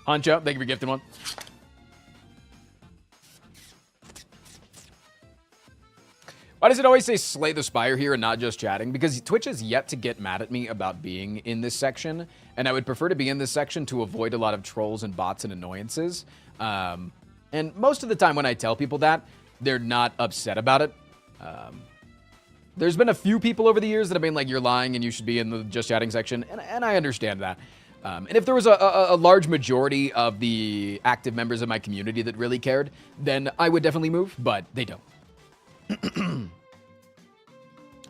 Honcho, thank you for gifting one. Why does it always say Slay the Spire here and not just chatting? Because Twitch has yet to get mad at me about being in this section, and I would prefer to be in this section to avoid a lot of trolls and bots and annoyances. And most of the time when I tell people that, they're not upset about it. There's been a few people over the years that have been like, you're lying and you should be in the just chatting section, and I understand that. And if there was a large majority of the active members of my community that really cared, then I would definitely move, but they don't. I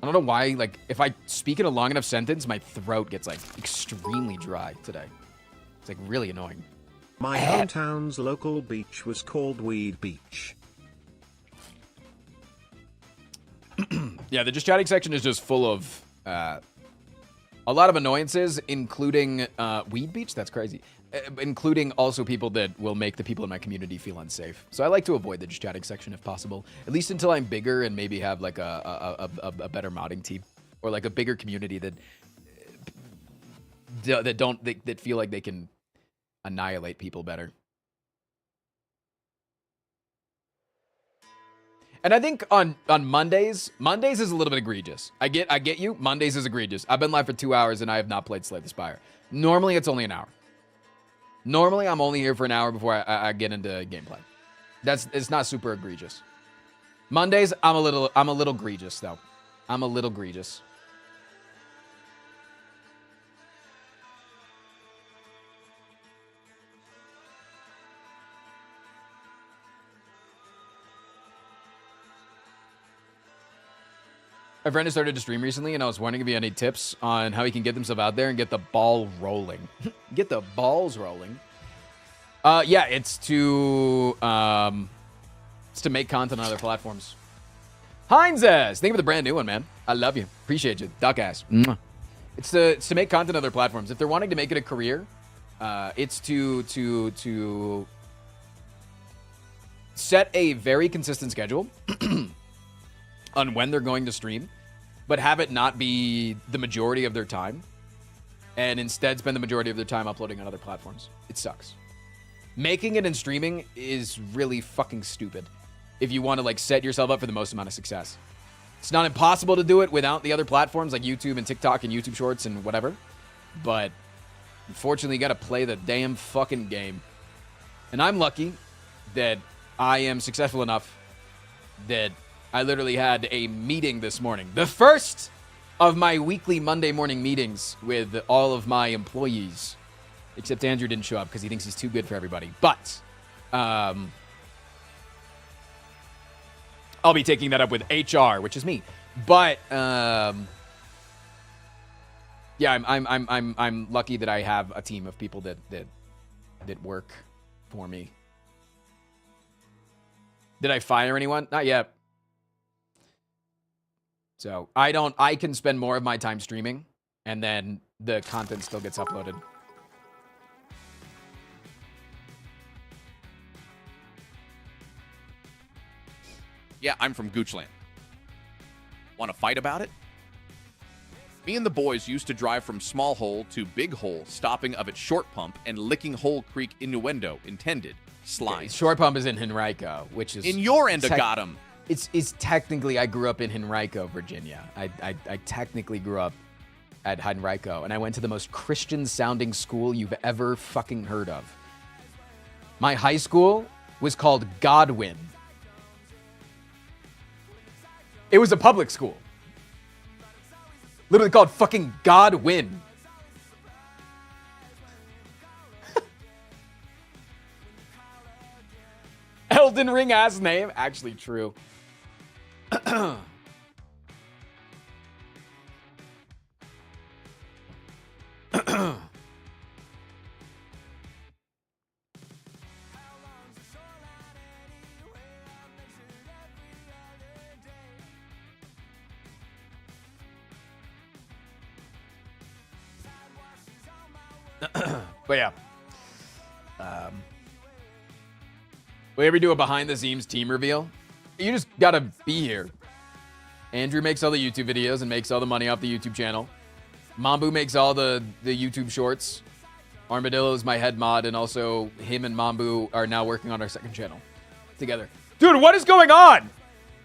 don't know why, like, if I speak in a long enough sentence, my throat gets, like, extremely dry today. It's, like, really annoying. My hometown's local beach was called Weed Beach. Yeah, the just chatting section is just full of a lot of annoyances, including Weed Beach. That's crazy. Including also people that will make the people in my community feel unsafe. So I like to avoid the just chatting section if possible, at least until I'm bigger and maybe have like a better modding team or like a bigger community that feel like they can annihilate people better. And I think on Mondays is a little bit egregious. I get you. Mondays is egregious. I've been live for 2 hours and I have not played Slay the Spire. Normally it's only an hour. Normally I'm only here for an hour before I get into gameplay. It's not super egregious. Mondays I'm a little egregious though. I'm a little egregious. A friend has started to stream recently, and I was wondering if you had any tips on how he can get himself out there and get the ball rolling. Get the balls rolling. Yeah, it's to make content on other platforms. Heinzes, thank you for the brand new one, man. I love you. Appreciate you. Duck ass. Mwah. It's to make content on other platforms. If they're wanting to make it a career, it's to set a very consistent schedule on when they're going to stream, but have it not be the majority of their time, and instead spend the majority of their time uploading on other platforms. It sucks. Making it and streaming is really fucking stupid if you want to like set yourself up for the most amount of success. It's not impossible to do it without the other platforms like YouTube and TikTok and YouTube Shorts and whatever, but unfortunately you got to play the damn fucking game. And I'm lucky that I am successful enough that I literally had a meeting this morning. The first of my weekly Monday morning meetings with all of my employees. Except Andrew didn't show up because he thinks he's too good for everybody. But I'll be taking that up with HR, which is me. But yeah, I'm lucky that I have a team of people that work for me. Did I fire anyone? Not yet. So I can spend more of my time streaming, and then the content still gets uploaded. Yeah, I'm from Goochland. Want to fight about it? Me and the boys used to drive from Small Hole to Big Hole, stopping of at Short Pump and licking Hole Creek innuendo, intended, slide. Okay, Short Pump is in Henrico, which is... In your end of Gotham. It's technically, I grew up in Henrico, Virginia. I technically grew up at Henrico, and I went to the most Christian-sounding school you've ever fucking heard of. My high school was called Godwin. It was a public school. Literally called fucking Godwin. Elden Ring ass name. Actually true. But yeah. We ever do a behind the scenes team reveal? You just gotta be here. Andrew makes all the YouTube videos and makes all the money off the YouTube channel. Mambu makes all the YouTube shorts. Armadillo is my head mod, and also him and Mambu are now working on our second channel together. Dude, what is going on?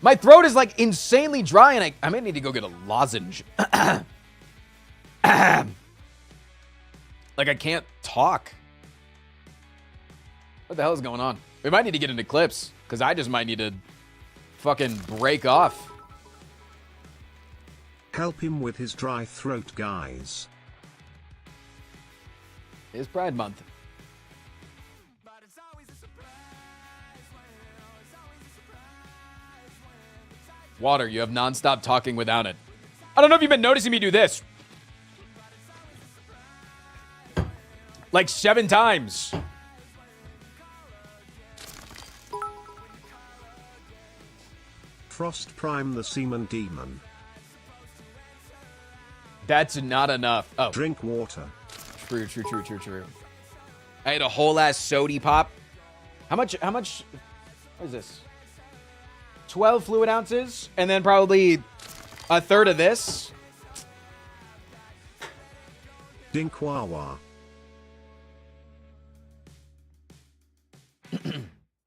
My throat is like insanely dry, and I might need to go get a lozenge. Like, I can't talk. What the hell is going on? We might need to get into clips, because I just might need to fucking break off. Help him with his dry throat, guys. It's Pride Month. Water, you have nonstop talking without it. I don't know if you've been noticing me do this. Like 7 times. Frost Prime the Seaman Demon. That's not enough. Oh. Drink water. True. I had a whole ass sody pop. How much, what is this? 12 fluid ounces, and then probably a third of this. Dinkwawa.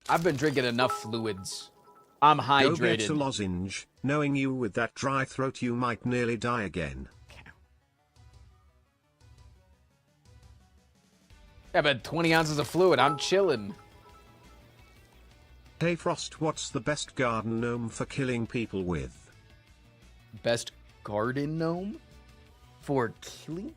I've been drinking enough fluids. I'm hydrated. Go get a lozenge. Knowing you with that dry throat, you might nearly die again. Yeah, but 20 ounces of fluid. I'm chilling. Hey Frost, what's the best garden gnome for killing people with? Best garden gnome for killing?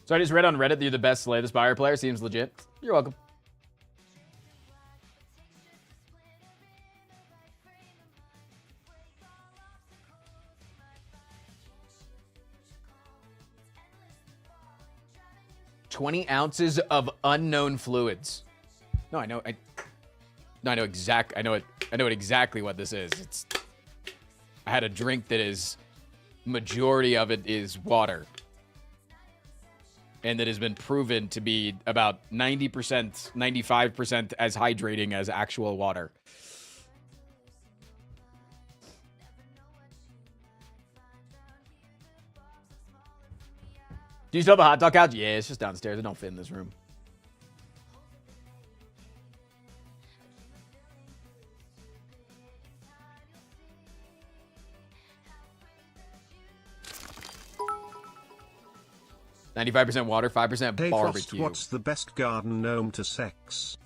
So I just read on Reddit that you're the best Slay the Spire player. Seems legit. You're welcome. 20 ounces of unknown fluids. No, I know exactly what this is. I had a drink that is, majority of it is water. And that has been proven to be about 90%, 95% as hydrating as actual water. Do you still have a hot dog couch? Yeah, it's just downstairs. It don't fit in this room. %95 water, 5% Hey barbecue. Frost, what's the best garden gnome to sex?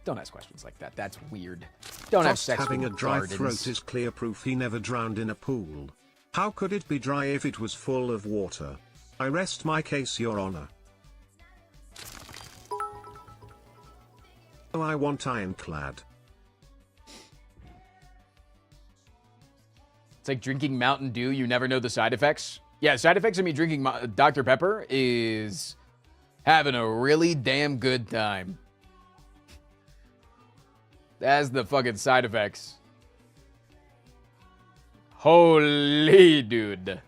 Don't ask questions like that. That's weird. Don't have Frost sex having with a dry gardens. throat is clear proof he never drowned in a pool. How could it be dry if it was full of water? I rest my case, Your Honor. Oh, I want ironclad. It's like drinking Mountain Dew. You never know the side effects. Yeah, side effects of me drinking Dr. Pepper is having a really damn good time. That's the fucking side effects. Holy dude.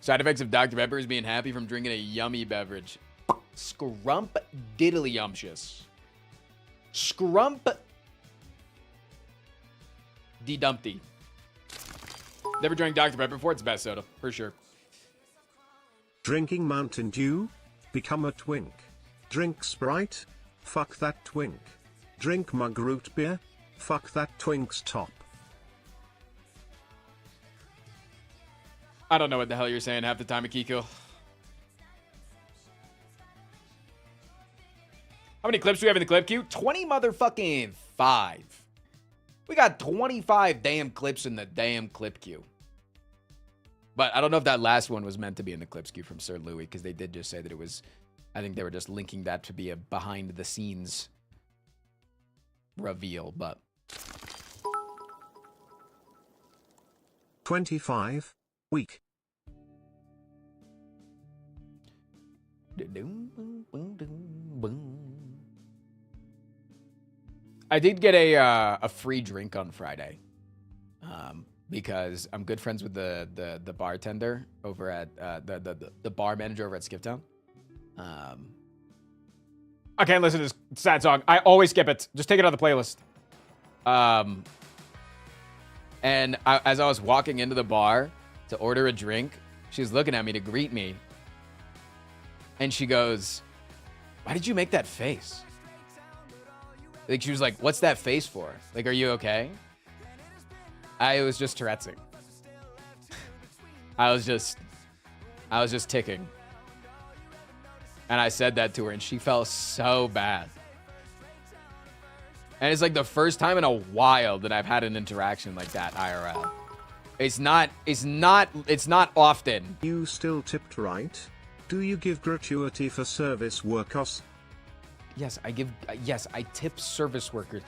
Side effects of Dr. Pepper is being happy from drinking a yummy beverage. Scrump diddly yumptious. Scrump de dumpty. Never drank Dr. Pepper before. It's the best soda, for sure. Drinking Mountain Dew? Become a twink. Drink Sprite? Fuck that twink. Drink mug root beer? Fuck that twink's top. I don't know what the hell you're saying half the time, Akiko. How many clips do we have in the clip queue? 20 motherfucking 5. We got 25 damn clips in the damn clip queue. But I don't know if that last one was meant to be in the clips queue from Sir Louis, because they did just say that it was, I think they were just linking that to be a behind the scenes reveal, but. 25. Week. I did get a free drink on Friday, because I'm good friends with the bartender over at the bar manager over at Skiptown. I can't listen to this sad song. I always skip it. Just take it out of the playlist. And as I was walking into the bar to order a drink, she's looking at me to greet me, and she goes, "Why did you make that face?" Like, she was like, "What's that face for? Like, are you okay?" I was just Tourette'ing. I was just ticking. And I said that to her, and she felt so bad. And it's like the first time in a while that I've had an interaction like that IRL. It's not often. You still tipped right? Do you give gratuity for service workers? Yes, I tip service workers.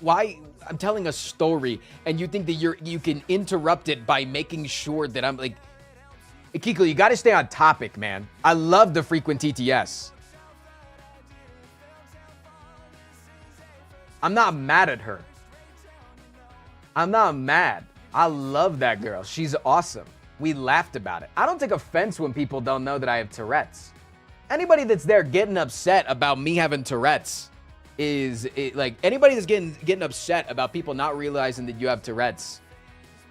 Why? I'm telling a story, and you think that you can interrupt it by making sure that I'm like, Kiko, you got to stay on topic, man. I love the frequent TTS. I'm not mad at her. I'm not mad. I love that girl. She's awesome. We laughed about it. I don't take offense when people don't know that I have Tourette's. Anybody that's there getting upset about me having Tourette's like anybody that's getting upset about people not realizing that you have Tourette's.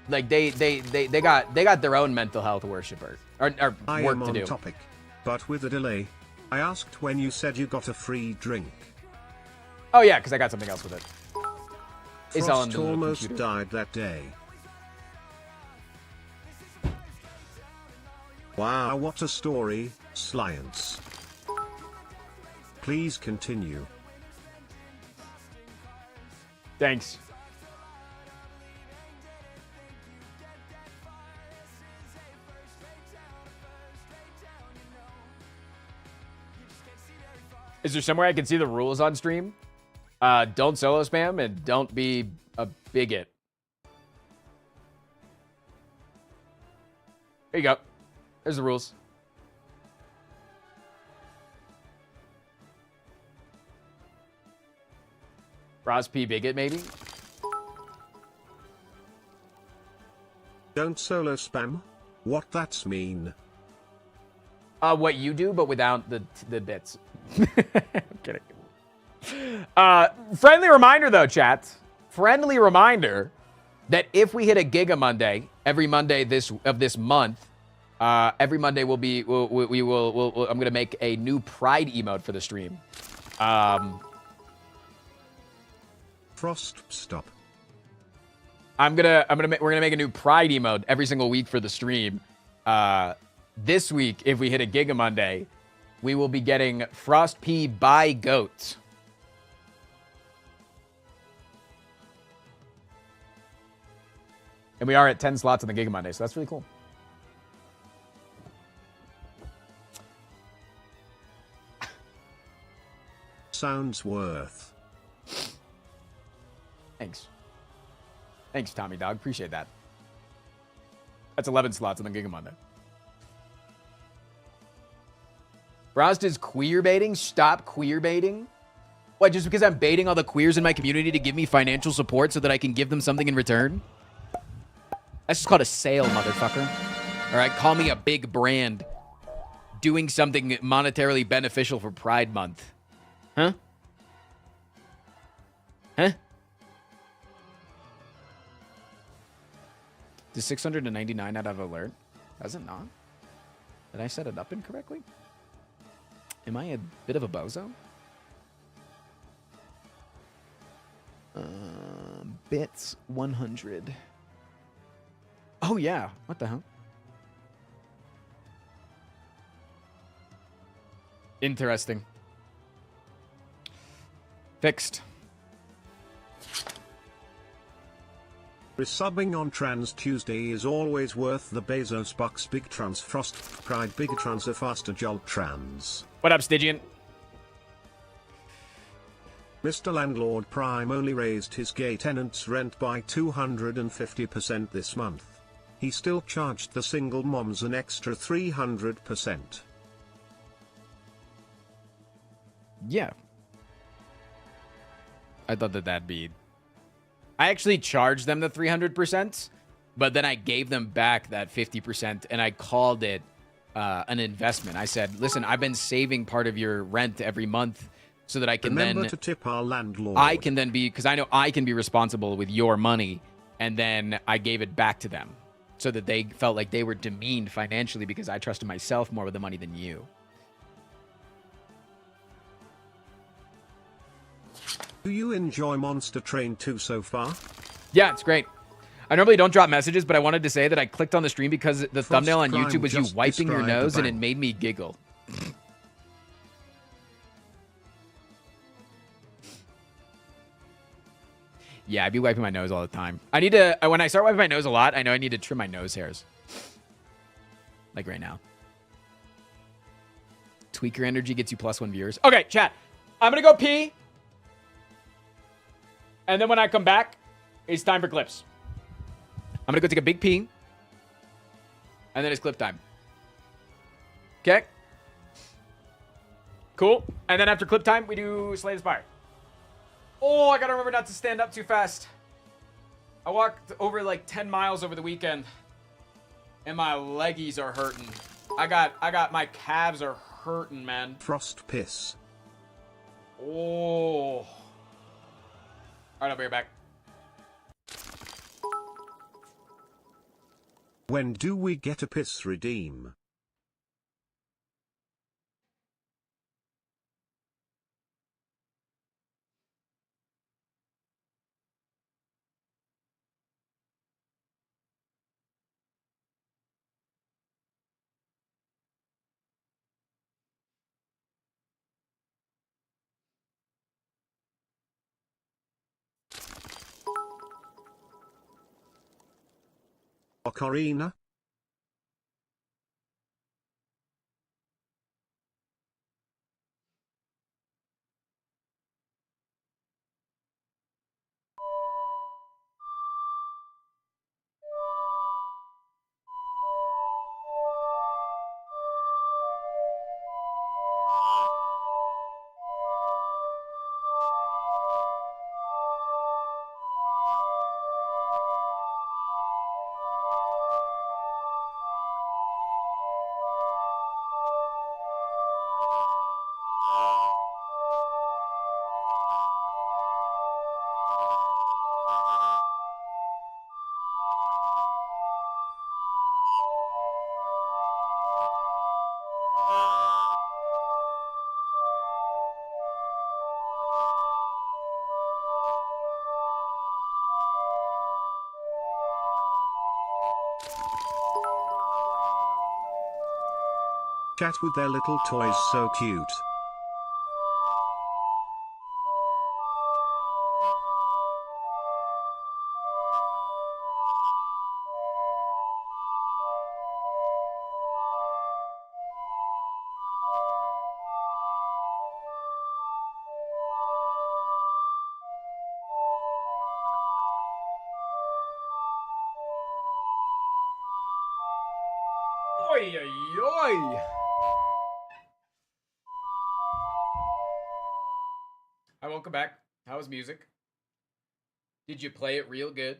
Like they got their own mental health worshiper or I work am to on do. topic, but with a delay. I asked when you said you got a free drink. Oh yeah, because I got something else with it. It's all in Frost the almost computer. died that day. Wow, what a story, Science. Please continue. Thanks. Is there somewhere I can see the rules on stream? Don't solo spam and don't be a bigot. There you go. There's the rules. Roz P. Bigot, maybe? Don't solo spam? What that's mean? What you do, but without the bits. I'm kidding. Friendly reminder, though, chat. Friendly reminder that if we hit a Giga Monday, every Monday of this month, every Monday I'm gonna make a new Pride emote for the stream. Frost stop. We're gonna make a new Pride emote every single week for the stream. This week, if we hit a Giga Monday, we will be getting Frost P by Goats. And we are at 10 slots on the Giga Monday, so that's really cool. Sounds worth. Thanks. Thanks, Tommy Dog. Appreciate that. That's 11 slots on the Giga Monday. Frost is queer baiting? Stop queer baiting? What, just because I'm baiting all the queers in my community to give me financial support so that I can give them something in return? That's just called a sale, motherfucker. All right, call me a big brand doing something monetarily beneficial for Pride Month. Huh? Huh? Does 699 not have alert? Does it not? Did I set it up incorrectly? Am I a bit of a bozo? Bits 100. Oh, yeah. What the hell? Interesting. Fixed. Resubbing on Trans Tuesday is always worth the Bezos bucks. Big Trans Frost Pride Big Trans a faster jolt trans. What up, Stygian? Mr. Landlord Prime only raised his gay tenants' rent by 250% this month. He still charged the single moms an extra 300%. Yeah. I thought that'd be... I actually charged them the 300%, but then I gave them back that 50%, and I called it an investment. I said, listen, I've been saving part of your rent every month so that I can Remember to tip our landlord. I can then be, because I know I can be responsible with your money, and then I gave it back to them so that they felt like they were demeaned financially because I trusted myself more with the money than you. Do you enjoy Monster Train 2 so far? Yeah, it's great. I normally don't drop messages, but I wanted to say that I clicked on the stream because the thumbnail on YouTube was you wiping your nose, and it made me giggle. Yeah, I be wiping my nose all the time. I need to, when I start wiping my nose a lot, I know I need to trim my nose hairs. Like right now. Tweaker energy gets you +1 viewers. Okay, chat. I'm going to go pee. And then when I come back, it's time for clips. I'm going to go take a big pee. And then it's clip time. Okay? Cool. And then after clip time, we do Slay the Spire. Oh, I got to remember not to stand up too fast. I walked over like 10 miles over the weekend. And my leggies are hurting. I got my calves are hurting, man. Frost piss. Oh. All right, I'll be right back. When do we get a piss redeem? Ocarina? Chat with their little toys, so cute. Oi, oi, oi. Hi, welcome back. How was music? Did you play it real good?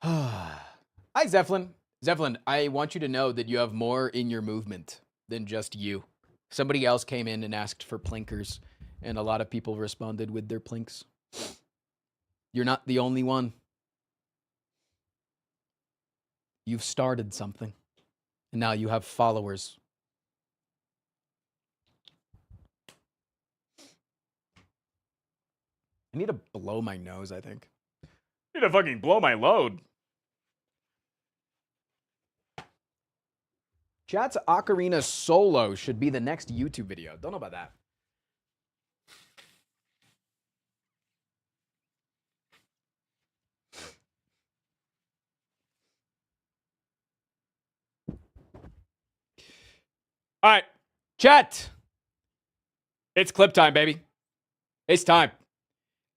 Hi, Zeppelin. Zeppelin, I want you to know that you have more in your movement than just you. Somebody else came in and asked for plinkers, and a lot of people responded with their plinks. You're not the only one. You've started something, and now you have followers. I need to blow my nose, I think. I need to fucking blow my load. Chat's Ocarina Solo should be the next YouTube video. Don't know about that. All right, chat. It's clip time, baby. It's time.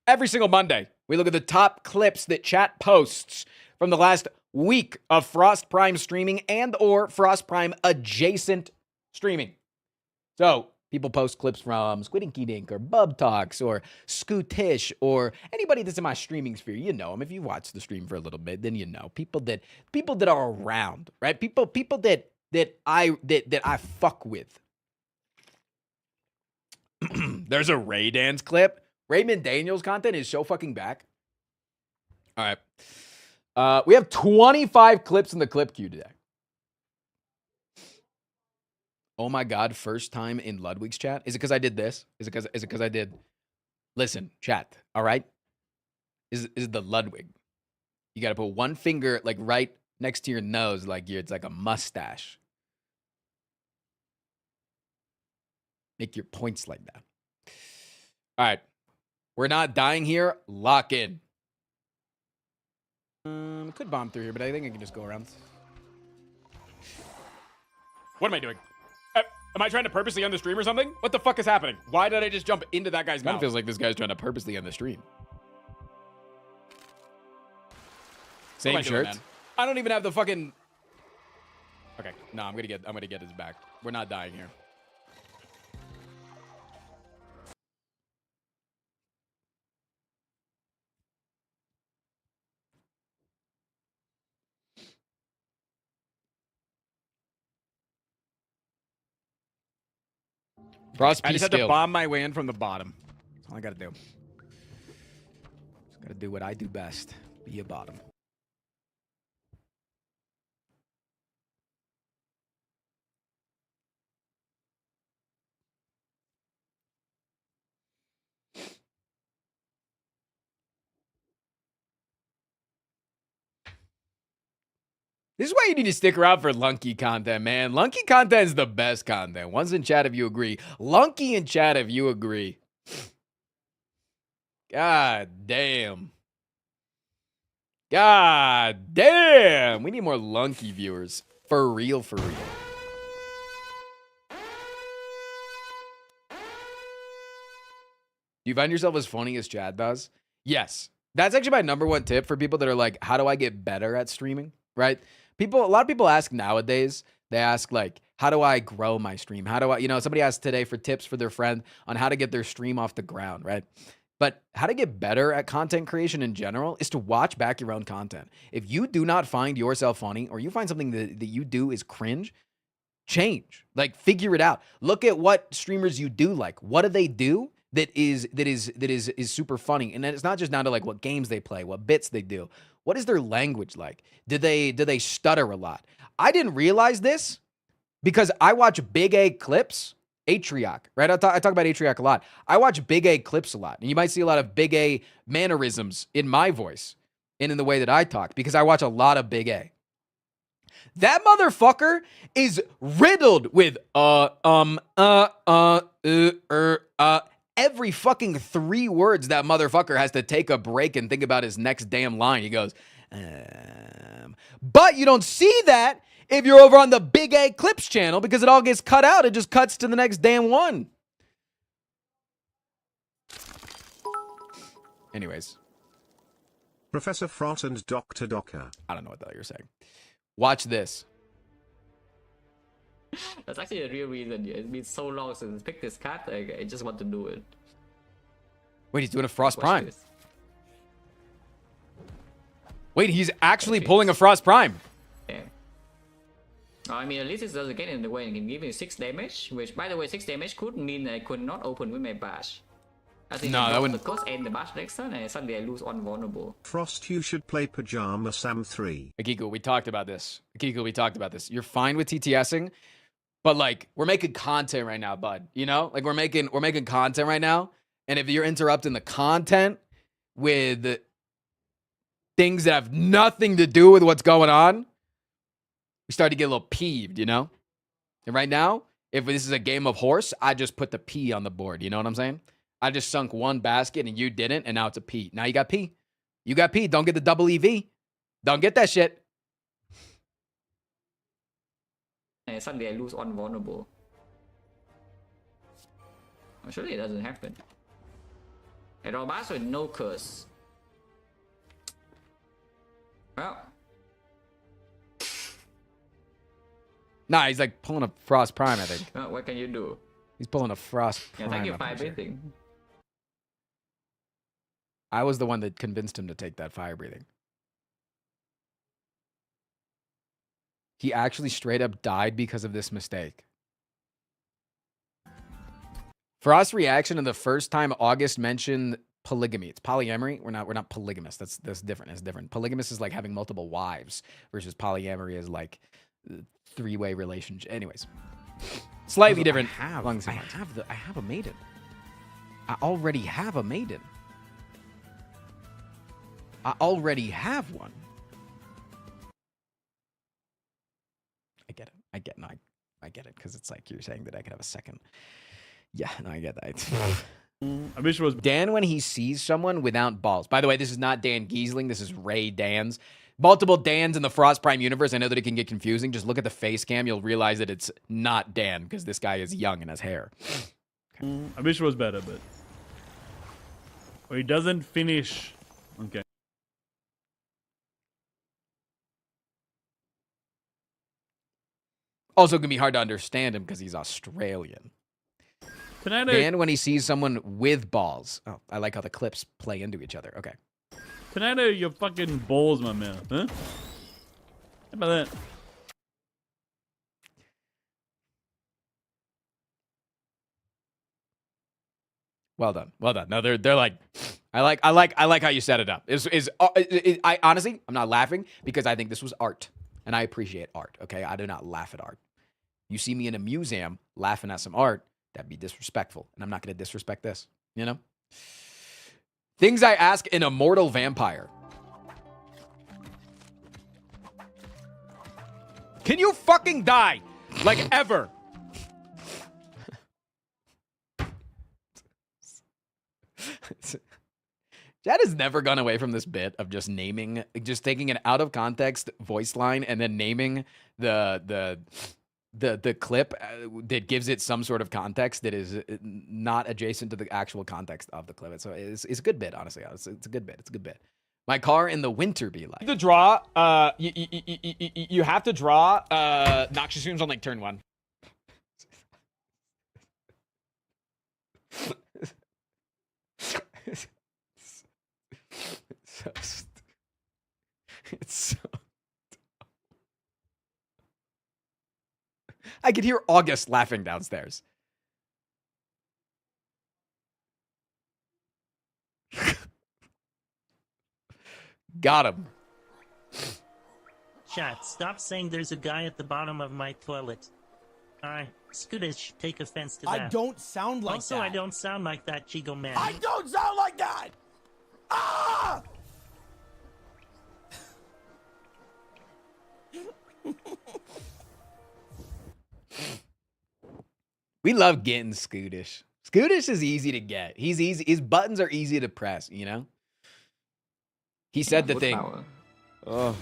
Every single Monday, we look at the top clips that chat posts from the last week of Frost Prime streaming and or Frost Prime adjacent streaming. So people post clips from Squid and Dink or Bub Talks or Scootish or anybody that's in my streaming sphere. You know them. If you watch the stream for a little bit, then you know people that are around, right? People that I fuck with. There's a Ray Dance clip. Raymond Daniels content is so fucking back. All right. We have 25 clips in the clip queue today. Oh my God, first time in Ludwig's chat? Is it because I did this? Is it because I did? Listen, chat, all right? Is the Ludwig. You got to put one finger like right next to your nose like it's like a mustache. Make your points like that. All right. We're not dying here. Lock in. Could bomb through here, but I think I can just go around. What am I doing? Am I trying to purposely end the stream or something? What the fuck is happening? Why did I just jump into that guy's mouth? It feels like this guy's trying to purposely end the stream. Same shirt. I don't even have the fucking. Okay, no, I'm gonna get his back. We're not dying here. I just had to bomb my way in from the bottom. That's all I gotta do. Just gotta do what I do best. Be a bottom. This is why you need to stick around for Lunky content, man. Lunky content is the best content. One's in chat if you agree. Lunky in chat if you agree. God damn. God damn. We need more Lunky viewers. For real, for real. Do you find yourself as funny as Chad does? Yes. That's actually my number one tip for people that are like, how do I get better at streaming? Right? A lot of people ask nowadays, they ask like, how do I grow my stream? How do I, somebody asked today for tips for their friend on how to get their stream off the ground, right? But how to get better at content creation in general is to watch back your own content. If you do not find yourself funny or you find something that you do is cringe, change, like figure it out. Look at what streamers you do like. What do they do that is super funny? And then it's not just down to like what games they play, what bits they do. What is their language like? Do they stutter a lot? I didn't realize this because I watch Big A clips Atrioc, right? I talk about Atrioc a lot. I watch Big A clips a lot. And you might see a lot of Big A mannerisms in my voice and in the way that I talk because I watch a lot of Big A. That motherfucker is riddled with every fucking 3 words that motherfucker has to take a break and think about his next damn line. He goes, but you don't see that if you're over on the Big A Clips channel because it all gets cut out. It just cuts to the next damn one. Anyways. Professor Frot and Dr. Docker. I don't know what the hell you're saying. Watch this. That's actually a real reason. It's been so long since I picked this card. I just want to do it. Wait, he's doing a Frost Watch Prime. this. Wait, he's actually pulling a Frost Prime. Yeah. I mean, at least it doesn't get in the way and can give me 6 damage. Which, by the way, 6 damage could mean I could not open with my bash. I think no, that wouldn't. The cost and the bash next turn, and suddenly I lose on vulnerable. Frost, you should play Pajama Sam 3. Akiku, we talked about this. You're fine with TTSing, but like we're making content right now, bud. You know, like we're making content right now, and if you're interrupting the content with things that have nothing to do with what's going on, we start to get a little peeved, you know. And right now, if this is a game of horse, I just put the P on the board. You know what I'm saying? I just sunk 1 basket and you didn't, and now it's a P. Now you got P. You got P. Don't get the double EV. Don't get that shit. And suddenly I lose on vulnerable. Surely it doesn't happen. I draw bash with no curse. Well. Nah, he's like pulling a Frost Prime, I think. Well, what can you do? He's pulling a Frost Prime. Yeah, thank you I'm for pretty sure. everything. I was the one that convinced him to take that fire breathing. He actually straight up died because of this mistake. Frost's reaction to the first time August mentioned polygamy. It's polyamory. We're not polygamous. That's different. It's different. Polygamous is like having multiple wives versus polyamory is like 3-way relationship. Anyways. Slightly different. I have a maiden. I already have a maiden. I already have one. I get it because it's like you're saying that I could have a second. Yeah, no, I get that. I wish it was Dan when he sees someone without balls. By the way, this is not Dan Giesling. This is Ray Dans. Multiple Dans in the Frost Prime universe. I know that it can get confusing. Just look at the face cam. You'll realize that it's not Dan because this guy is young and has hair. Okay. I wish it was better, but he doesn't finish. Okay. Also, it can be hard to understand him because he's Australian. Dan when he sees someone with balls. Oh, I like how the clips play into each other. Okay. Canada, your fucking balls, my man. Huh? How about that? Well done. Well done. No, they're like, I like how you set it up. I honestly, I'm not laughing because I think this was art and I appreciate art. Okay. I do not laugh at art. You see me in a museum laughing at some art, that'd be disrespectful. And I'm not going to disrespect this, you know? Things I ask an immortal vampire. Can you fucking die? Like ever? Chad has never gone away from this bit of just taking an out of context voice line and then naming the clip that gives it some sort of context that is not adjacent to the actual context of the clip. So it's a good bit, honestly. It's a good bit. It's a good bit. My car in the winter be like. To draw, you have to draw Noxious Fumes on like turn 1. It's so I could hear August laughing downstairs. Got him. Chat, stop saying there's a guy at the bottom of my toilet. Alright, Scootish take offense to I that. don't sound like also, that. I don't sound like that, Chigo man. I don't sound like that! Ah! We love getting Scootish. Scootish is easy to get. He's easy. His buttons are easy to press, you know? He said the thing. Oh.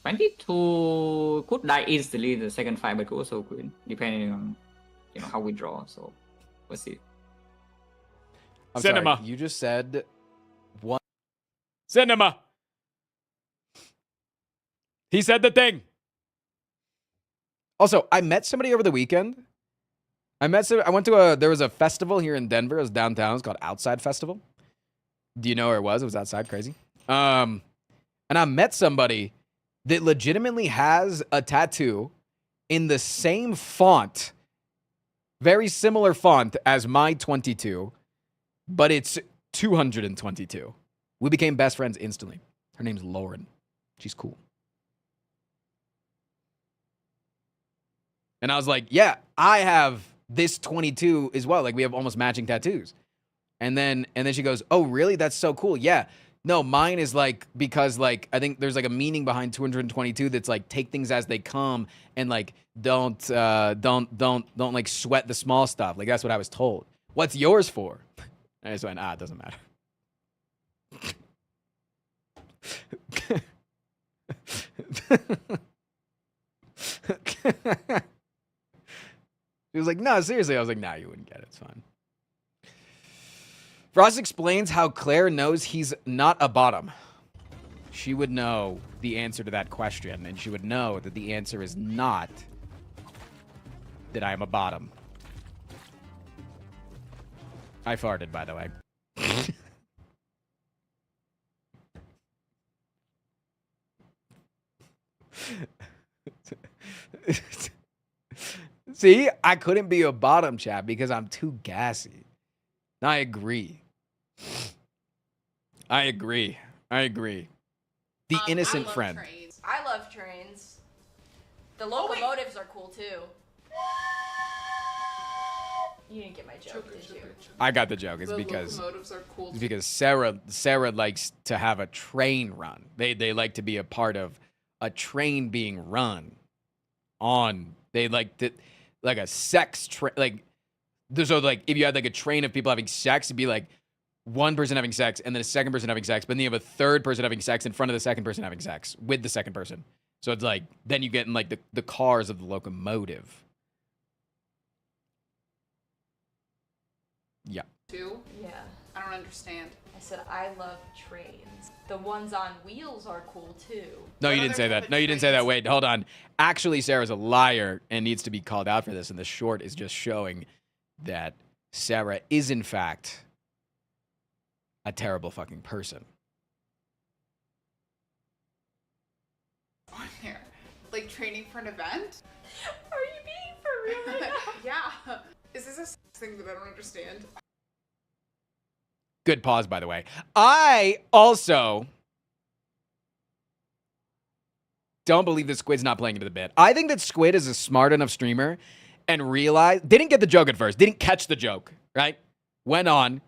22 could die easily the second fight, but could also win, depending on how we draw. So we'll see. I'm Cinema. sorry, you just said one. Cinema. He said the thing. Also, I met somebody over the weekend. I went to there was a festival here in Denver. It was downtown. It was called Outside Festival. Do you know where it was? It was outside. Crazy. And I met somebody that legitimately has a tattoo in the same font, very similar font as my 22, but it's 222. We became best friends instantly. Her name's Lauren. She's cool. And I was like, yeah, I have this 22 as well. Like, we have almost matching tattoos. And then she goes, oh, really? That's so cool. Yeah. No, mine is like, because like, I think there's like a meaning behind 222 that's like, take things as they come and like, don't like sweat the small stuff. Like, that's what I was told. What's yours for? And I just went, it doesn't matter. He was like, no, seriously. I was like, nah, you wouldn't get it. It's fine. Frost explains how Claire knows he's not a bottom. She would know the answer to that question, and she would know that the answer is not that I am a bottom. I farted, by the way. See, I couldn't be a bottom, chat, because I'm too gassy. I agree. I agree. The innocent friend. Trains. I love trains. The locomotives are cool too. You didn't get my joke, did you? I got the joke. It's because locomotives are cool it's because Sarah likes to have a train run. They like to be a part of a train being run on. They like to like a sex train. Like so like if you had like a train of people having sex, it'd be like one person having sex and then a second person having sex, but then you have a third person having sex in front of the second person having sex with the second person. So it's like then you get in like the cars of the locomotive. Yeah. Too? Yeah. I don't understand. I said I love trains. The ones on wheels are cool too. No, you didn't say that. No, you didn't say that. Wait, hold on. Actually, Sarah's a liar and needs to be called out for this. And the short is just showing that Sarah is, in fact, a terrible fucking person. On there. Like training for an event? Are you being for real right now? Yeah. Is this a thing that I don't understand? Good pause, by the way. I also don't believe that Squid's not playing into the bit. I think that Squid is a smart enough streamer and realized, didn't get the joke at first, didn't catch the joke, right? Went on.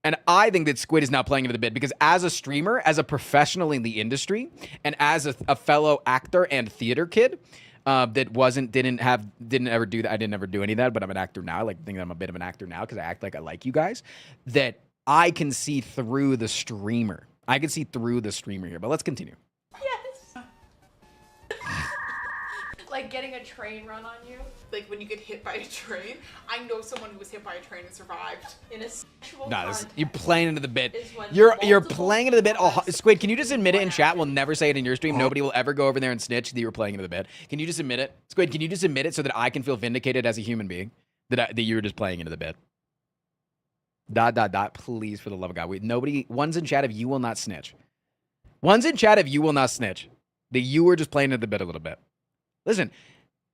And I think that Squid is now playing into the bit because as a streamer, as a professional in the industry, and as a fellow actor and theater kid, didn't ever do that. I didn't ever do any of that, but I'm an actor now. I like to think that I'm a bit of an actor now because I act like I like you guys. That I can see through the streamer. I can see through the streamer here, but let's continue. Yes. Like getting a train run on you? Like when you get hit by a train? I know someone who was hit by a train and survived. In a sexual You're playing into the bit. You're playing into the bit. Oh, Squid, can you just admit it in chat? We'll never say it in your stream. Nobody will ever go over there and snitch that you were playing into the bit. Can you just admit it? Squid, can you just admit it so that I can feel vindicated as a human being? That you were just playing into the bit. ... Please, for the love of God. One's in chat if you will not snitch. One's in chat if you will not snitch. That you were just playing into the bit a little bit. Listen,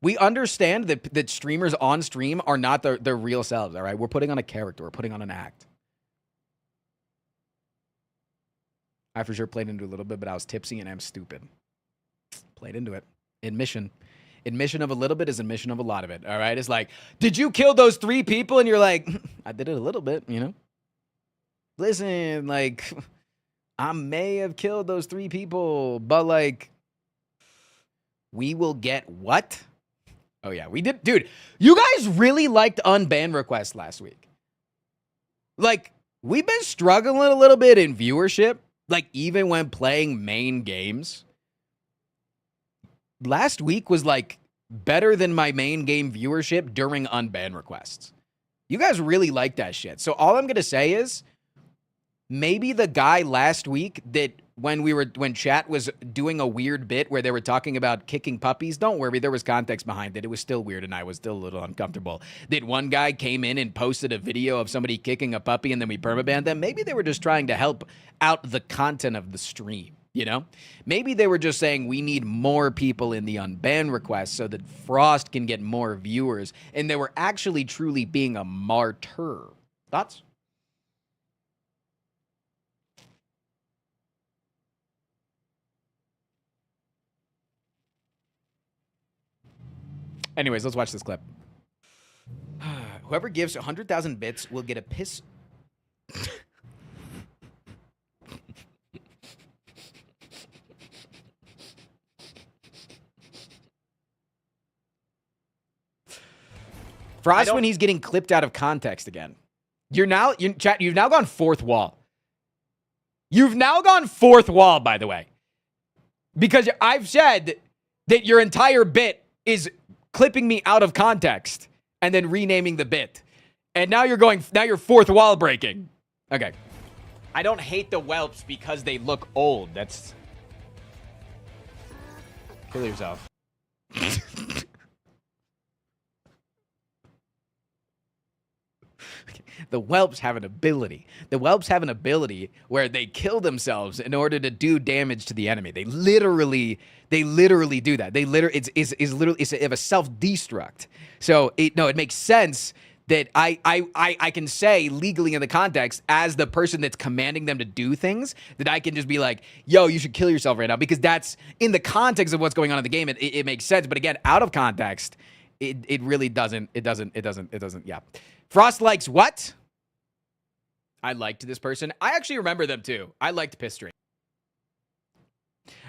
we understand that streamers on stream are not their real selves, all right? We're putting on a character. We're putting on an act. I for sure played into it a little bit, but I was tipsy and I'm stupid. Played into it. Admission. Admission of a little bit is admission of a lot of it, all right? It's like, did you kill those 3 people? And you're like, I did it a little bit, you know? Listen, like, I may have killed those 3 people, but, like, we will get what? Oh, yeah, we did. Dude, you guys really liked unban requests last week. Like, we've been struggling a little bit in viewership, like, even when playing main games. Last week was, like, better than my main game viewership during unban requests. You guys really like that shit. So all I'm going to say is maybe the guy last week that when chat was doing a weird bit where they were talking about kicking puppies, don't worry, there was context behind it. It was still weird and I was still a little uncomfortable. That one guy came in and posted a video of somebody kicking a puppy and then we permabanned them. Maybe they were just trying to help out the content of the stream. You know, maybe they were just saying we need more people in the unban request so that Frost can get more viewers. And they were actually truly being a martyr. Thoughts? Anyways, let's watch this clip. Whoever gives 100,000 bits will get a piss. Frost when he's getting clipped out of context again. You've now gone 4th wall. You've now gone 4th wall, by the way. Because I've said that your entire bit is clipping me out of context and then renaming the bit. And now you're 4th wall breaking. Okay. I don't hate the whelps because they look old. That's... Kill yourself. The whelps have an ability. The whelps have an ability where they kill themselves in order to do damage to the enemy. They literally do that. It's a self-destruct. So it makes sense that I can say legally in the context as the person that's commanding them to do things that I can just be like, yo, you should kill yourself right now, because that's in the context of what's going on in the game. It makes sense. But again, out of context, it really doesn't. It doesn't. Yeah. Frost likes what? I liked this person. I actually remember them too. I liked Piss Stream.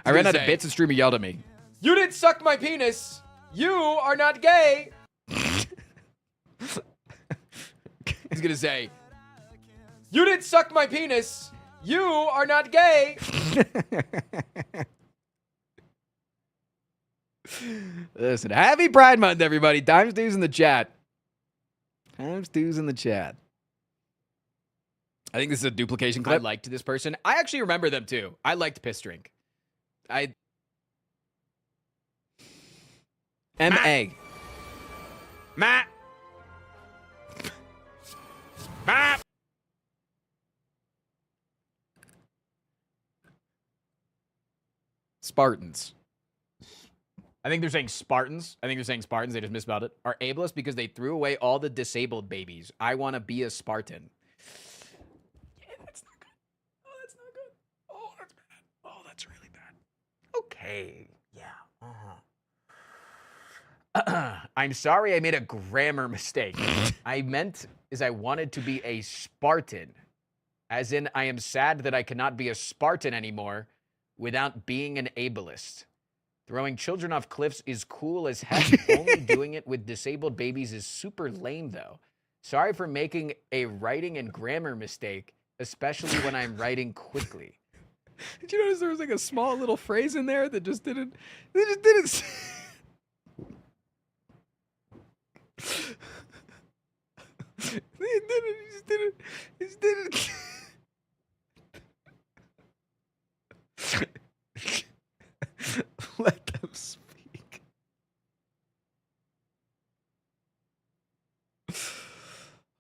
I ran out of bits and streamer yelled at me. You didn't suck my penis. You are not gay. He's gonna say, you didn't suck my penis. You are not gay. Listen, happy Pride Month, everybody. Times dues in the chat. Times dues in the chat. I think this is a duplication clip. I liked this person. I actually remember them too. I liked Piss Drink. M.A. Matt. Matt. Spartans. I think they're saying Spartans. They just misspelled it. Are ableist because they threw away all the disabled babies. I want to be a Spartan. Yeah, that's not good. Oh, that's not good. Oh, that's bad. Oh, that's really bad. Okay. Yeah. I'm sorry I made a grammar mistake. I meant is I wanted to be a Spartan. As in, I am sad that I cannot be a Spartan anymore without being an ableist. Throwing children off cliffs is cool as heck. Only doing it with disabled babies is super lame, though. Sorry for making a writing and grammar mistake, especially when I'm writing quickly. Did you notice there was like a small little phrase in there that just didn't... They just didn't... He just didn't... Let them speak.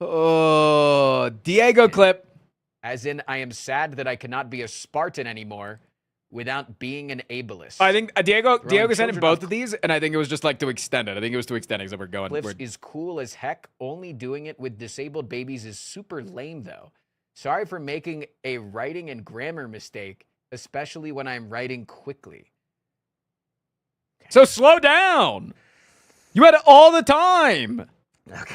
Oh, Diego clip. As in, I am sad that I cannot be a Spartan anymore without being an ableist. I think Diego sent in both of these, and I think it was just like to extend it. I think it was to extend it, so we're going. Cliffs is cool as heck. Only doing it with disabled babies is super lame, though. Sorry for making a writing and grammar mistake, especially when I'm writing quickly. So slow down. You had it all the time. Okay.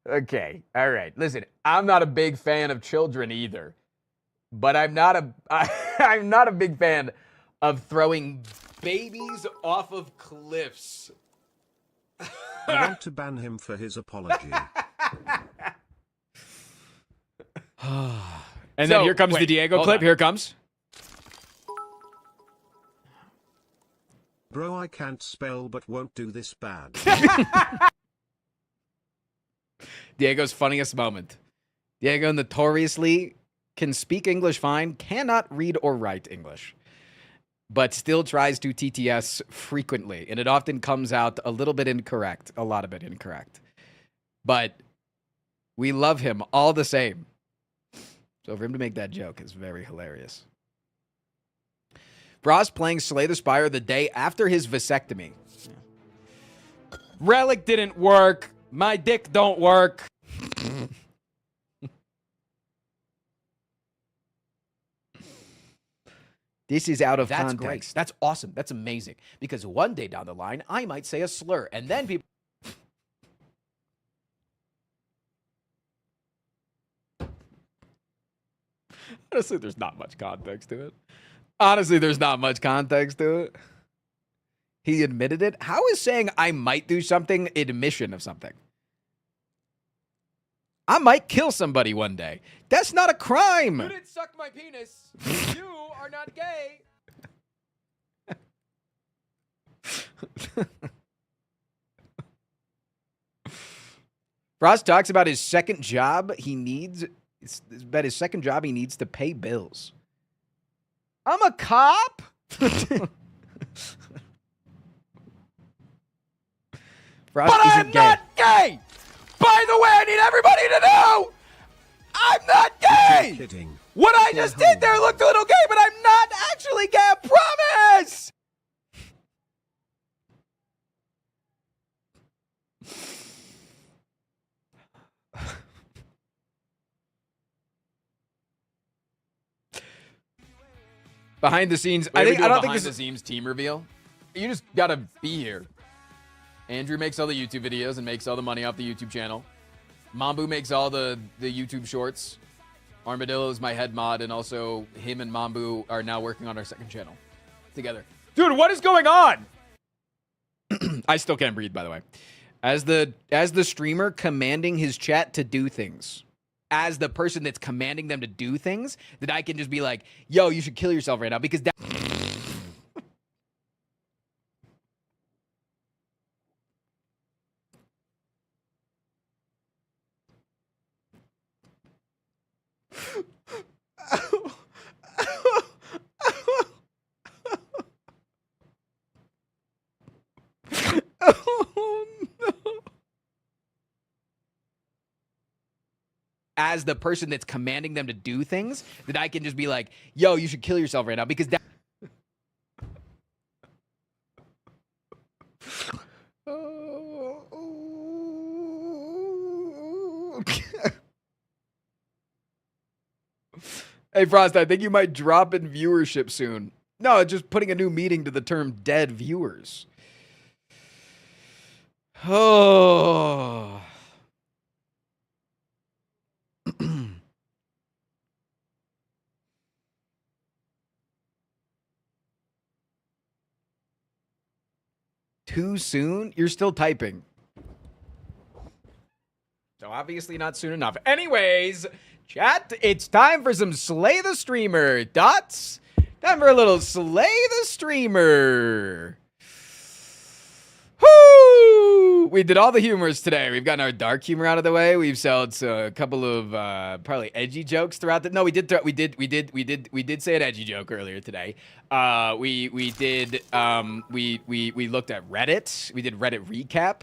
Okay, all right. Listen, I'm not a big fan of children either, but I'm not a big fan of throwing babies off of cliffs. I want to ban him for his apology. And then here comes the Diego clip. Here it comes. Bro, I can't spell but won't do this bad. Diego's funniest moment. Diego notoriously can speak English fine, cannot read or write English, but still tries to TTS frequently, and it often comes out a little bit incorrect, a lot of it incorrect. But we love him all the same. So for him to make that joke is very hilarious. Frost playing Slay the Spire the day after his vasectomy. Relic didn't work. My dick don't work. This is out of context. That's great. That's awesome. That's amazing. Because one day down the line, I might say a slur, and then people... Honestly, there's not much context to it. He admitted it. How is saying I might do something admission of something? I might kill somebody one day. That's not a crime. You didn't suck my penis. You are not gay. Frost talks about his second job he needs. It's about his second job he needs to pay bills. I'm a cop? Frost but I'm not gay! By the way, I need everybody to know I'm not gay! Kidding. What I just did there looked a little gay, but I'm not actually gay, I promise! Behind the scenes, I don't think this is the scenes team reveal. You just gotta be here. Andrew makes all the YouTube videos and makes all the money off the YouTube channel. Mambu makes all the YouTube shorts. Armadillo is my head mod, and also him and Mambu are now working on our second channel together. Dude, what is going on? I still can't breathe, by the way. As the streamer commanding his chat to do things. As the person that's commanding them to do things, that I can just be like, yo, you should kill yourself right now, because that... Oh, no. As the person that's commanding them to do things, that I can just be like, yo, you should kill yourself right now, because that... Hey, Frost, I think you might drop in viewership soon. No, just putting a new meaning to the term dead viewers. Oh. Too soon? You're still typing. So obviously not soon enough. Anyways, chat, it's time for some Slay the Streamer. Dots? Time for a little Slay the Streamer. Woo! We did all the humors today. We've gotten our dark humor out of the way. We've sold a couple of probably edgy jokes throughout the. No, we did say an edgy joke earlier today. We looked at Reddit. We did Reddit recap.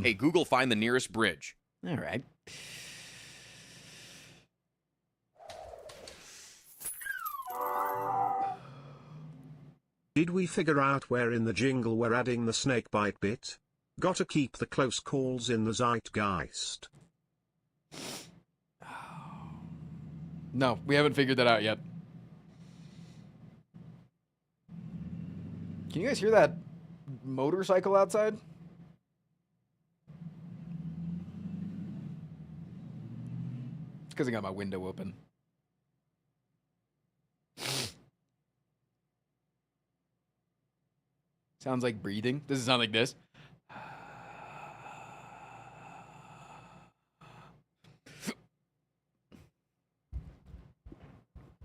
Hey, Google, find the nearest bridge. All right. Did we figure out where in the jingle we're adding the snakebite bit? Gotta keep the close calls in the zeitgeist. No, we haven't figured that out yet. Can you guys hear that motorcycle outside? It's because I got my window open. Sounds like breathing. Does it sound like this?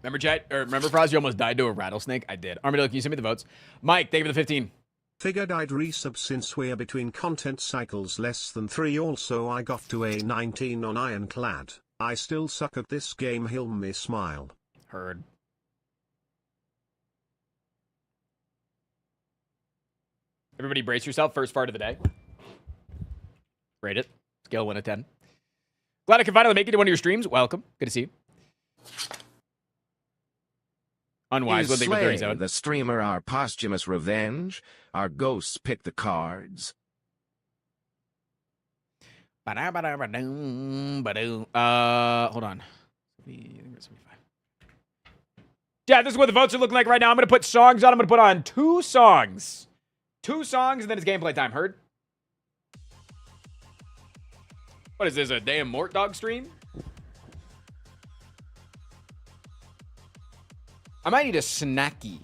Remember, chat? Or remember, Frost, you almost died to a rattlesnake? I did. Armadillo, can you send me the votes? Mike, thank you for the 15. Figured I'd resub since we're between content cycles less than 3. Also, I got to a 19 on Ironclad. I still suck at this game. He'll me smile. Heard. Everybody brace yourself. First fart of the day. Rate it. Scale 1 to 10. Glad I could finally make it to one of your streams. Welcome. Good to see you. Unwise. Is One thing with Slay 37. the streamer our posthumous revenge? Our ghosts pick the cards. Hold on. Yeah, this is what the votes are looking like right now. I'm going to put songs on. I'm going to put on 2 songs. 2 songs, and then it's gameplay time. Heard? What is this, a damn Mort Dog stream? I might need a snacky.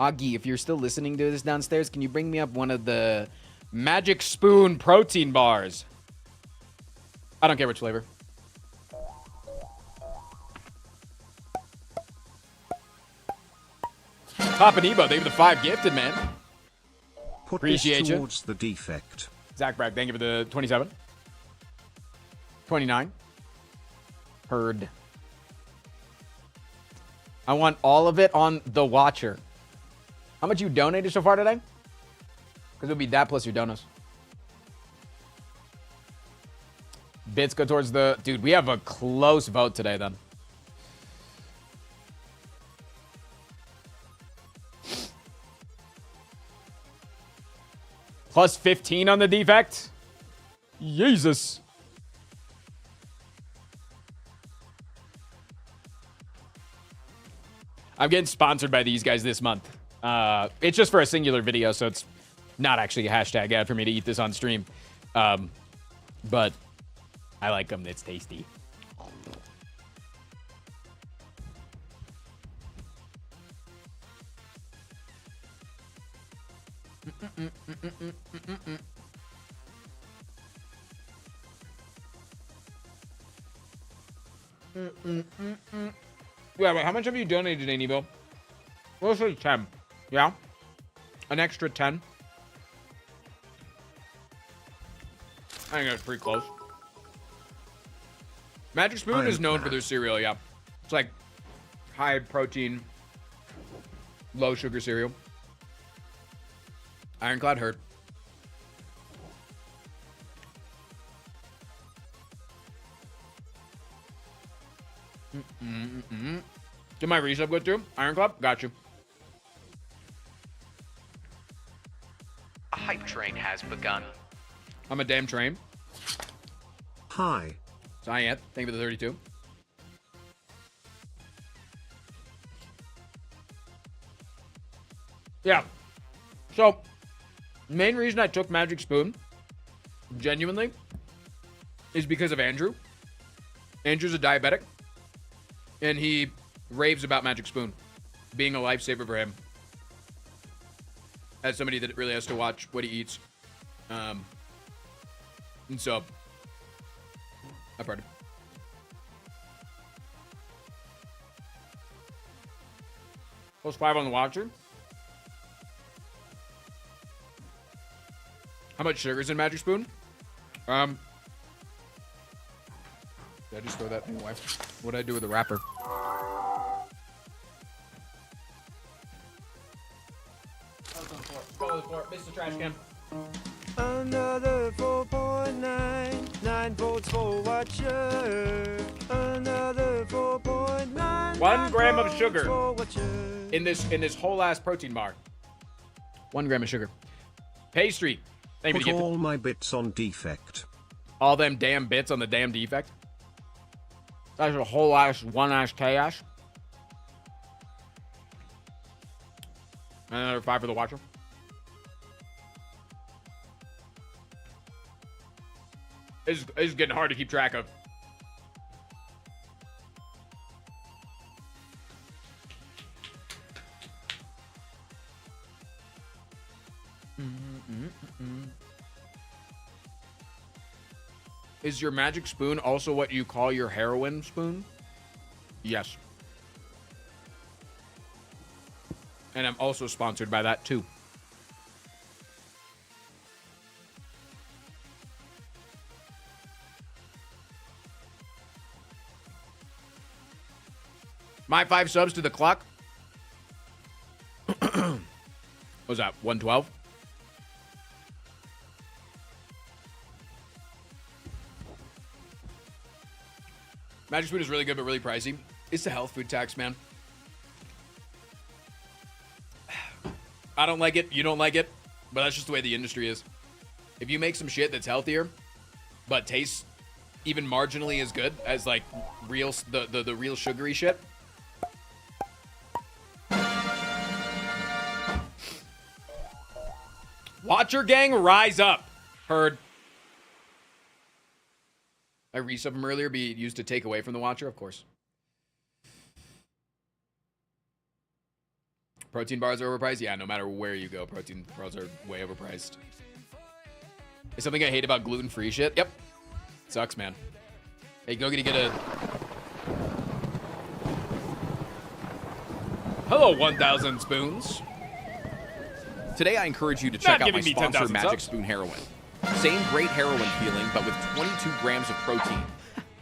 Augie, if you're still listening to this downstairs, can you bring me up one of the Magic Spoon protein bars? I don't care which flavor. Papa Nebo, they were the 5 gifted, man. Put Appreciate this you. towards the defect. Zach Bragg, thank you for the 27. 29. Heard. I want all of it on The Watcher. How much you donated so far today? Because it'll be that plus your donos. Bits go towards the... Dude, we have a close vote today, then. Plus 15 on the defect? Jesus. I'm getting sponsored by these guys this month. It's just for a singular video, so it's not actually a hashtag ad for me to eat this on stream. But I like them. It's tasty. Yeah, wait, how much have you donated today, Nebo? Let's say 10. Yeah? An extra 10. I think that's pretty close. Magic Spoon is known for their cereal, yeah. It's like high protein, low sugar cereal. Ironclad heard. Did my resub go through? Ironclad? Got you. A hype train has begun. I'm a damn train. Hi. Cyan, thank you for the 32. Yeah. So, main reason I took Magic Spoon, genuinely, is because of Andrew. Andrew's a diabetic, and he raves about Magic Spoon being a lifesaver for him. As somebody that really has to watch what he eats. And so, I've heard. Plus 5 on the Watcher. How much sugar's in Magic Spoon? Did I just throw that thing away? What did I do with the wrapper? Go to the floor. Mr. Trash Can. Another 4.9, 9 votes for Watcher. Another 4.9. 1 gram of sugar in this whole ass protein bar. 1 gram of sugar. Pastry. Thank you Put for the all my bits on defect. all them damn bits on the damn defect. That's a whole ass, one ass K-ass. And another 5 for the watcher. It's getting hard to keep track of. Is your magic spoon also what you call your heroin spoon? Yes. And I'm also sponsored by that too. My 5 subs to the clock. What was that? 112? Magic Spoon is really good, but really pricey. It's the health food tax, man. I don't like it. You don't like it. But that's just the way the industry is. If you make some shit that's healthier, but tastes even marginally as good as like real the real sugary shit. Watcher gang, rise up. Heard. I resub him earlier, be used to take away from the watcher, of course. Protein bars are overpriced? Yeah, no matter where you go, protein bars are way overpriced. Is something I hate about gluten-free shit? Yep. Sucks, man. Hey, go get a... Hello, 1,000 spoons. Today, I encourage you to check out my me sponsor, 10,000 Magic subs. Spoon Heroin. Same great heroin feeling, but with 22 grams of protein.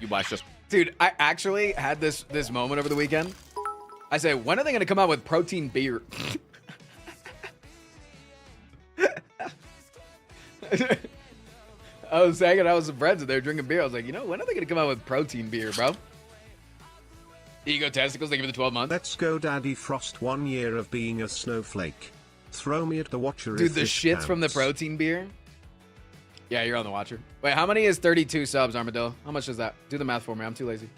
You watch just... Dude, I actually had this moment over the weekend. I say, when are they going to come out with protein beer? I was hanging out with some friends and they were drinking beer. I was like, you know, when are they going to come out with protein beer, bro? Ego testicles, they give it the 12 months. Let's go, Daddy Frost. 1 year of being a snowflake. Throw me at the watcher. Dude, if the this shits from the counts. protein beer? Yeah, you're on the watcher. Wait, how many is 32 subs, Armadillo? How much is that? Do the math for me. I'm too lazy.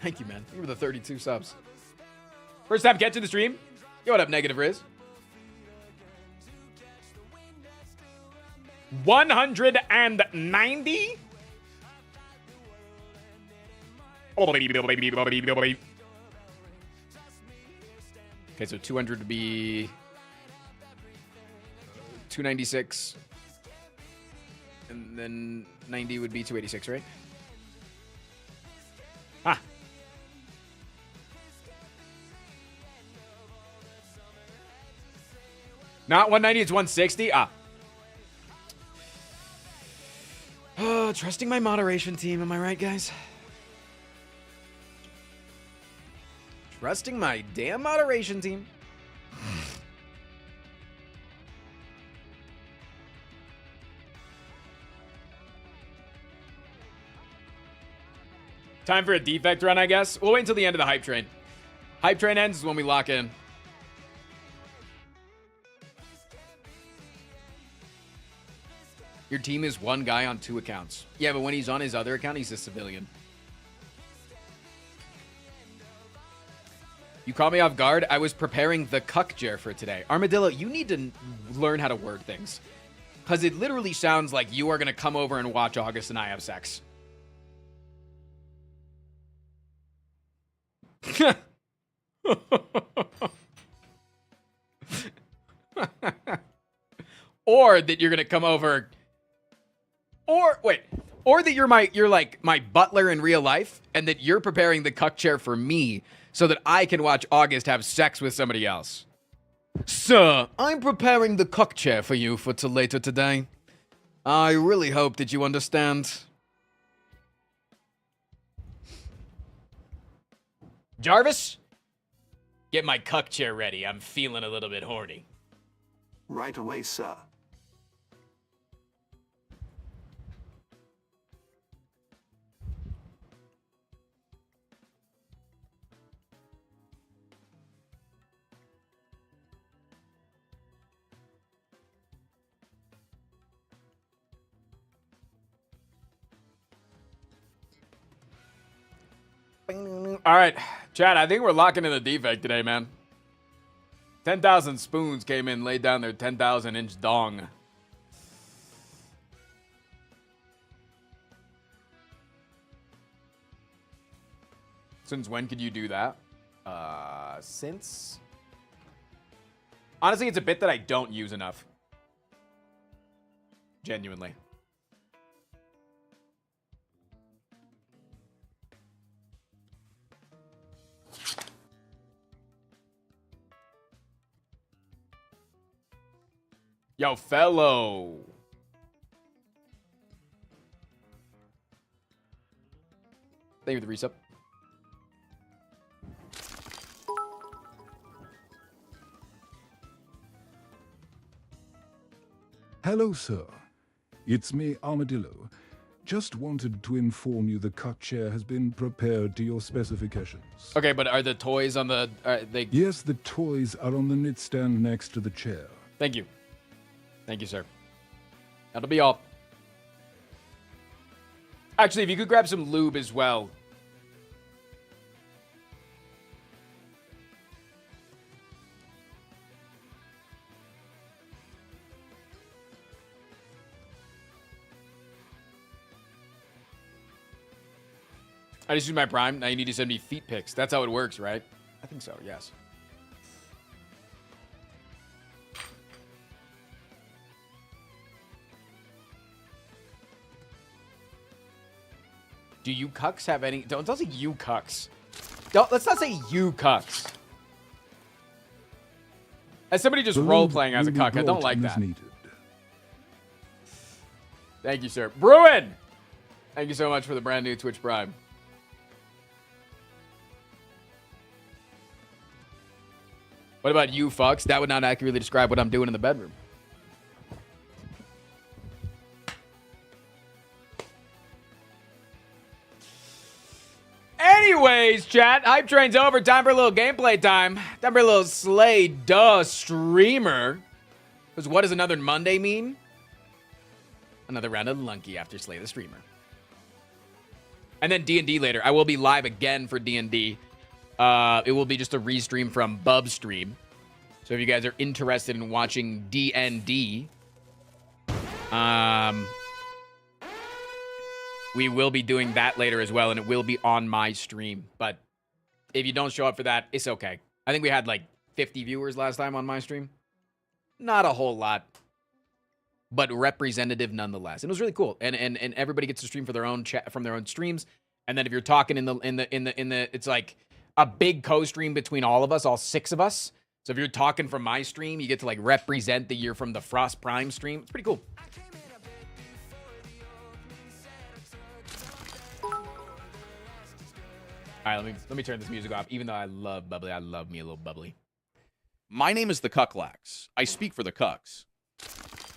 Thank you, man. Thank you for the 32 subs. First time get to the stream? Yo, what up, Negative Riz? 190? Okay, so 200 would be 296. And then 90 would be 286, right? Ah. Not 190, it's 160? Ah. Oh, trusting my moderation team, am I right, guys? Trusting my damn moderation team. Time for a defect run, I guess. We'll wait until the end of the hype train. Hype train ends is when we lock in. Your team is one guy on 2 accounts. Yeah, but when he's on his other account, he's a civilian. You caught me off guard. I was preparing the cuck chair for today. Armadillo, you need to learn how to word things. Because it literally sounds like you are going to come over and watch August and I have sex. Or that you're going to come over... Or that you're like my butler in real life, and that you're preparing the cuck chair for me so that I can watch August have sex with somebody else. Sir, I'm preparing the cuck chair for you for later today. I really hope that you understand. Jarvis, get my cuck chair ready. I'm feeling a little bit horny. Right away, sir. All right, Chad, I think we're locking in the defect today, man. 10,000 spoons came in, laid down their 10,000-inch dong. Since when could you do that? Since... Honestly, it's a bit that I don't use enough. Genuinely. Yo, fellow. Thank you for the resub. Hello, sir. It's me, Armadillo. Just wanted to inform you the cut chair has been prepared to your specifications. Okay, but are the toys on the... Yes, the toys are on the knit stand next to the chair. Thank you. Thank you, sir. That'll be all. Actually, if you could grab some lube as well. I just used my Prime. Now you need to send me feet pics. That's how it works, right? I think so, yes. Do you cucks have any... Don't say you cucks. Let's not say you cucks. As somebody just role-playing as a cuck, I don't like that. Thank you, sir. Bruin! Thank you so much for the brand new Twitch Prime. What about you, fucks? That would not accurately describe what I'm doing in the bedroom. Anyways, chat, hype train's over. Time for a little gameplay time. Time for a little Slay Duh streamer. Because what does another Monday mean? Another round of Lunky after Slay the streamer. And then D&D later. I will be live again for D&D. It will be just a restream from Bub's stream. So if you guys are interested in watching D&D, we will be doing that later as well, and it will be on my stream. But if you don't show up for that, it's okay. I think we had like 50 viewers last time on my stream. Not a whole lot, but representative nonetheless. And it was really cool. And everybody gets to stream for their own chat from their own streams. And then if you're talking in the it's like a big co-stream between all of us, all 6 of us. So if you're talking from my stream, you get to like represent that you're from the Frost Prime stream. It's pretty cool. All right, let me turn this music off. Even though I love Bubbly, I love me a little Bubbly. My name is the Cucklax. I speak for the Cucks.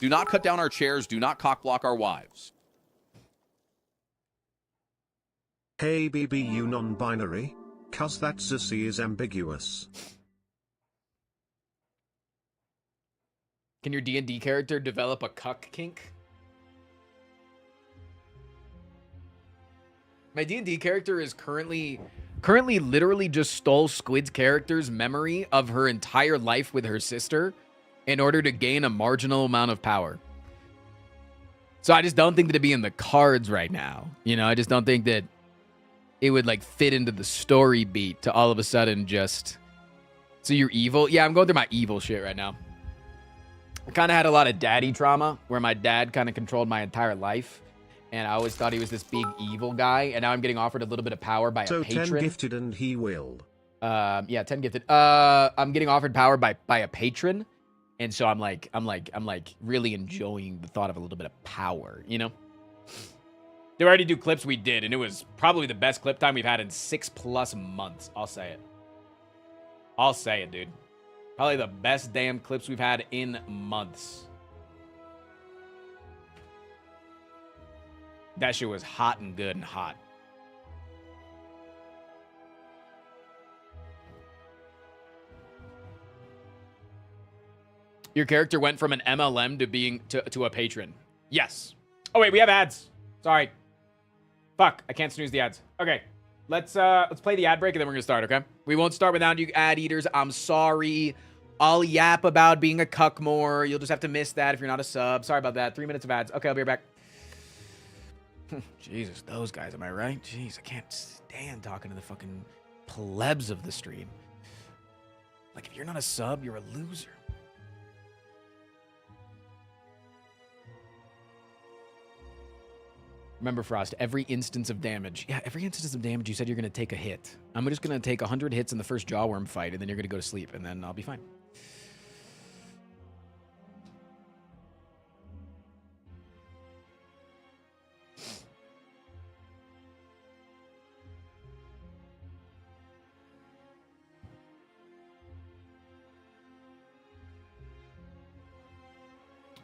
Do not cut down our chairs. Do not cockblock our wives. Hey BB, you non-binary? Cause that sissy is ambiguous. Can your D&D character develop a cuck kink? My D&D character is currently literally just stole Squid's character's memory of her entire life with her sister in order to gain a marginal amount of power. So I just don't think that it'd be in the cards right now. You know, I just don't think that it would like fit into the story beat to all of a sudden just... So you're evil? Yeah, I'm going through my evil shit right now. I kind of had a lot of daddy trauma where my dad kind of controlled my entire life. And I always thought he was this big evil guy. And now I'm getting offered a little bit of power by a patron. So 10 gifted and he will. Yeah, 10 gifted. I'm getting offered power by a patron. And so I'm like really enjoying the thought of a little bit of power, you know? They already do clips, we did. And it was probably the best clip time we've had in 6+ months. I'll say it. I'll say it, dude. Probably the best damn clips we've had in months. That shit was hot and good and hot. Your character went from an MLM to being to a patron. Yes. Oh wait, we have ads. Sorry. Fuck, I can't snooze the ads. Okay. Let's play the ad break and then we're gonna start, okay? We won't start without you ad eaters. I'm sorry. I'll yap about being a cuck more. You'll just have to miss that if you're not a sub. Sorry about that. 3 minutes of ads. Okay, I'll be right back. Jesus, those guys, am I right? Jeez, I can't stand talking to the fucking plebs of the stream. Like, if you're not a sub, you're a loser. Remember, Frost, every instance of damage. Yeah, every instance of damage, you said you're going to take a hit. I'm just going to take 100 hits in the first Jawworm fight, and then you're going to go to sleep, and then I'll be fine.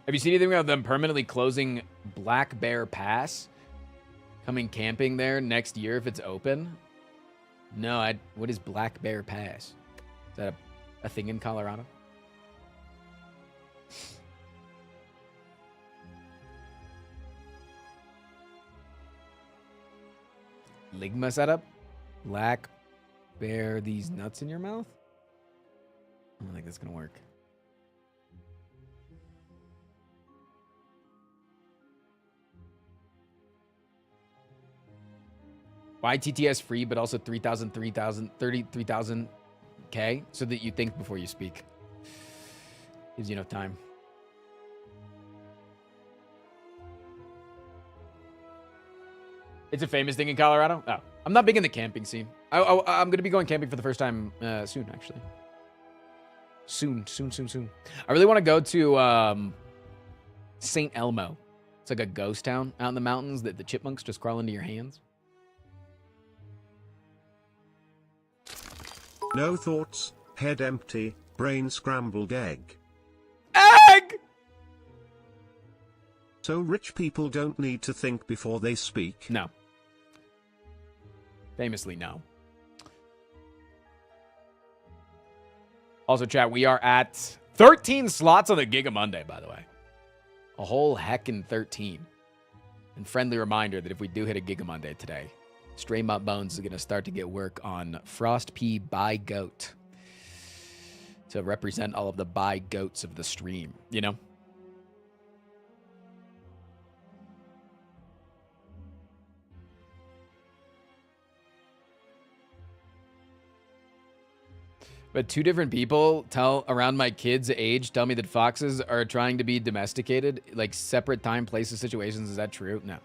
Have you seen anything about them permanently closing Black Bear Pass? Coming camping there next year if it's open? No, what is Black Bear Pass? Is that a thing in Colorado? Ligma setup? Black Bear these nuts in your mouth? I don't think that's gonna work. Why TTS free, but also 3,000, 33,000 K, so that you think before you speak. Gives you enough time. It's a famous thing in Colorado? Oh, I'm not big in the camping scene. I'm going to be going camping for the first time soon, actually. Soon. I really want to go to St. Elmo. It's like a ghost town out in the mountains that the chipmunks just crawl into your hands. No thoughts, head empty, brain scrambled egg. Egg! So rich people don't need to think before they speak? No. Famously, no. Also, chat, we are at 13 slots on the Giga Monday, by the way. A whole heckin' 13. And friendly reminder that if we do hit a Giga Monday today, Stray Mutt Bones is going to start to get work on Frost P by Goat to represent all of the by goats of the stream, you know? But two different people around my kid's age tell me that foxes are trying to be domesticated, like separate time, places, situations. Is that true? No.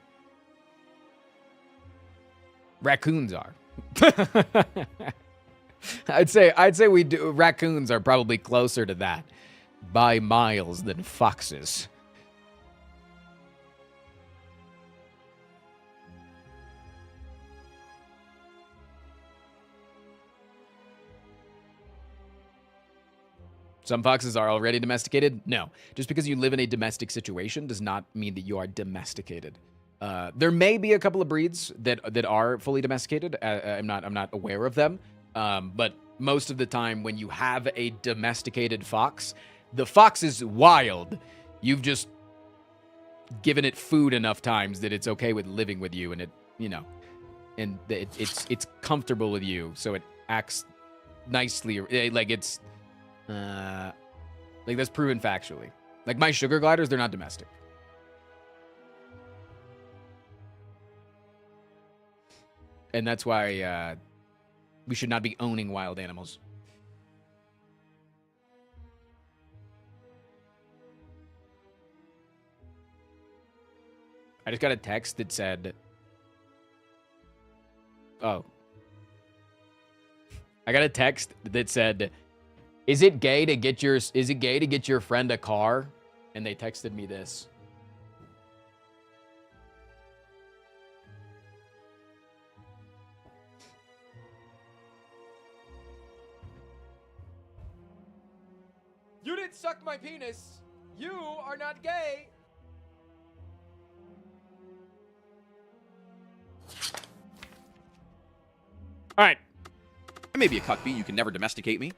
Raccoons are. I'd say we do. Raccoons are probably closer to that by miles than foxes. Some foxes are already domesticated? No. Just because you live in a domestic situation does not mean that you are domesticated. There may be a couple of breeds that are fully domesticated. I'm not aware of them. But most of the time when you have a domesticated fox, the fox is wild. You've just given it food enough times that it's okay with living with you, and it, you know, and it's comfortable with you, so it acts nicely. Like it's like that's proven factually. Like my sugar gliders, they're not domestic. And that's why we should not be owning wild animals. I just got a text that said, oh. I got a text that said, is it gay to get your friend a car? And they texted me this. You didn't suck my penis. You are not gay. All right. I may be a cuck bee. You can never domesticate me.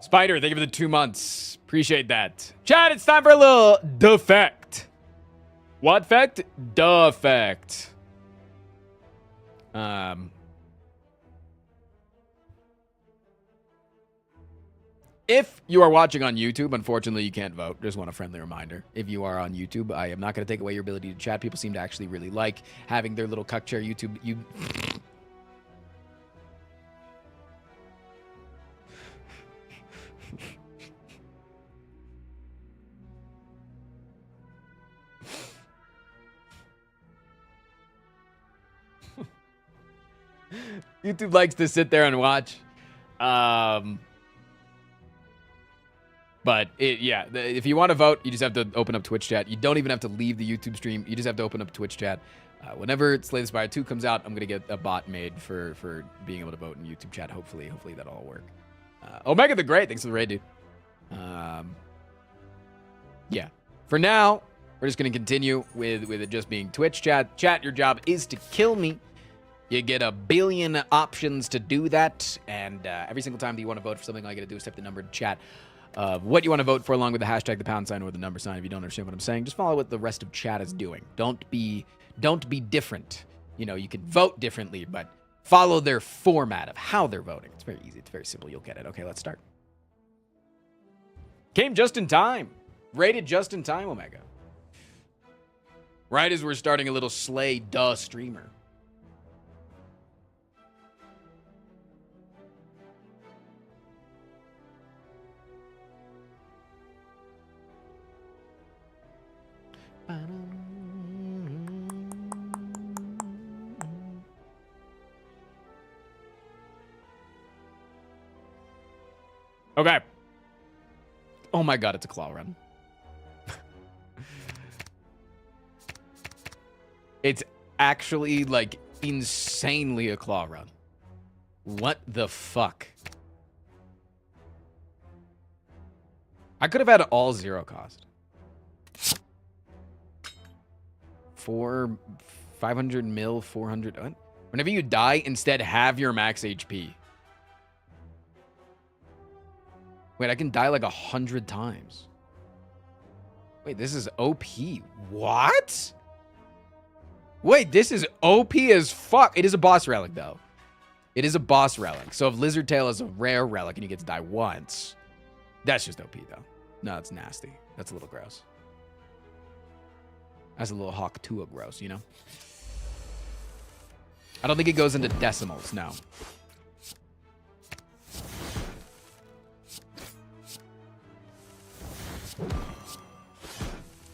Spider, thank you for the 2 months. Appreciate that. Chad, it's time for a little defect. What fact? Defect. If you are watching on YouTube, unfortunately, you can't vote. Just want a friendly reminder. If you are on YouTube, I am not going to take away your ability to chat. People seem to actually really like having their little cuck chair YouTube. YouTube likes to sit there and watch. But if you want to vote, you just have to open up Twitch chat. You don't even have to leave the YouTube stream. You just have to open up Twitch chat. Whenever Slay the Spire 2 comes out, I'm going to get a bot made for being able to vote in YouTube chat. Hopefully that'll all work. Omega the Great, thanks for the raid, dude. Yeah. For now, we're just going to continue with it just being Twitch chat. Chat, your job is to kill me. You get 1 billion options to do that. And every single time that you want to vote for something, all you got to do is type the number in chat of what you want to vote for, along with the hashtag, the pound sign, or the number sign. If you don't understand what I'm saying, just follow what the rest of chat is doing. Don't be different. You know, you can vote differently, but follow their format of how they're voting. It's very easy. It's very simple. You'll get it. Okay, let's start. Came just in time. Rated just in time, Omega. Right as we're starting a little Slay Duh streamer. Okay. Oh my god, it's a claw run. It's actually, like, insanely a claw run. What the fuck? I could have had all 0 cost. 500 mil, 400. What? Whenever you die, instead have your max HP. Wait, I can die like 100 times. Wait, this is OP. What? Wait, this is OP as fuck. It is a boss relic, though. It is a boss relic. So if Lizard Tail is a rare relic and you get to die once, that's just OP, though. No, it's nasty. That's a little gross. That's a little Hawk Tua gross, you know? I don't think it goes into decimals, no.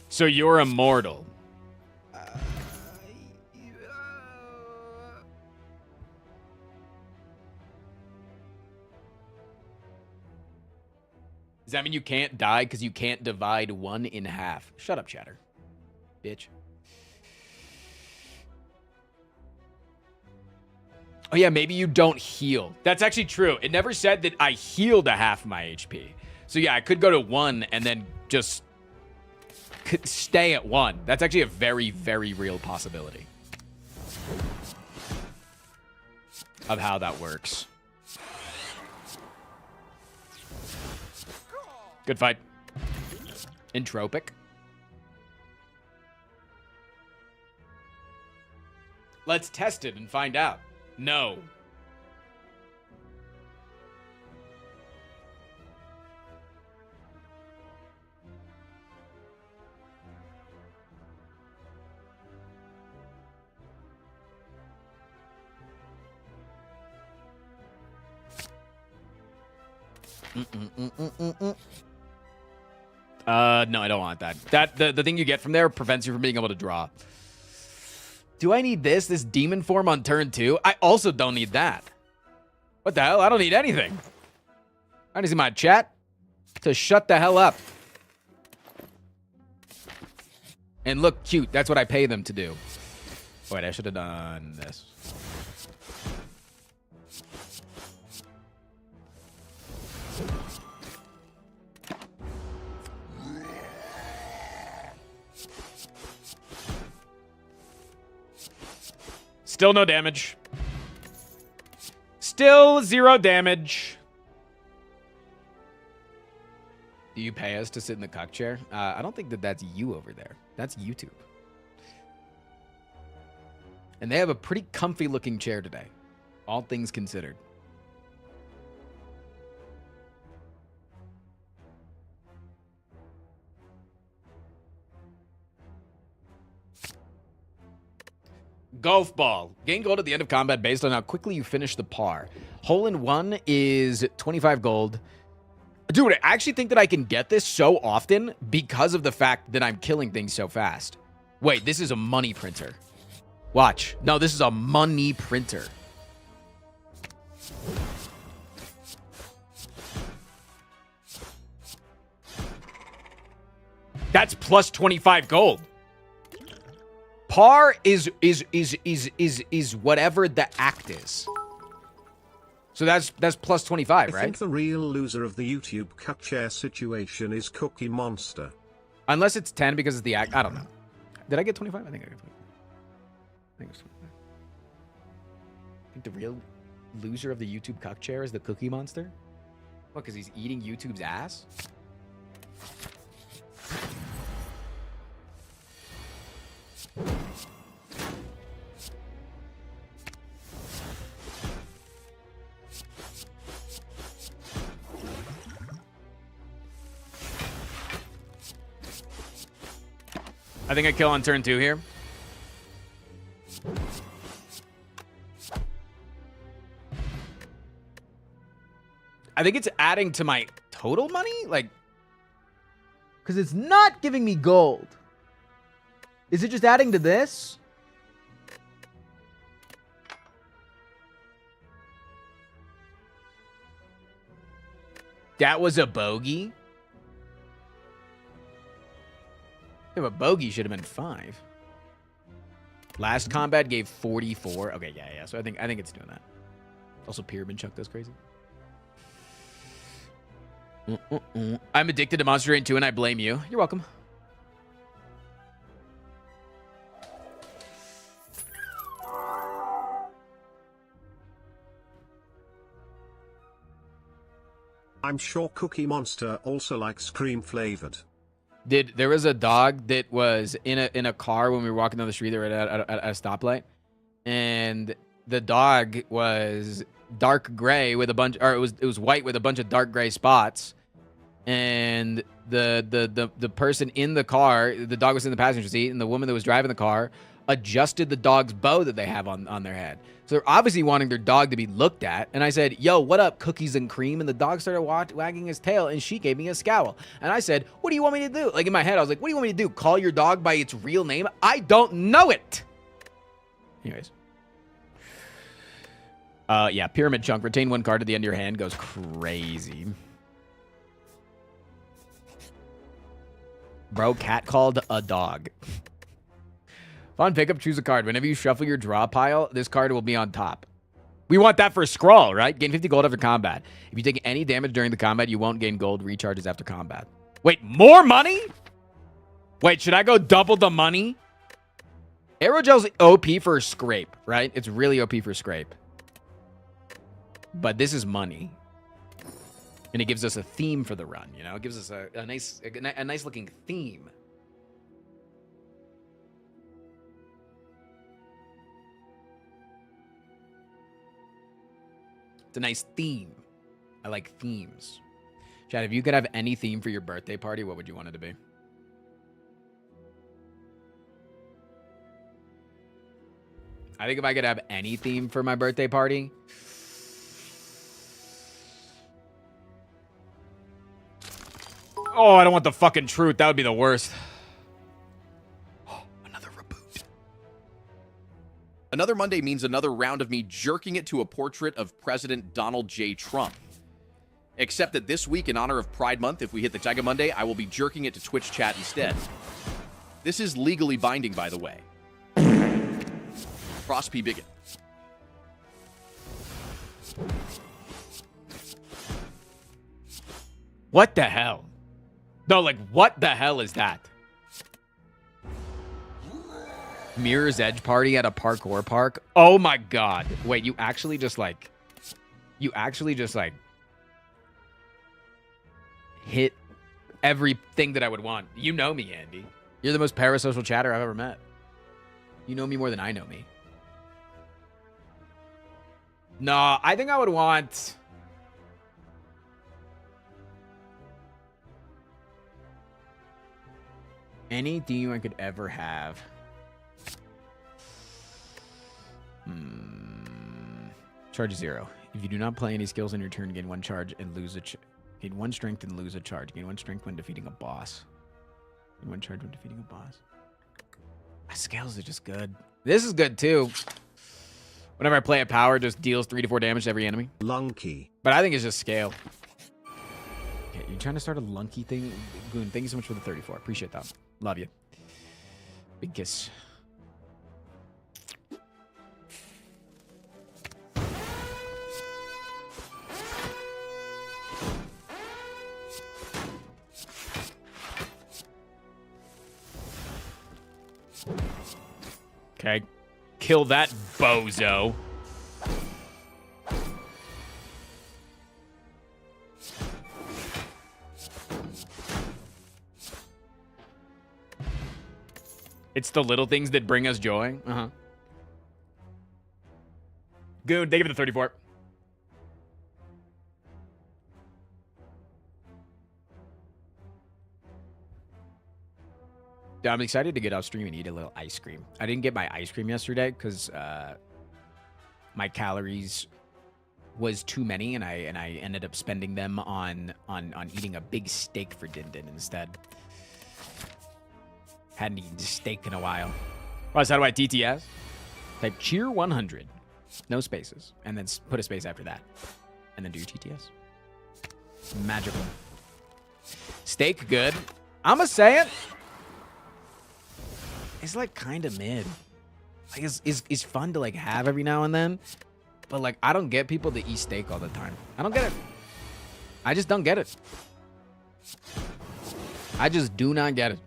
So you're immortal. Does that mean you can't die because you can't divide 1 in half? Shut up, chatter. Bitch. Oh yeah, maybe you don't heal. That's actually true. It never said that I healed a half my HP. So yeah, I could go to 1 and then just stay at 1. That's actually a very, very real possibility of how that works. Good fight. Entropic. Let's test it and find out. No. No, I don't want that. The thing you get from there prevents you from being able to draw. Do I need this demon form on turn 2? I also don't need that. What the hell? I don't need anything. I need my chat to shut the hell up. And look cute. That's what I pay them to do. Wait, I should have done this. Still no damage. Still 0 damage. Do you pay us to sit in the cuck chair? I don't think that's you over there. That's YouTube. And they have a pretty comfy looking chair today, all things considered. Golf ball. Gain gold at the end of combat based on how quickly you finish the par. Hole in one is 25 gold. Dude, I actually think that I can get this so often because of the fact that I'm killing things so fast. Wait, this is a money printer. Watch. No, this is a money printer. That's plus 25 gold. Par is whatever the act is. So that's plus 25, right? I think the real loser of the YouTube cut chair situation is Cookie Monster. Unless it's 10 because it's the act. I don't know. Did I get 25? I think I got 25. I think it was 25. I think the real loser of the YouTube cuck chair is the Cookie Monster? What, because he's eating YouTube's ass? I think I kill on turn 2 here. I think it's adding to my total money? Like, because it's not giving me gold. Is it just adding to this? That was a bogey? Yeah, but bogey should have been 5. Last combat gave 44. Okay, yeah. So I think it's doing that. Also, Pyramid Chuck does crazy. I'm addicted to Monster Train 2 and I blame you. You're welcome. I'm sure Cookie Monster also likes cream flavored. There was a dog that was in a car when we were walking down the street. They were at a stoplight, and the dog was dark gray with a bunch, or it was white with a bunch of dark gray spots. And the person in the car, the dog was in the passenger seat, and the woman that was driving the car adjusted the dog's bow that they have on their head. So they're obviously wanting their dog to be looked at. And I said, yo, what up, cookies and cream? And the dog started wagging his tail, and she gave me a scowl. And I said, what do you want me to do? Like, in my head, I was like, what do you want me to do? Call your dog by its real name? I don't know it. Anyways. Yeah, Pyramid Chunk. Retain 1 card at the end of your hand goes crazy. Bro, cat called a dog. Fun pickup, choose a card. Whenever you shuffle your draw pile, this card will be on top. We want that for Scrawl, right? Gain 50 gold after combat. If you take any damage during the combat, you won't gain gold. Recharges after combat. Wait, more money? Wait, should I go double the money? Aerogel's OP for scrape, right? It's really OP for scrape. But this is money. And it gives us a theme for the run, you know? It gives us a nice looking theme. It's a nice theme. I like themes. Chad, if you could have any theme for your birthday party, what would you want it to be? I think if I could have any theme for my birthday party... Oh, I don't want the fucking truth. That would be the worst. Another reboot. Another Monday means another round of me jerking it to a portrait of President Donald J. Trump. Except that this week, in honor of Pride Month, if we hit the Tiger Monday, I will be jerking it to Twitch chat instead. This is legally binding, by the way. Frost P. Bigot. What the hell? No, like, what the hell is that? Mirror's Edge party at a parkour park? Oh my god. Wait, you actually just like... hit everything that I would want. You know me, Andy. You're the most parasocial chatter I've ever met. You know me more than I know me. No, I think I would want... any theme I could ever have. Charge 0. If you do not play any skills on your turn, gain 1 charge and lose a gain 1 strength and lose a charge. Gain 1 strength when defeating a boss. Gain 1 charge when defeating a boss. My scales are just good. This is good too. Whenever I play a power, it just deals 3 to 4 damage to every enemy. Lunky. But I think it's just scale. Okay, you trying to start a Lunky thing? Goon, thank you so much for the 34. Appreciate that. Love you. Big kiss. Okay. Kill that bozo. It's the little things that bring us joy. Uh-huh. Good. They give it the 34. Dude, I'm excited to get off stream and eat a little ice cream. I didn't get my ice cream yesterday because my calories was too many, and I ended up spending them on eating a big steak for Din Din instead. Hadn't eaten steak in a while. Oh, so how do I TTS? Type cheer 100. No spaces. And then put a space after that. And then do your TTS. Magical. Steak, good. I'ma say it. It's like kind of mid. Like it's fun to like have every now and then. But like I don't get people to eat steak all the time. I don't get it. I just don't get it. I just do not get it.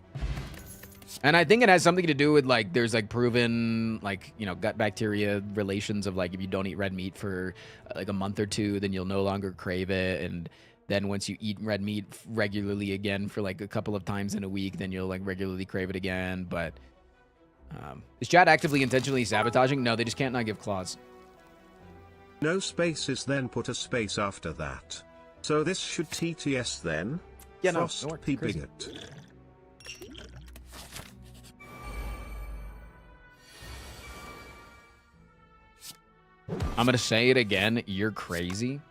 And I think it has something to do with like there's like proven like, you know, gut bacteria relations of like if you don't eat red meat for like a month or 2, then you'll no longer crave it. And then once you eat red meat regularly again for like a couple of times in a week, then you'll like regularly crave it again. But is chat actively intentionally sabotaging? No, they just can't not give claws. No spaces, then put a space after that. So this should TTS then? Yeah, no, Frost P. Bigot. I'm gonna say it again. You're crazy.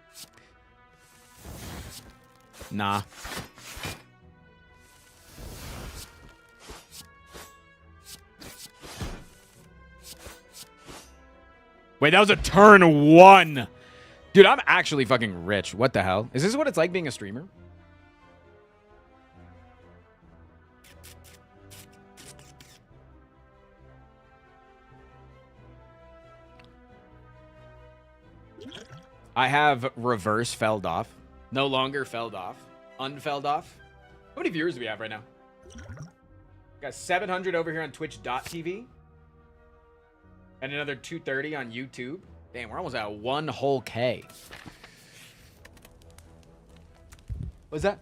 Nah. Wait, that was a turn 1. Dude, I'm actually fucking rich. What the hell? Is this what it's like being a streamer? I have reverse felled off. No longer felled off. Unfelled off. How many viewers do we have right now? Got 700 over here on twitch.tv. And another 230 on YouTube. Damn, we're almost at 1 whole K. What's that?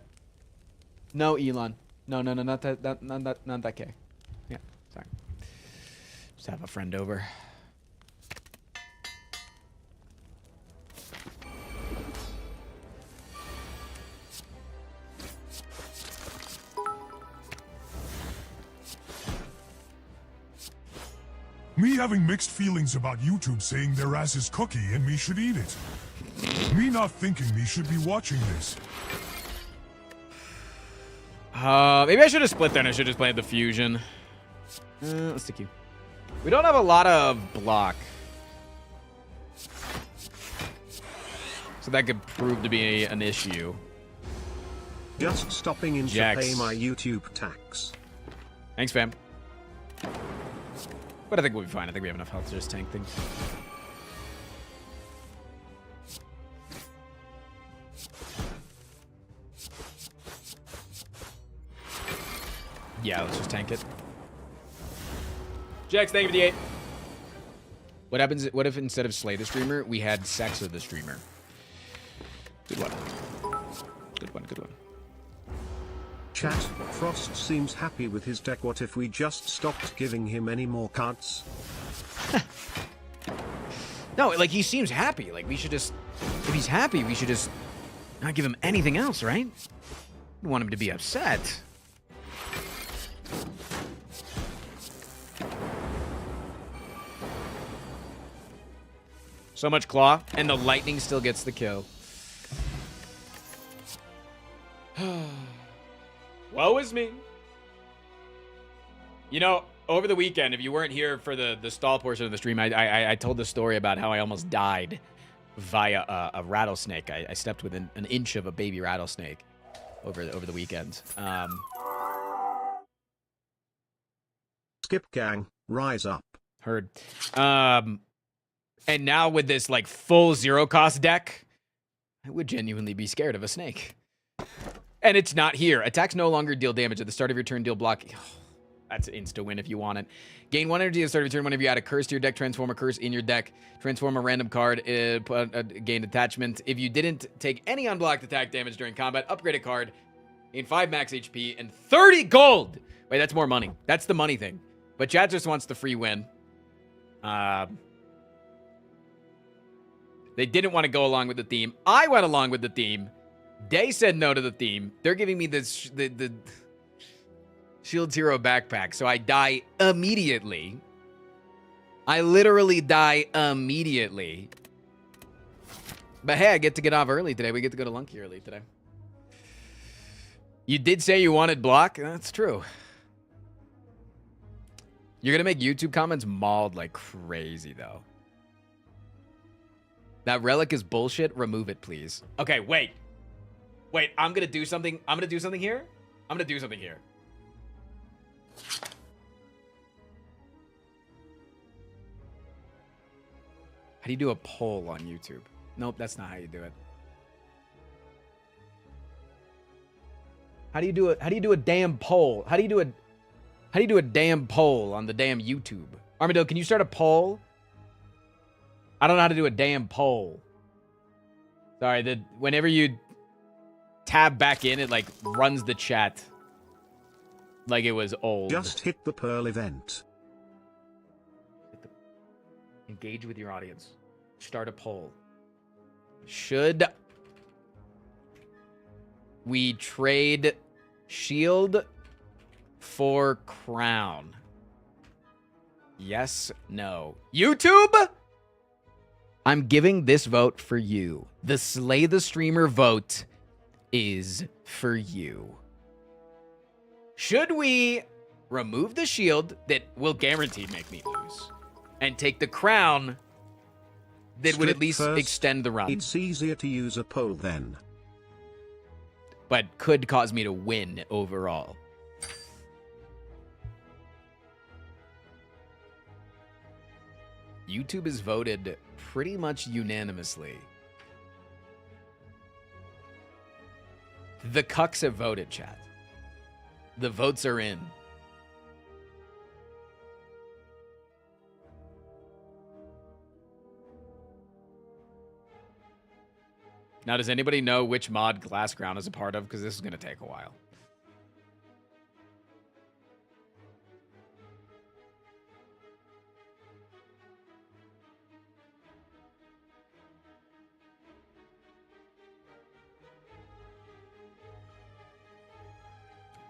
No, Elon. No, not that K. Yeah, sorry. Just have a friend over. Me having mixed feelings about YouTube saying their ass is cookie and me should eat it. Me not thinking me should be watching this. Maybe I should have split there and I should have just played the fusion. Let's stick you. We don't have a lot of block. So that could prove to be an issue. Just stopping in to pay my YouTube tax. Thanks, fam. But I think we'll be fine. I think we have enough health to just tank things. Yeah, let's just tank it. Jax, thank you for the 8. What happens? What if instead of slay the streamer, we had sex with the streamer? Good one. Good one, good one. Chat, Frost seems happy with his deck. What if we just stopped giving him any more cards? No, like, he seems happy. Like, we should just... If he's happy, we should just not give him anything else, right? We want him to be upset. So much claw, and the lightning still gets the kill. Woe is me. You know, over the weekend, if you weren't here for the stall portion of the stream, I told the story about how I almost died via a rattlesnake. I stepped within an inch of a baby rattlesnake over the weekend. Skip gang, rise up. Heard. And now with this like full zero cost deck, I would genuinely be scared of a snake. And it's not here. Attacks no longer deal damage at the start of your turn. Deal block. That's an insta win if you want it. Gain 1 energy at the start of your turn whenever you add a curse to your deck. Transform a curse in your deck. Transform a random card. Gain attachment. If you didn't take any unblocked attack damage during combat, upgrade a card. Gain 5 max HP and 30 gold. Wait, that's more money. That's the money thing. But chat just wants the free win. They didn't want to go along with the theme. I went along with the theme. They said no to the theme. They're giving me this the Shield Hero backpack, so I die immediately. I literally die immediately. But hey, I get to get off early today. We get to go to Lunky early today. You did say you wanted block? That's true. You're going to make YouTube comments mauled like crazy, though. That relic is bullshit. Remove it, please. Okay, wait. Wait, I'm going to do something. I'm going to do something here. I'm going to do something here. How do you do a poll on YouTube? Nope, that's not how you do it. How do you do a damn poll? How do you do a damn poll on the damn YouTube? Armadillo, can you start a poll? I don't know how to do a damn poll. Sorry, whenever you tab back in, it like runs the chat like it was old. Just hit the Pearl event. Engage with your audience. Start a poll. Should we trade shield for crown? Yes, no. YouTube? I'm giving this vote for you. The Slay the Streamer vote is for you. Should we remove the shield that will guaranteed make me lose and take the crown that would at least first, extend the run? It's easier to use a poll then. But could cause me to win overall. YouTube is voted pretty much unanimously. The cucks have voted, chat. The votes are in. Now, does anybody know which mod Glass Ground is a part of? Because this is going to take a while.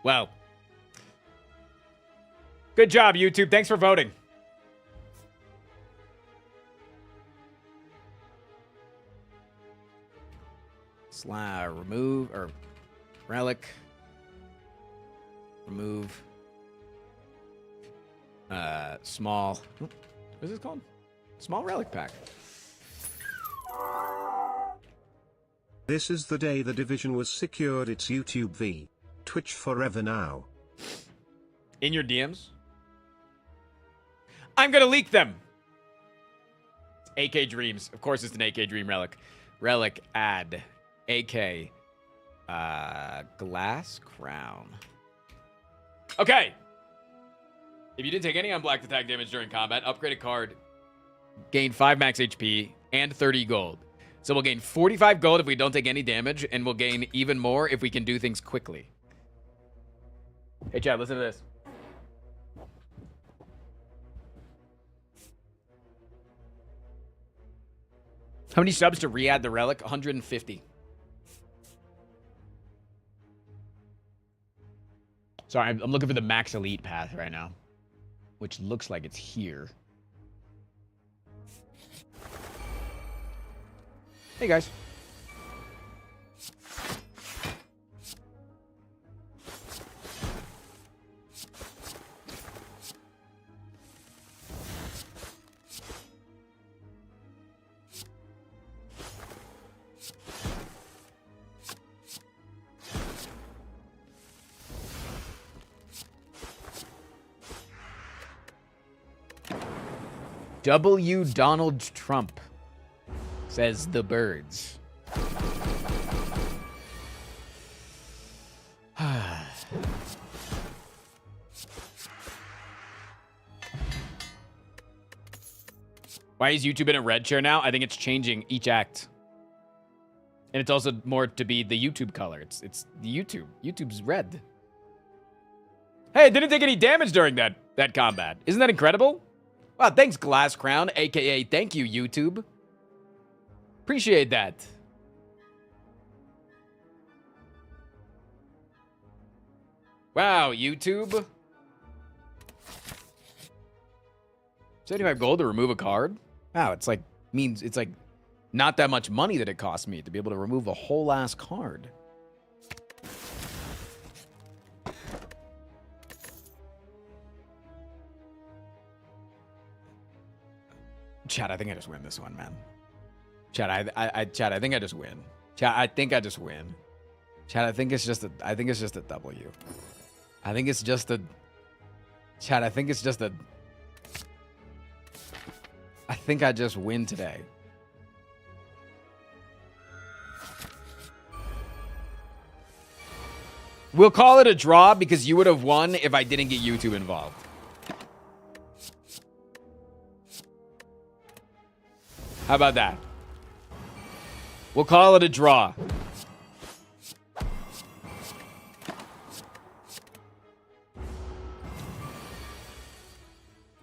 Well, good job, YouTube. Thanks for voting. Remove, or relic. Remove. Small. What is this called? Small relic pack. This is the day the Division was secured its YouTube v. Twitch forever now. In your DMs? I'm gonna leak them. It's AK Dreams. Of course, it's an AK Dream relic. Relic add. AK. Glass Crown. Okay. If you didn't take any unblocked attack damage during combat, upgrade a card. Gain 5 max HP and 30 gold. So we'll gain 45 gold if we don't take any damage, and we'll gain even more if we can do things quickly. Hey, Chad, listen to this. How many subs to re-add the relic? 150. Sorry, I'm looking for the max elite path right now, which looks like it's here. Hey, guys. W. Donald Trump, says the birds. Why is YouTube in a red chair now? I think it's changing each act. And it's also more to be the YouTube color. It's the YouTube. YouTube's red. Hey, it didn't take any damage during that combat. Isn't that incredible? Wow, thanks, Glass Crown, a.k.a. thank you, YouTube. Appreciate that. Wow, YouTube. 75 gold to remove a card? Wow, it's like, means it's like not that much money that it cost me to be able to remove a whole ass card. Chat, I think I just win this one, man. Chat, Chat, I think I just win. Chat, I think I just win. Chat, I think it's just a W. I think it's just a... Chat, I think it's just a... I think I just win today. We'll call it a draw because you would have won if I didn't get YouTube involved. How about that? We'll call it a draw.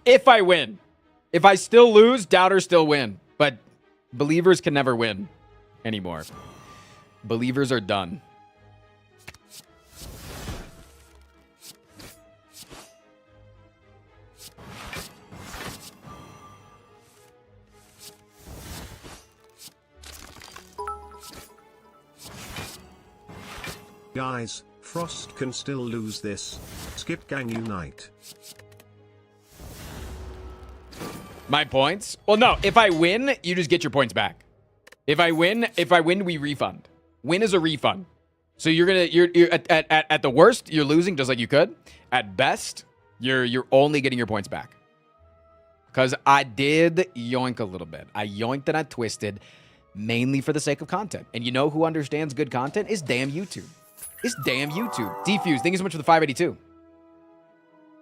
If I win. If I still lose, doubters still win. But believers can never win anymore. Believers are done. Guys, Frost can still lose this. Skip gang unite. My points? Well, no. If I win, you just get your points back. If I win, we refund. Win is a refund. So you're at the worst, you're losing just like you could. At best, you're only getting your points back. Because I did yoink a little bit. I yoinked and I twisted, mainly for the sake of content. And you know who understands good content? Is damn YouTube. It's damn YouTube. Defuse, thank you so much for the 582.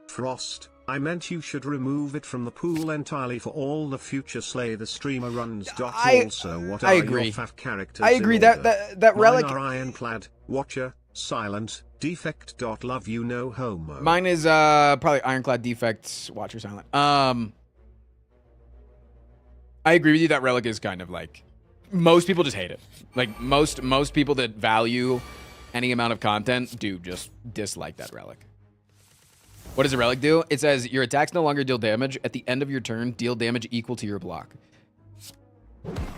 Frost, I meant you should remove it from the pool entirely for all the future Slay the Streamer runs. Also, what are your fav characters? I agree. That relic. Mine are Ironclad, Watcher, Silent, Defect. Love you, no homo. Mine is probably Ironclad, Defect, Watcher, Silent. I agree with you. That relic is kind of like most people just hate it. Like most people that value any amount of content do just dislike that relic. What does a relic do? It says your attacks no longer deal damage. At the end of your turn, deal damage equal to your block.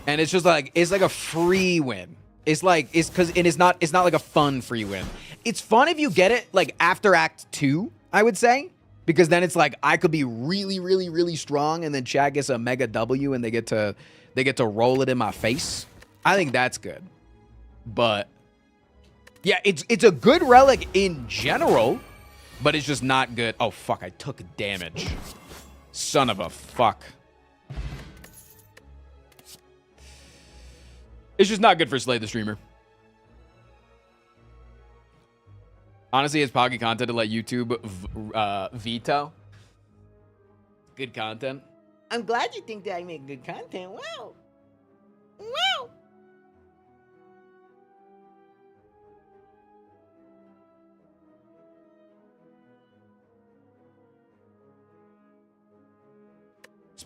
And it's just like, it's like a free win. It's like, it's not like a fun free win. It's fun if you get it like after Act 2, I would say. Because then it's like, I could be really, really, really strong and then Chad gets a mega W and they get to roll it in my face. I think that's good. But yeah, it's a good relic in general. But it's just not good. Oh, fuck. I took damage. Son of a fuck. It's just not good for Slay the Streamer. Honestly, it's poggy content to let YouTube veto. Good content. I'm glad you think that I make good content. Wow. Wow.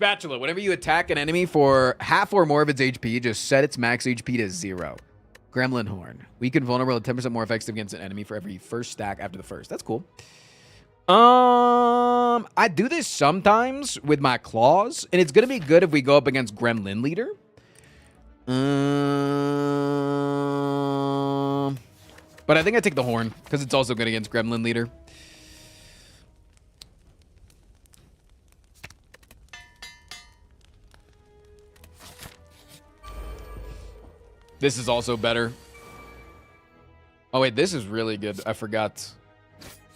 Spatula. Whenever you attack an enemy for half or more of its HP, just set its max HP to 0. Gremlin Horn. Weaken vulnerable at 10% more effective against an enemy for every first stack after the first. That's cool. I do this sometimes with my claws, and it's gonna be good if we go up against Gremlin Leader. But I think I take the horn because it's also good against Gremlin Leader. This is also better. Oh wait, this is really good. I forgot.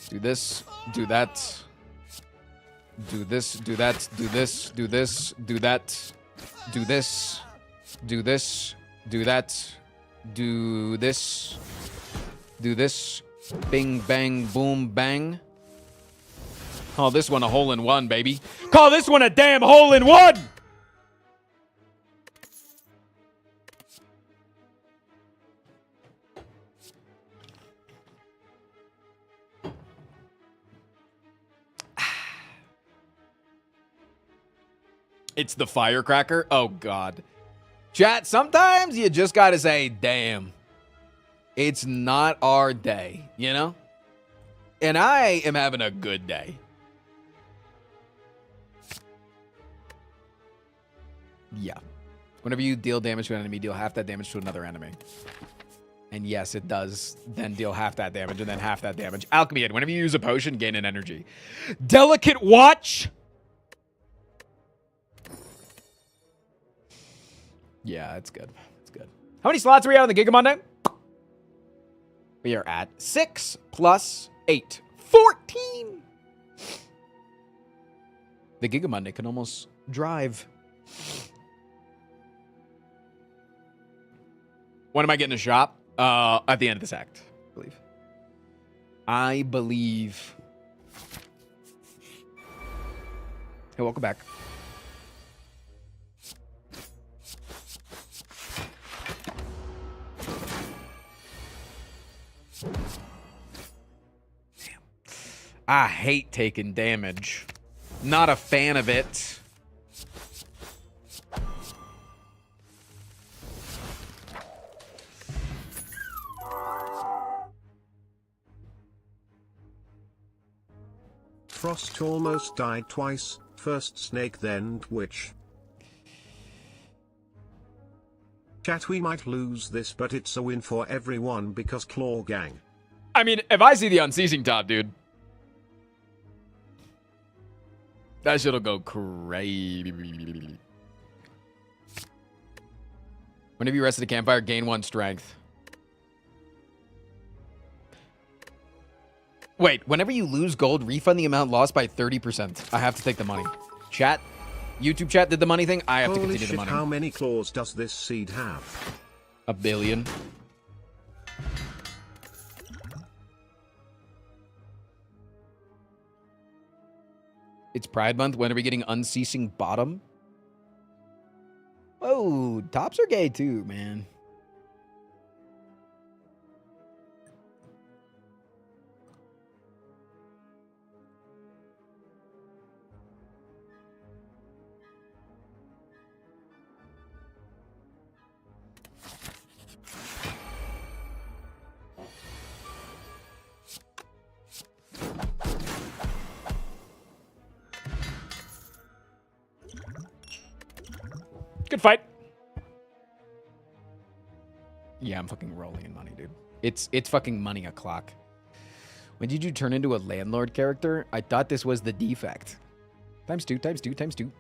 Do this, do that. Do this, do that, do this, do this, do that. Do this, do this, do that. Do this. Do this. Bing, bang, boom, bang. Call this one a hole-in-one, baby. Call this one a damn hole-in-one! It's the firecracker? Oh, God. Chat, sometimes you just gotta say, damn. It's not our day, you know? And I am having a good day. Yeah. Whenever you deal damage to an enemy, deal half that damage to another enemy. And yes, it does. Then deal half that damage and then half that damage. Alchemy, whenever you use a potion, gain an energy. Delicate Watch! Yeah, it's good. It's good. How many slots are we at on the Giga Monday? We are at 6 plus 8. 14! The Giga Monday can almost drive. When am I getting a shop? At the end of this act, I believe. Hey, welcome back. Damn. I hate taking damage. Not a fan of it. Frost almost died twice, first snake then witch. Chat, we might lose this, but it's a win for everyone because Claw Gang. I mean, if I see the unceasing top, dude, that shit'll go crazy. Whenever you rest at a campfire, gain 1 strength. Wait, whenever you lose gold, refund the amount lost by 30%. I have to take the money. Chat, YouTube chat did the money thing. I have to continue the money. How many claws does this seed have? 1 billion. It's Pride Month. When are we getting unceasing bottom? Oh, tops are gay too, man. Good fight. Yeah, I'm fucking rolling in money, dude. It's fucking money o'clock. When did you turn into a landlord character? I thought this was the defect. Times 2, times 2, times 2.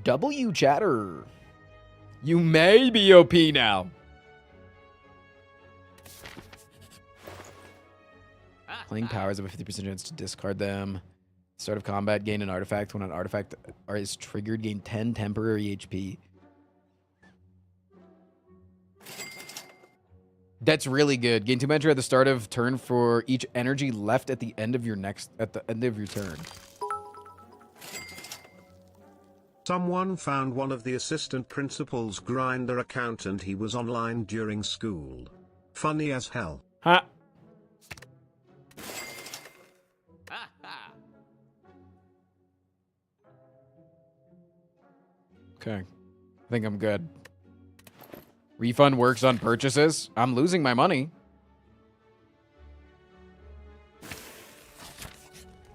W chatter. You may be OP now. Playing powers have a 50% chance to discard them. Start of combat, gain an artifact. When an artifact is triggered, gain 10 temporary HP. That's really good. Gain 2 mantra at the start of turn for each energy left at the end of your turn. Someone found one of the assistant principal's grinder account and he was online during school. Funny as hell. Huh? Okay. I think I'm good. Refund works on purchases. I'm losing my money.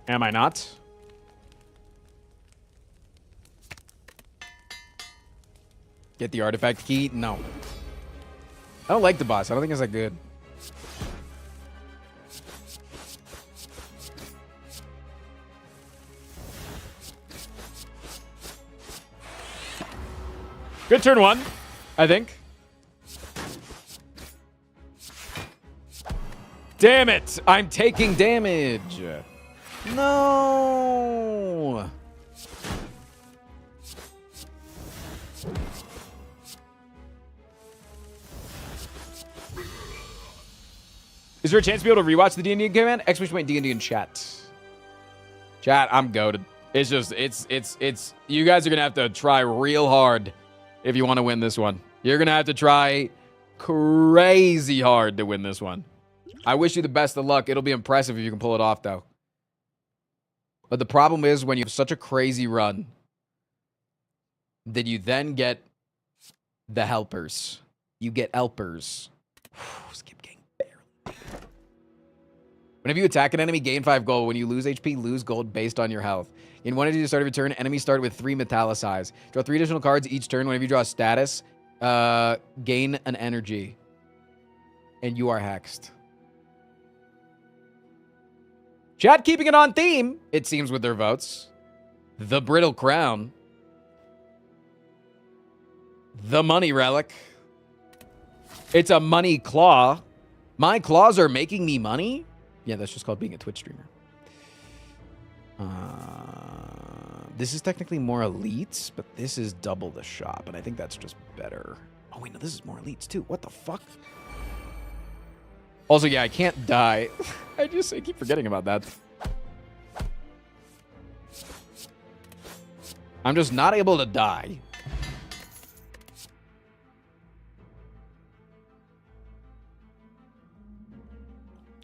Am I not? Get the artifact key? No. I don't like the boss. I don't think it's that good. Good turn one, I think. Damn it! I'm taking damage. No. Is there a chance to be able to rewatch the D&D command? Exclamation point D&D in chat. Chat, I'm goated. It's just, it's, you guys are going to have to try real hard if you want to win this one. You're going to have to try crazy hard to win this one. I wish you the best of luck. It'll be impressive if you can pull it off, though. But the problem is when you have such a crazy run, that you then get the helpers. You get helpers. Skip game barely. Whenever you attack an enemy, gain 5 gold. When you lose HP, lose gold based on your health. In one energy to start of your turn, enemies start with 3 metallicize. Draw 3 additional cards each turn. Whenever you draw a status, gain an energy. And you are hexed. Chat keeping it on theme, it seems, with their votes. The Brittle Crown. The Money Relic. It's a money claw. My claws are making me money? Yeah, that's just called being a Twitch streamer. This is technically more elites, but this is double the shop, and I think that's just better. Oh, wait, no, this is more elites, too. What the fuck? Also, yeah, I can't die. I keep forgetting about that. I'm just not able to die.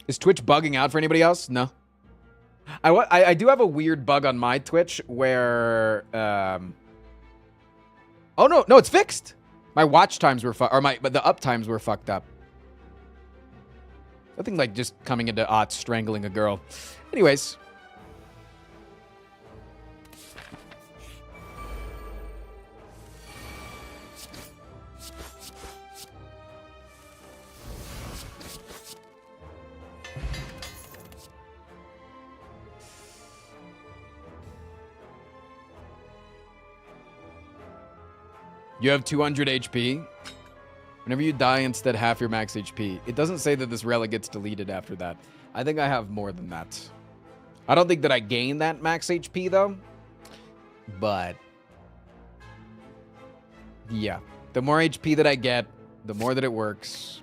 Is Twitch bugging out for anybody else? No. I do have a weird bug on my Twitch where... Oh, no, it's fixed. My watch times were but the up times were fucked up. Nothing like just coming into odds, strangling a girl. Anyways. You have 200 HP. Whenever you die, instead half your max HP. It doesn't say that this relic gets deleted after that. I think I have more than that. I don't think that I gain that max HP, though. But... yeah. The more HP that I get, the more that it works.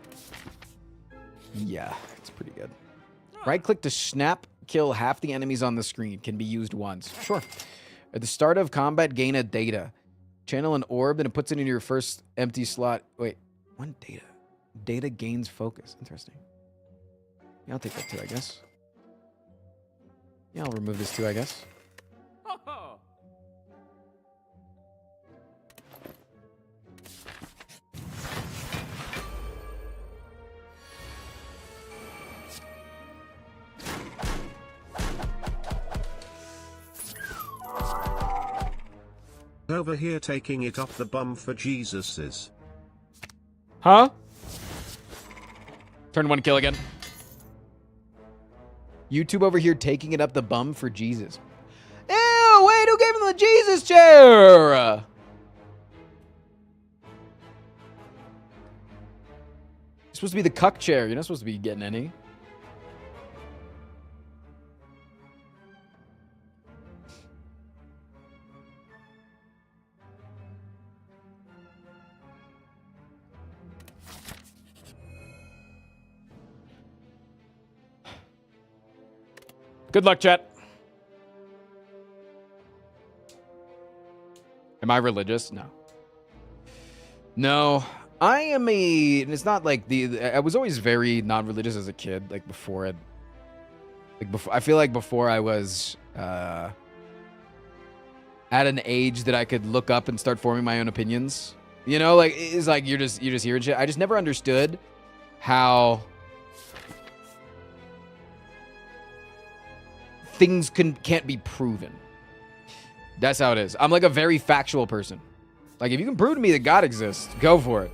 Yeah, it's pretty good. Right-click to snap kill half the enemies on the screen. Can be used once. Sure. At the start of combat, gain a data. Channel an orb, and it puts it in your first empty slot. Wait, one data. Data gains focus. Interesting. Yeah, I'll take that too, I guess. Yeah, I'll remove this too, I guess. Over here taking it off the bum for Jesus's. Huh? Turn 1 kill again. YouTube over here taking it up the bum for Jesus. Ew, wait, who gave him the Jesus chair? You're supposed to be the cuck chair. You're not supposed to be getting any. Good luck, chat. Am I religious? No. No. I am a... and it's not like I was always very non-religious as a kid. Like, before I feel like before I was... at an age that I could look up and start forming my own opinions. You know, like it's like you're just hearing shit. I just never understood how things can't be proven. That's how it is. I'm like a very factual person. Like if you can prove to me that God exists, go for it.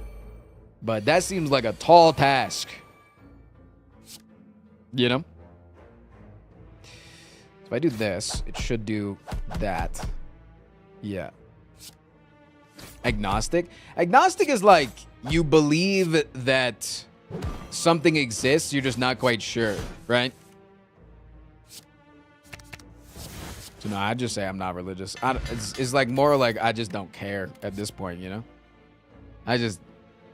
But that seems like a tall task. You know? So if I do this, it should do that. Yeah. Agnostic? Agnostic is like you believe that something exists, you're just not quite sure, right? So no, I just say I'm not religious. It's like more like I just don't care at this point, you know?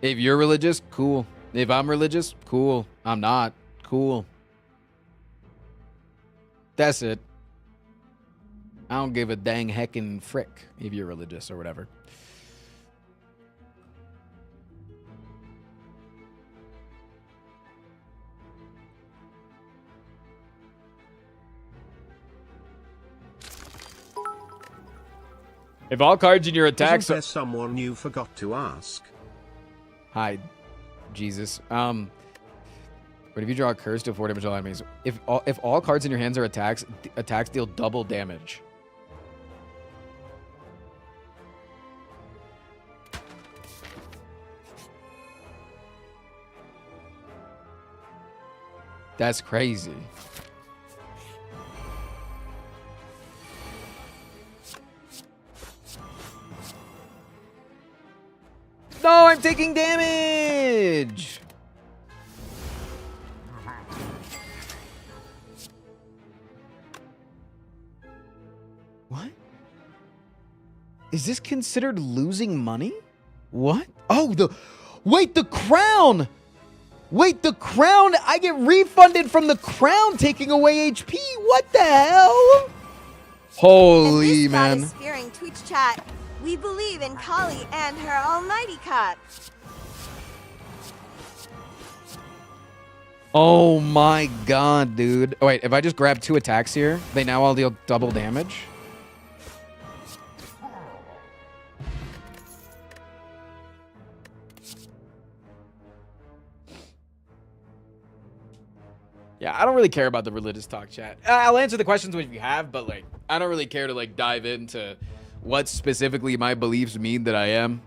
If you're religious, cool. If I'm religious, cool. I'm not, cool. That's it. I don't give a dang heckin' frick if you're religious or whatever. If all cards in your attacks... Isn't there someone you forgot to ask? Hi, Jesus. But if you draw a curse to 4 damage to all enemies, if all cards in your hands are attacks deal double damage. That's crazy. No, I'm taking damage! What? Is this considered losing money? What? Oh, wait, the crown! Wait, the crown! I get refunded from the crown taking away HP! What the hell? Holy man. Is fearing Twitch chat. We believe in Kali and her almighty cut. Oh my god, dude. Oh, wait, if I just grab 2 attacks here, they now all deal double damage? Yeah, I don't really care about the religious talk chat. I'll answer the questions if you have, but like, I don't really care to like dive into what specifically my beliefs mean that I am.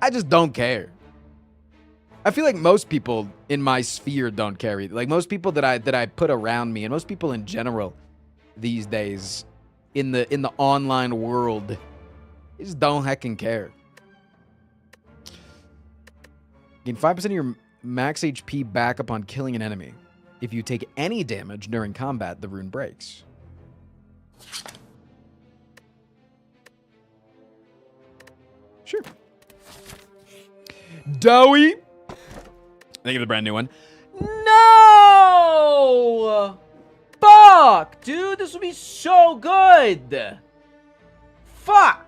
I just don't care. I feel like most people in my sphere don't care either. Like most people that I put around me, and most people in general these days in the online world, they just don't heckin' care. Gain 5% of your max HP back upon killing an enemy. If you take any damage during combat, the rune breaks. Sure. Dowie. Thank you for the brand new one. No! Fuck, dude. This would be so good. Fuck.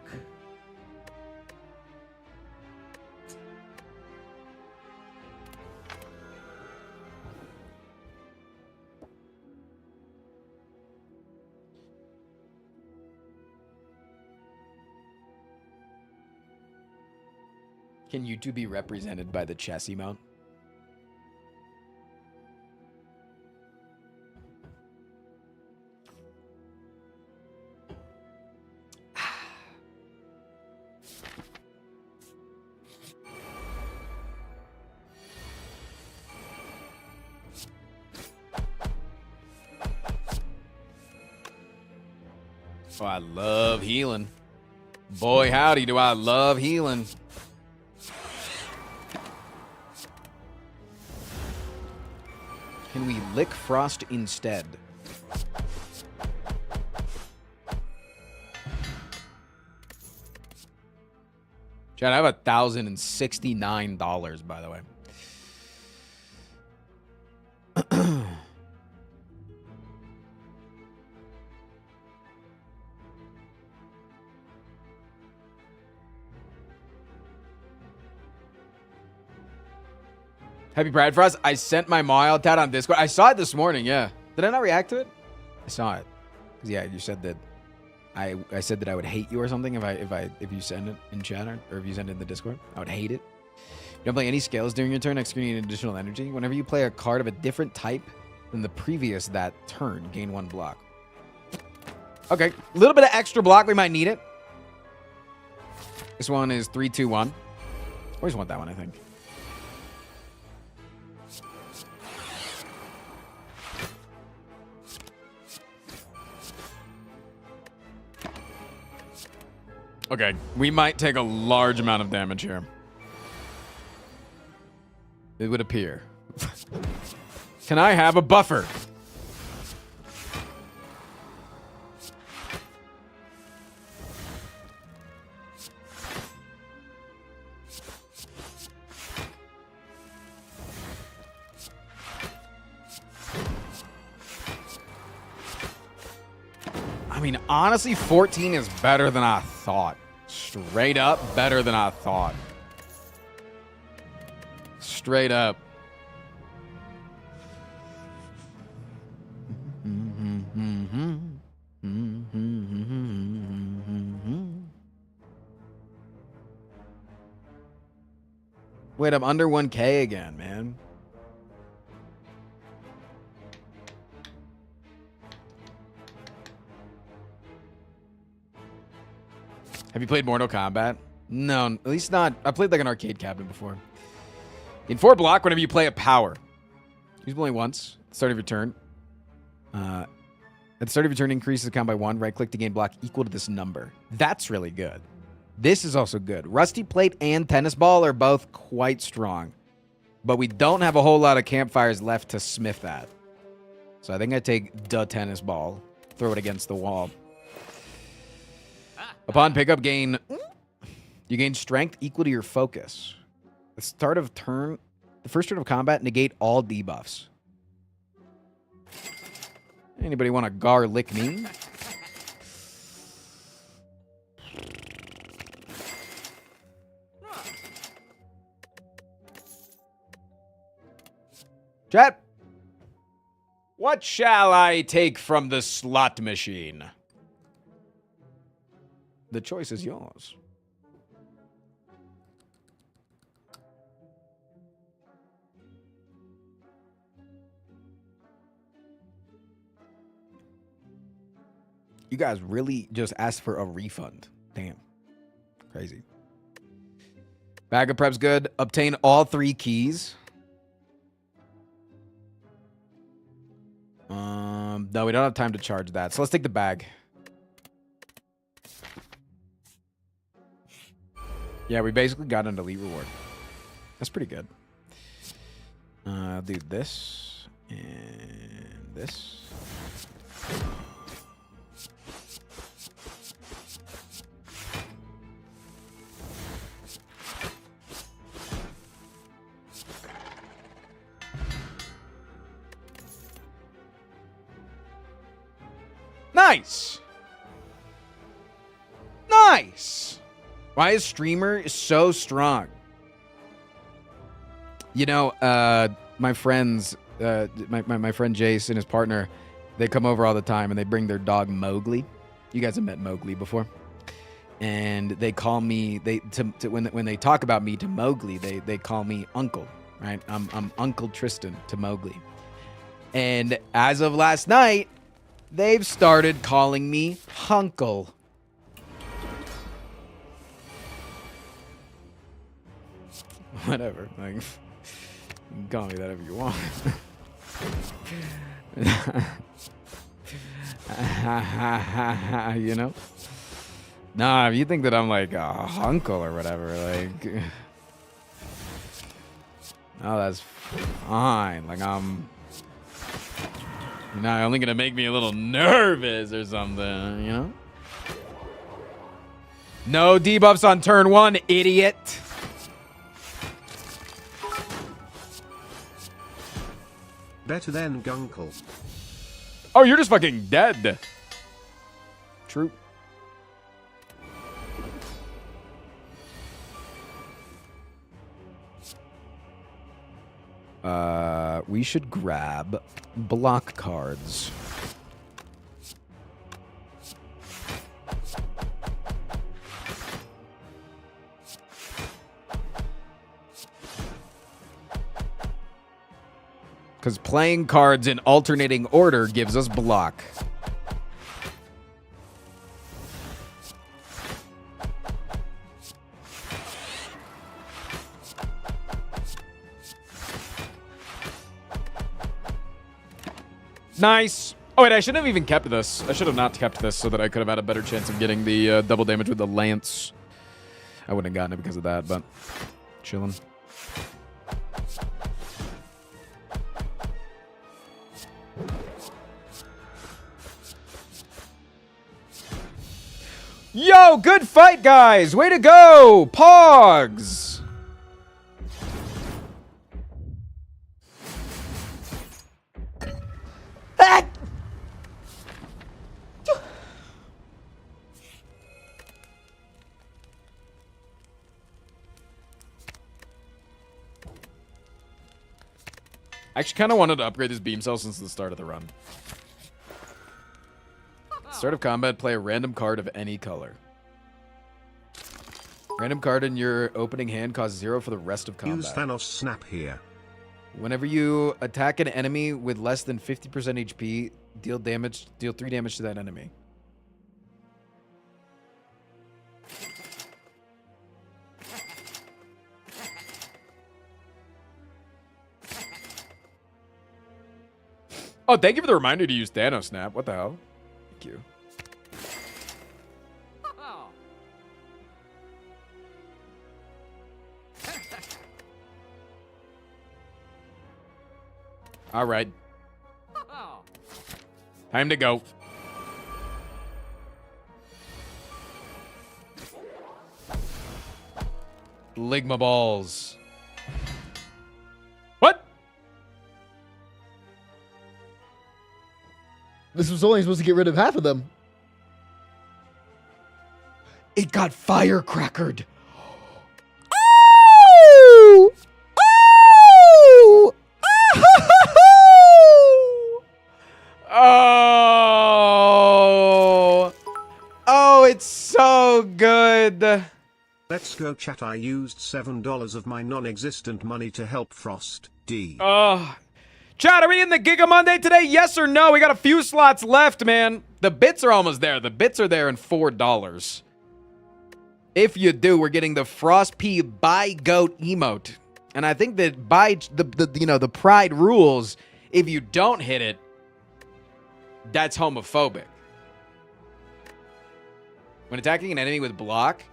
Can you two be represented by the chess emote? Oh, I love healing. Boy, howdy, do I love healing. Can we lick Frost instead? Chad, I have $1,069, by the way. Happy Pride Frost. I sent my Mild Tat on Discord. I saw it this morning, yeah. Did I not react to it? I saw it. Yeah, you said that I said that I would hate you or something if you send it in chat or if you send it in the Discord. I would hate it. You don't play any scales during your turn, executing additional energy. Whenever you play a card of a different type than the previous that turn, gain 1 block. Okay, a little bit of extra block. We might need it. This one is 3-2-1. Always want that one, I think. Okay, we might take a large amount of damage here. It would appear. Can I have a buffer? I mean, honestly, 14 is better than I thought. Straight up, better than I thought. Straight up. Wait, I'm under 1K again, man. Have you played Mortal Kombat? No, at least not. I played like an arcade cabinet before. In 4 block, whenever you play a power, use only once at the start of your turn. At the start of your turn, increases the count by 1. Right click to gain block equal to this number. That's really good. This is also good. Rusty Plate and Tennis Ball are both quite strong. But we don't have a whole lot of campfires left to smith that. So I think I take the Tennis Ball, throw it against the wall. Upon pickup, you gain strength equal to your focus. The start of turn, the first turn of combat, negate all debuffs. Anybody want to garlic me? Chat, what shall I take from the slot machine? The choice is yours. You guys really just asked for a refund. Damn. Crazy. Bag of prep's good. Obtain all 3 keys. No, we don't have time to charge that. So let's take the bag. Yeah, we basically got an elite reward. That's pretty good. I'll do this and this. Nice. Nice. Why is streamer so strong? You know, my friends, my friend Jace and his partner, they come over all the time and they bring their dog Mowgli. You guys have met Mowgli before, and they call me when they talk about me to Mowgli, they call me Uncle. Right? I'm Uncle Tristan to Mowgli, and as of last night, they've started calling me Hunkle. Whatever. Like, you can call me that if you want. You know? Nah, if you think that I'm like a Hunkle or whatever, like... Oh, that's fine. Like, I'm... You're not only gonna make me a little nervous or something, you know? No debuffs on turn 1, idiot. Better than Gunkle. Oh, you're just fucking dead. True. We should grab block cards. Because playing cards in alternating order gives us block. Nice. Oh, wait, I shouldn't have even kept this. I should have not kept this so that I could have had a better chance of getting the double damage with the lance. I wouldn't have gotten it because of that, but chilling. Yo, good fight, guys. Way to go. Pogs. I actually kind of wanted to upgrade this beam cell since the start of the run. Start of combat, play a random card of any color. Random card in your opening hand costs 0 for the rest of combat. Use Thanos Snap here. Whenever you attack an enemy with less than 50% HP, deal 3 damage to that enemy. Oh, thank you for the reminder to use Thanos Snap. What the hell? Thank you. All right. Time to go. Ligma balls. What? This was only supposed to get rid of half of them. It got firecrackered. Oh! Oh! Oh! Oh, it's so good. Let's go, chat. I used $7 of my non-existent money to help Frost D. Chat, are we in the Giga Monday today? Yes or no? We got a few slots left, man. The bits are almost there. The bits are there in $4. If you do, we're getting the Frost P Buy Goat emote. And I think that by the Pride rules, if you don't hit it, that's homophobic. When attacking an enemy with block,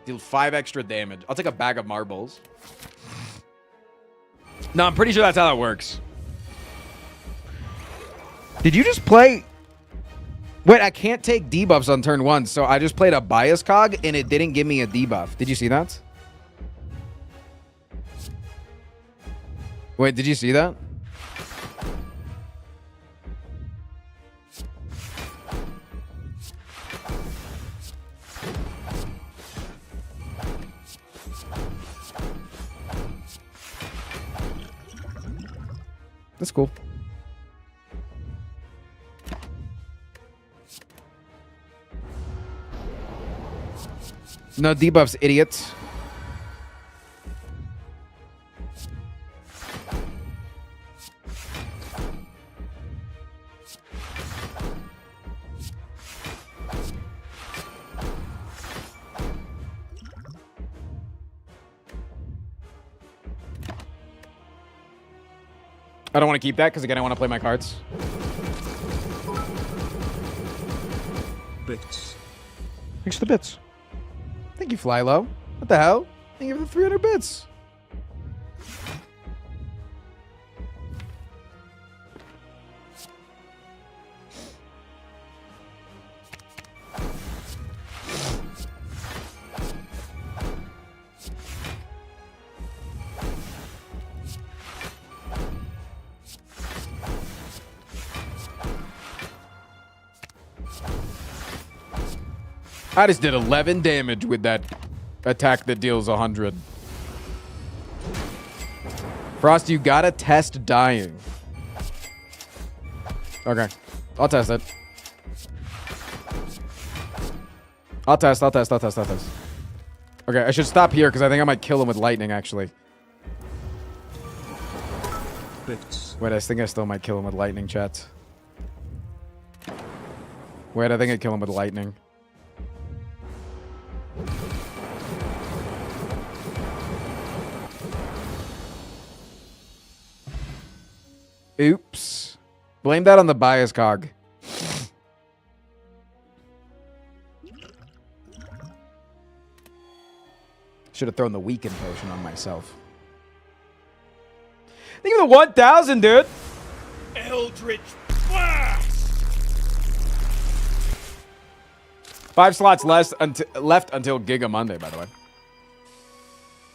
deal 5 extra damage. I'll take a bag of marbles. No, I'm pretty sure that's how that works. Did you just play... Wait, I can't take debuffs on turn 1, so I just played a bias cog, and it didn't give me a debuff. Did you see that? Wait, did you see that? That's cool. No debuffs, idiots. I don't want to keep that because, again, I want to play my cards. Bits. Thanks for the bits. Thank you, Flylo. What the hell? Thank you for the 300 bits. I just did 11 damage with that attack that deals 100. Frost, you gotta test dying. Okay. I'll test it. I'll test. Okay, I should stop here because I think I might kill him with lightning, actually. bits. Wait, I think I still might kill him with lightning, chat. Wait, I think I kill him with lightning. Oops. Blame that on the bias cog. Should have thrown the weaken potion on myself. Think of the 1,000, dude. Eldritch. 5 slots left until Giga Monday, by the way.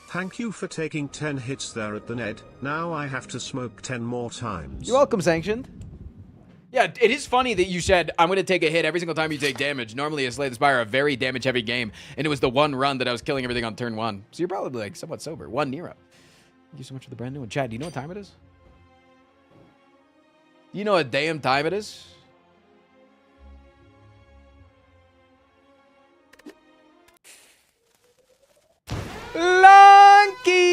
Thank you for taking 10 hits there at the Ned. Now I have to smoke 10 more times. You're welcome, Sanctioned. Yeah, it is funny that you said, I'm going to take a hit every single time you take damage. Normally, a Slay the Spire, a very damage-heavy game, and it was the one run that I was killing everything on turn 1. So you're probably, like, somewhat sober. 1 Nero. Thank you so much for the brand new one. Chad, do you know what time it is? Do you know what damn time it is? Lunky!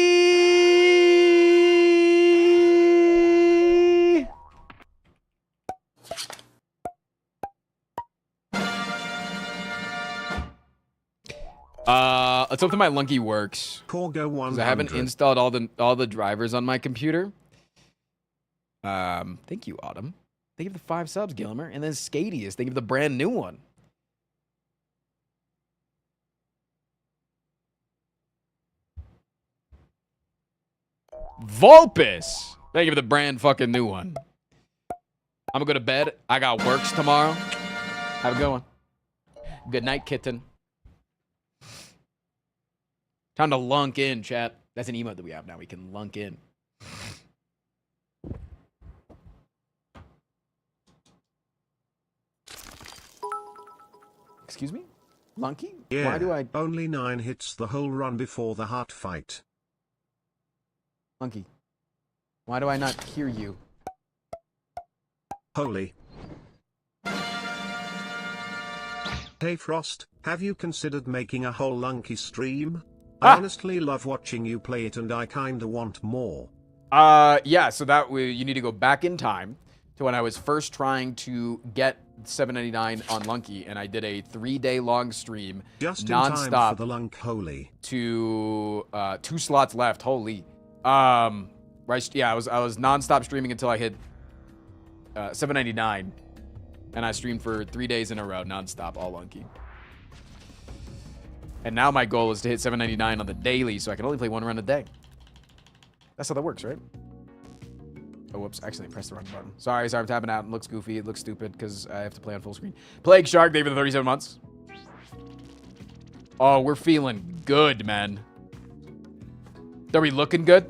Let's hope that my Lunky works. Corgo 100. I haven't installed all the drivers on my computer. Thank you, Autumn. Thank you for the 5 subs, Gilmer. And then Scadius, thank you for the brand new one. Vulpus! Thank you for the brand fucking new one. I'm gonna go to bed. I got works tomorrow. Have a good one. Good night, kitten. Time to lunk in, chat. That's an emote that we have now. We can lunk in. Excuse me? Lunky? Yeah, Why do I... only 9 hits the whole run before the heart fight. Lunky. Why do I not hear you? Holy. Hey Frost, have you considered making a whole Lunky stream? I honestly love watching you play it and I kinda want more. Yeah, so that you need to go back in time to when I was first trying to get 799 on Lunky, and I did a 3-day long stream, Just in non-stop, time for the Lunk Holy. To 2 slots left. Holy. Right, yeah, I was non-stop streaming until I hit 799, and I streamed for 3 days in a row, non-stop, all Lunky. And now my goal is to hit 799 on the daily, so I can only play 1 round a day. That's how that works, right? Oh, whoops. Actually, I pressed the wrong button. Sorry, I'm tapping out. It looks goofy. It looks stupid because I have to play on full screen. Plague Shark, thank you for the 37 months. Oh, we're feeling good, man. Are we looking good?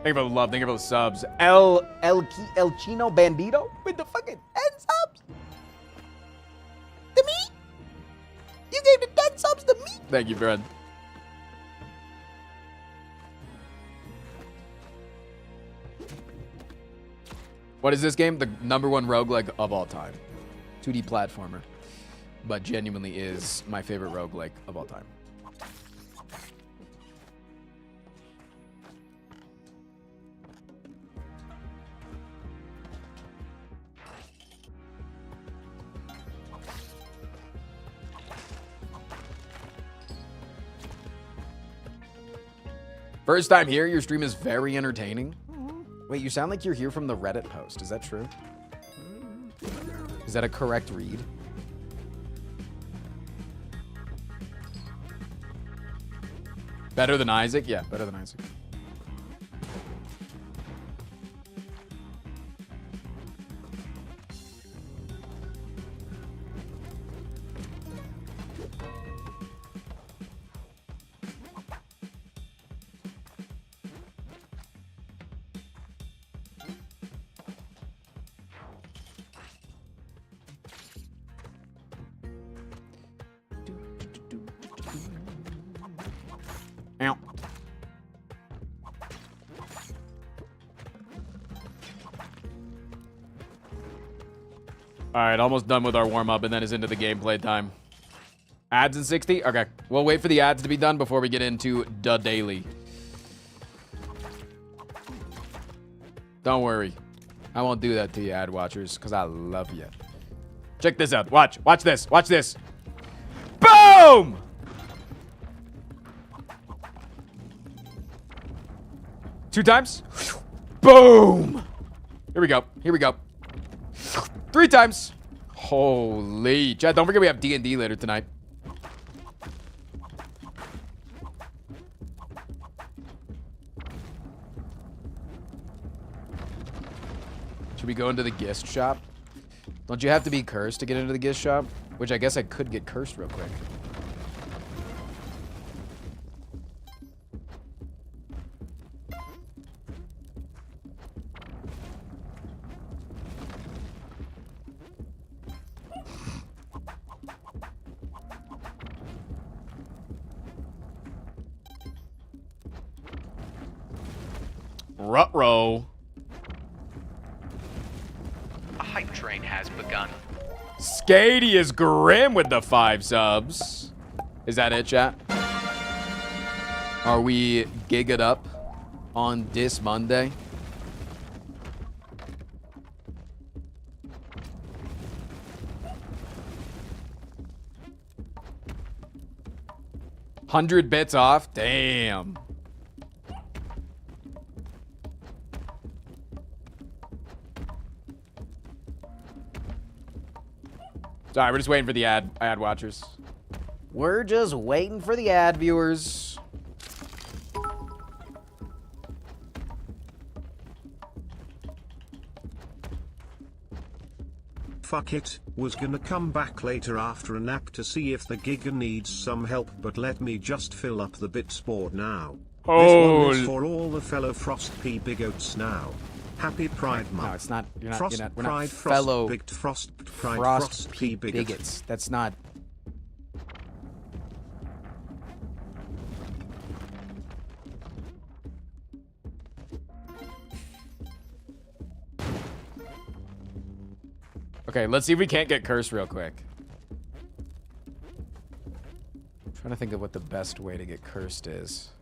Thank you for the love. Thank you for the subs. El Chino Bandito with the fucking 10 subs. To me? You gave the 10 subs to me? Thank you, friend. What is this game? The #1 roguelike of all time. 2D platformer. But genuinely is my favorite roguelike of all time. First time here, your stream is very entertaining. Wait, you sound like you're here from the Reddit post. Is that true? Is that a correct read? Better than Isaac? Yeah, better than Isaac. Ow. All right, almost done with our warm-up, and then it's into the gameplay time. Ads in 60? Okay. We'll wait for the ads to be done before we get into the daily. Don't worry. I won't do that to you, ad watchers, because I love you. Check this out. Watch. Watch this. Watch this. Boom! Two times. Boom! Here we go. Here we go. Three times. Holy. Chad, don't forget we have D&D later tonight. Should we go into the gift shop? Don't you have to be cursed to get into the gift shop? Which I guess I could get cursed real quick. Ruh-roh. A hype train has begun. Skady is grim with the 5 subs. Is that it, chat? Are we gigged up on this Monday? $100 off? Damn. Sorry, we're just waiting for the ad watchers. We're just waiting for the ad viewers. Fuck it, was gonna come back later after a nap to see if the Giga needs some help, but let me just fill up the bits board now. This one is for all the fellow Frost P bigots now. Happy Pride Month. No, it's not. You're not. Frost You're not. We're Pride, not Frost, fellow Big, Frost Pride, Frost P bigots. That's not. Okay, let's see if we can't get cursed real quick. I'm trying to think of what the best way to get cursed is.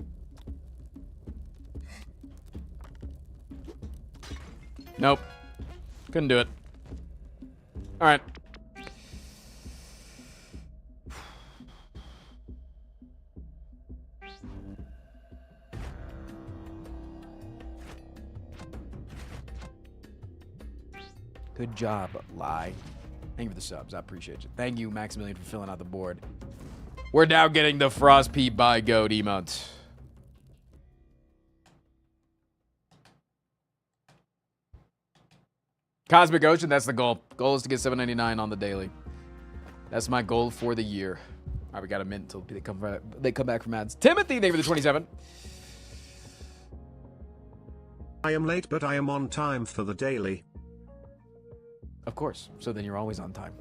Nope. Couldn't do it. All right. Good job, Lie. Thank you for the subs. I appreciate you. Thank you, Maximilian, for filling out the board. We're now getting the Frost P by Goat emote. Cosmic Ocean, that's the goal. Goal is to get $7.99 on the daily. That's my goal for the year. All right, we got a minute until they come back from ads. Timothy, thank you for the 27. I am late, but I am on time for the daily. Of course. So then you're always on time.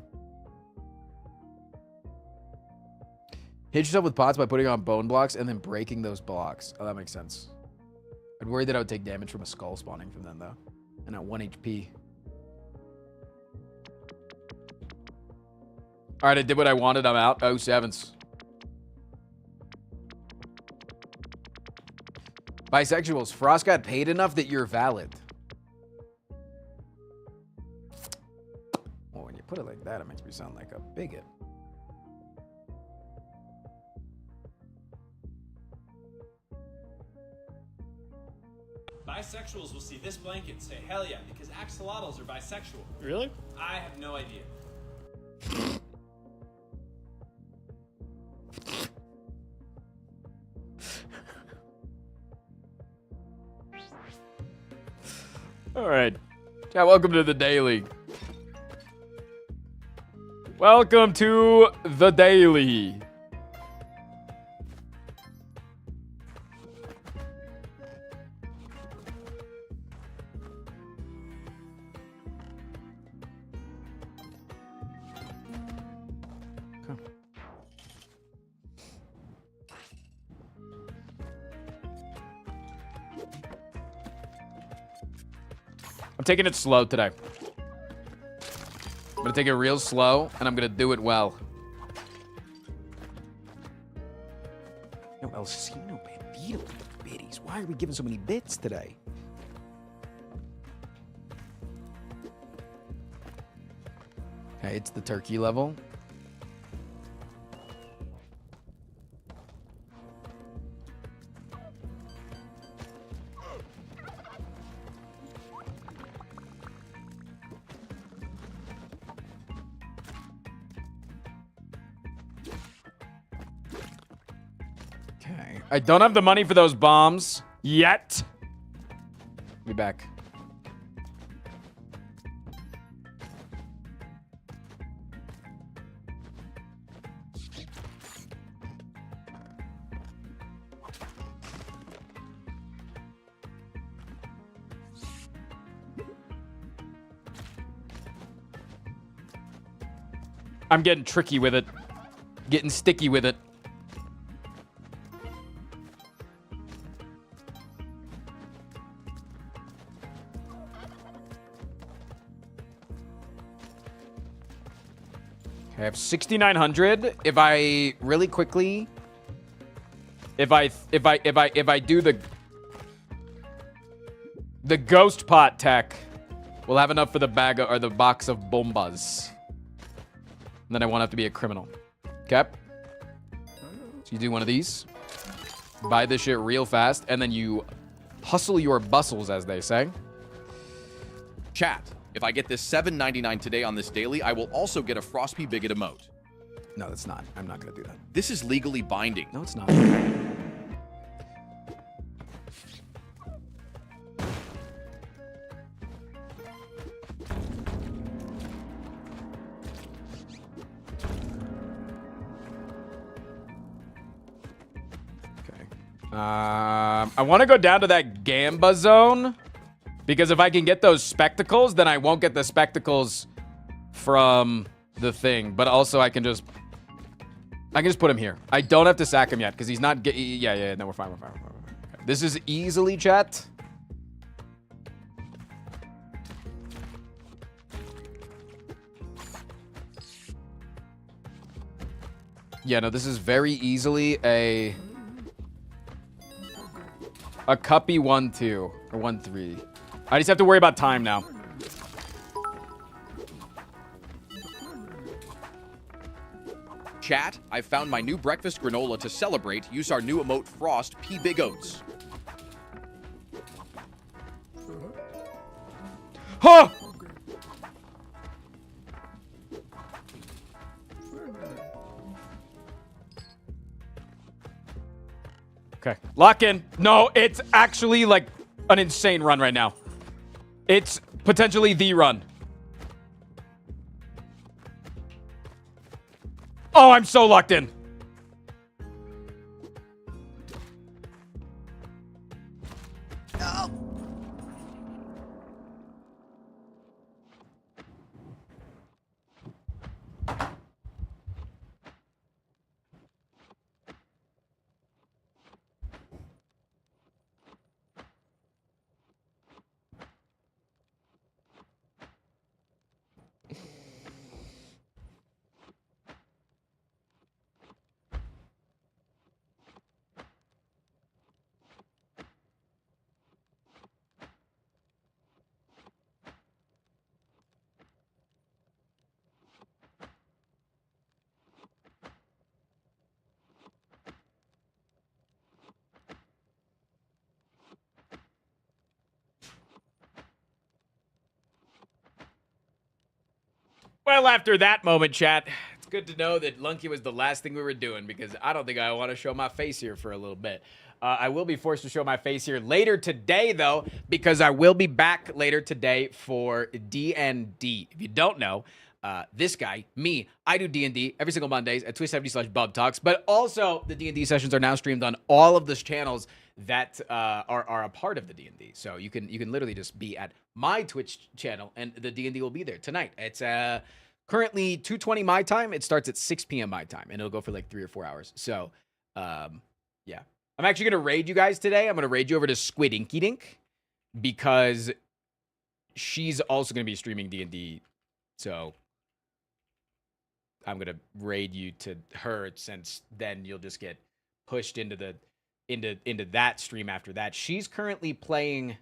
Hit yourself with pots by putting on bone blocks and then breaking those blocks. Oh, that makes sense. I'd worry that I would take damage from a skull spawning from them, though. And at 1 HP. All right, I did what I wanted. I'm out. 07s. Bisexuals. Frost got paid enough that you're valid. Well, when you put it like that, it makes me sound like a bigot. Bisexuals will see this blanket and say, hell yeah, because axolotls are bisexual. Really? I have no idea. All right. Yeah, welcome to the daily. Welcome to the daily. I'm taking it slow today. I'm gonna take it real slow, and I'm gonna do it well. No El Cino Bandito biddies. Why are we giving so many bits today? Okay, it's the turkey level. Okay. I don't have the money for those bombs yet. Be back. I'm getting tricky with it. Getting sticky with it. Okay, I have 6,900. If I really quickly, if I do the ghost pot tech, we'll have enough for the bag or the box of bombas. And then I won't have to be a criminal. Okay. So you do one of these. Buy this shit real fast. And then you hustle your bustles, as they say. Chat, if I get this $7.99 today on this daily, I will also get a Frostby Bigot emote. No, that's not. I'm not going to do that. This is legally binding. No, it's not. I want to go down to that Gamba zone, because if I can get those spectacles, then I won't get the spectacles from the thing. But also, I can just put him here. I don't have to sack him yet, because he's not. Yeah. No, we're fine. We're fine. Okay. This is easily, chat. Yeah, no, this is very easily a cuppy 1-2 or 1-3. I just have to worry about time now. Chat, I found my new breakfast granola to celebrate. Use our new emote Frost P Big Oats. Huh! Okay, lock in. No, it's actually like an insane run right now. It's potentially the run. Oh, I'm so locked in. Well, after that moment, chat, it's good to know that Lunky was the last thing we were doing, because I don't think I want to show my face here for a little bit. I will be forced to show my face here later today, though, because I will be back later today for D&D. If you don't know, this guy, me, I do D&D every single Mondays at twitch.tv/BubTalks, but also the D&D sessions are now streamed on all of those channels that are a part of the D&D. So you can literally just be at my Twitch channel, and the D&D will be there tonight. It's currently 2:20 my time. It starts at 6 p.m. my time, and it'll go for like 3 or 4 hours. So, yeah. I'm actually going to raid you guys today. I'm going to raid you over to Squid Inky Dink, because she's also going to be streaming D&D. So, raid you to her, since then you'll just get pushed into that stream after that. She's currently playing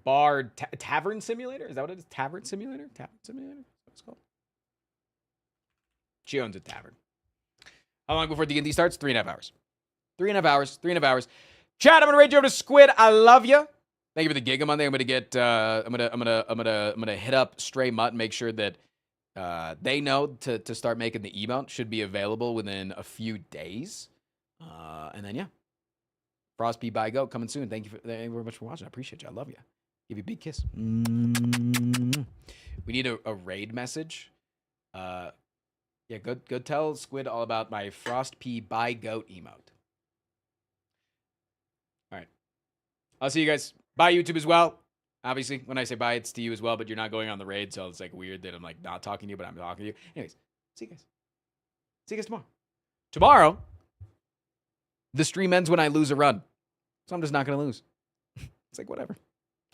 Tavern Simulator. Is that what it is? Tavern Simulator? Tavern Simulator? That's what it's called. She owns a tavern. How long before D&D starts? 3.5 hours. 3.5 hours. 3.5 hours. Chat, I'm gonna raid you over to Squid. I love you. Thank you for the gig. I'm gonna get. I'm gonna hit up Stray Mutt and make sure that they know to start making the emote. Should be available within a few days. And then yeah, Frost P by Go coming soon. Thank you very much for watching. I appreciate you. I love you. Give you a big kiss. We need a raid message. Yeah, go tell Squid all about my Frost P by Goat emote. All right. I'll see you guys. Bye, YouTube as well. Obviously, when I say bye, it's to you as well, but you're not going on the raid, so it's like weird that I'm like not talking to you, but I'm talking to you. Anyways, see you guys. See you guys tomorrow. Tomorrow, the stream ends when I lose a run. So I'm just not going to lose. It's like, whatever.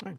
All right.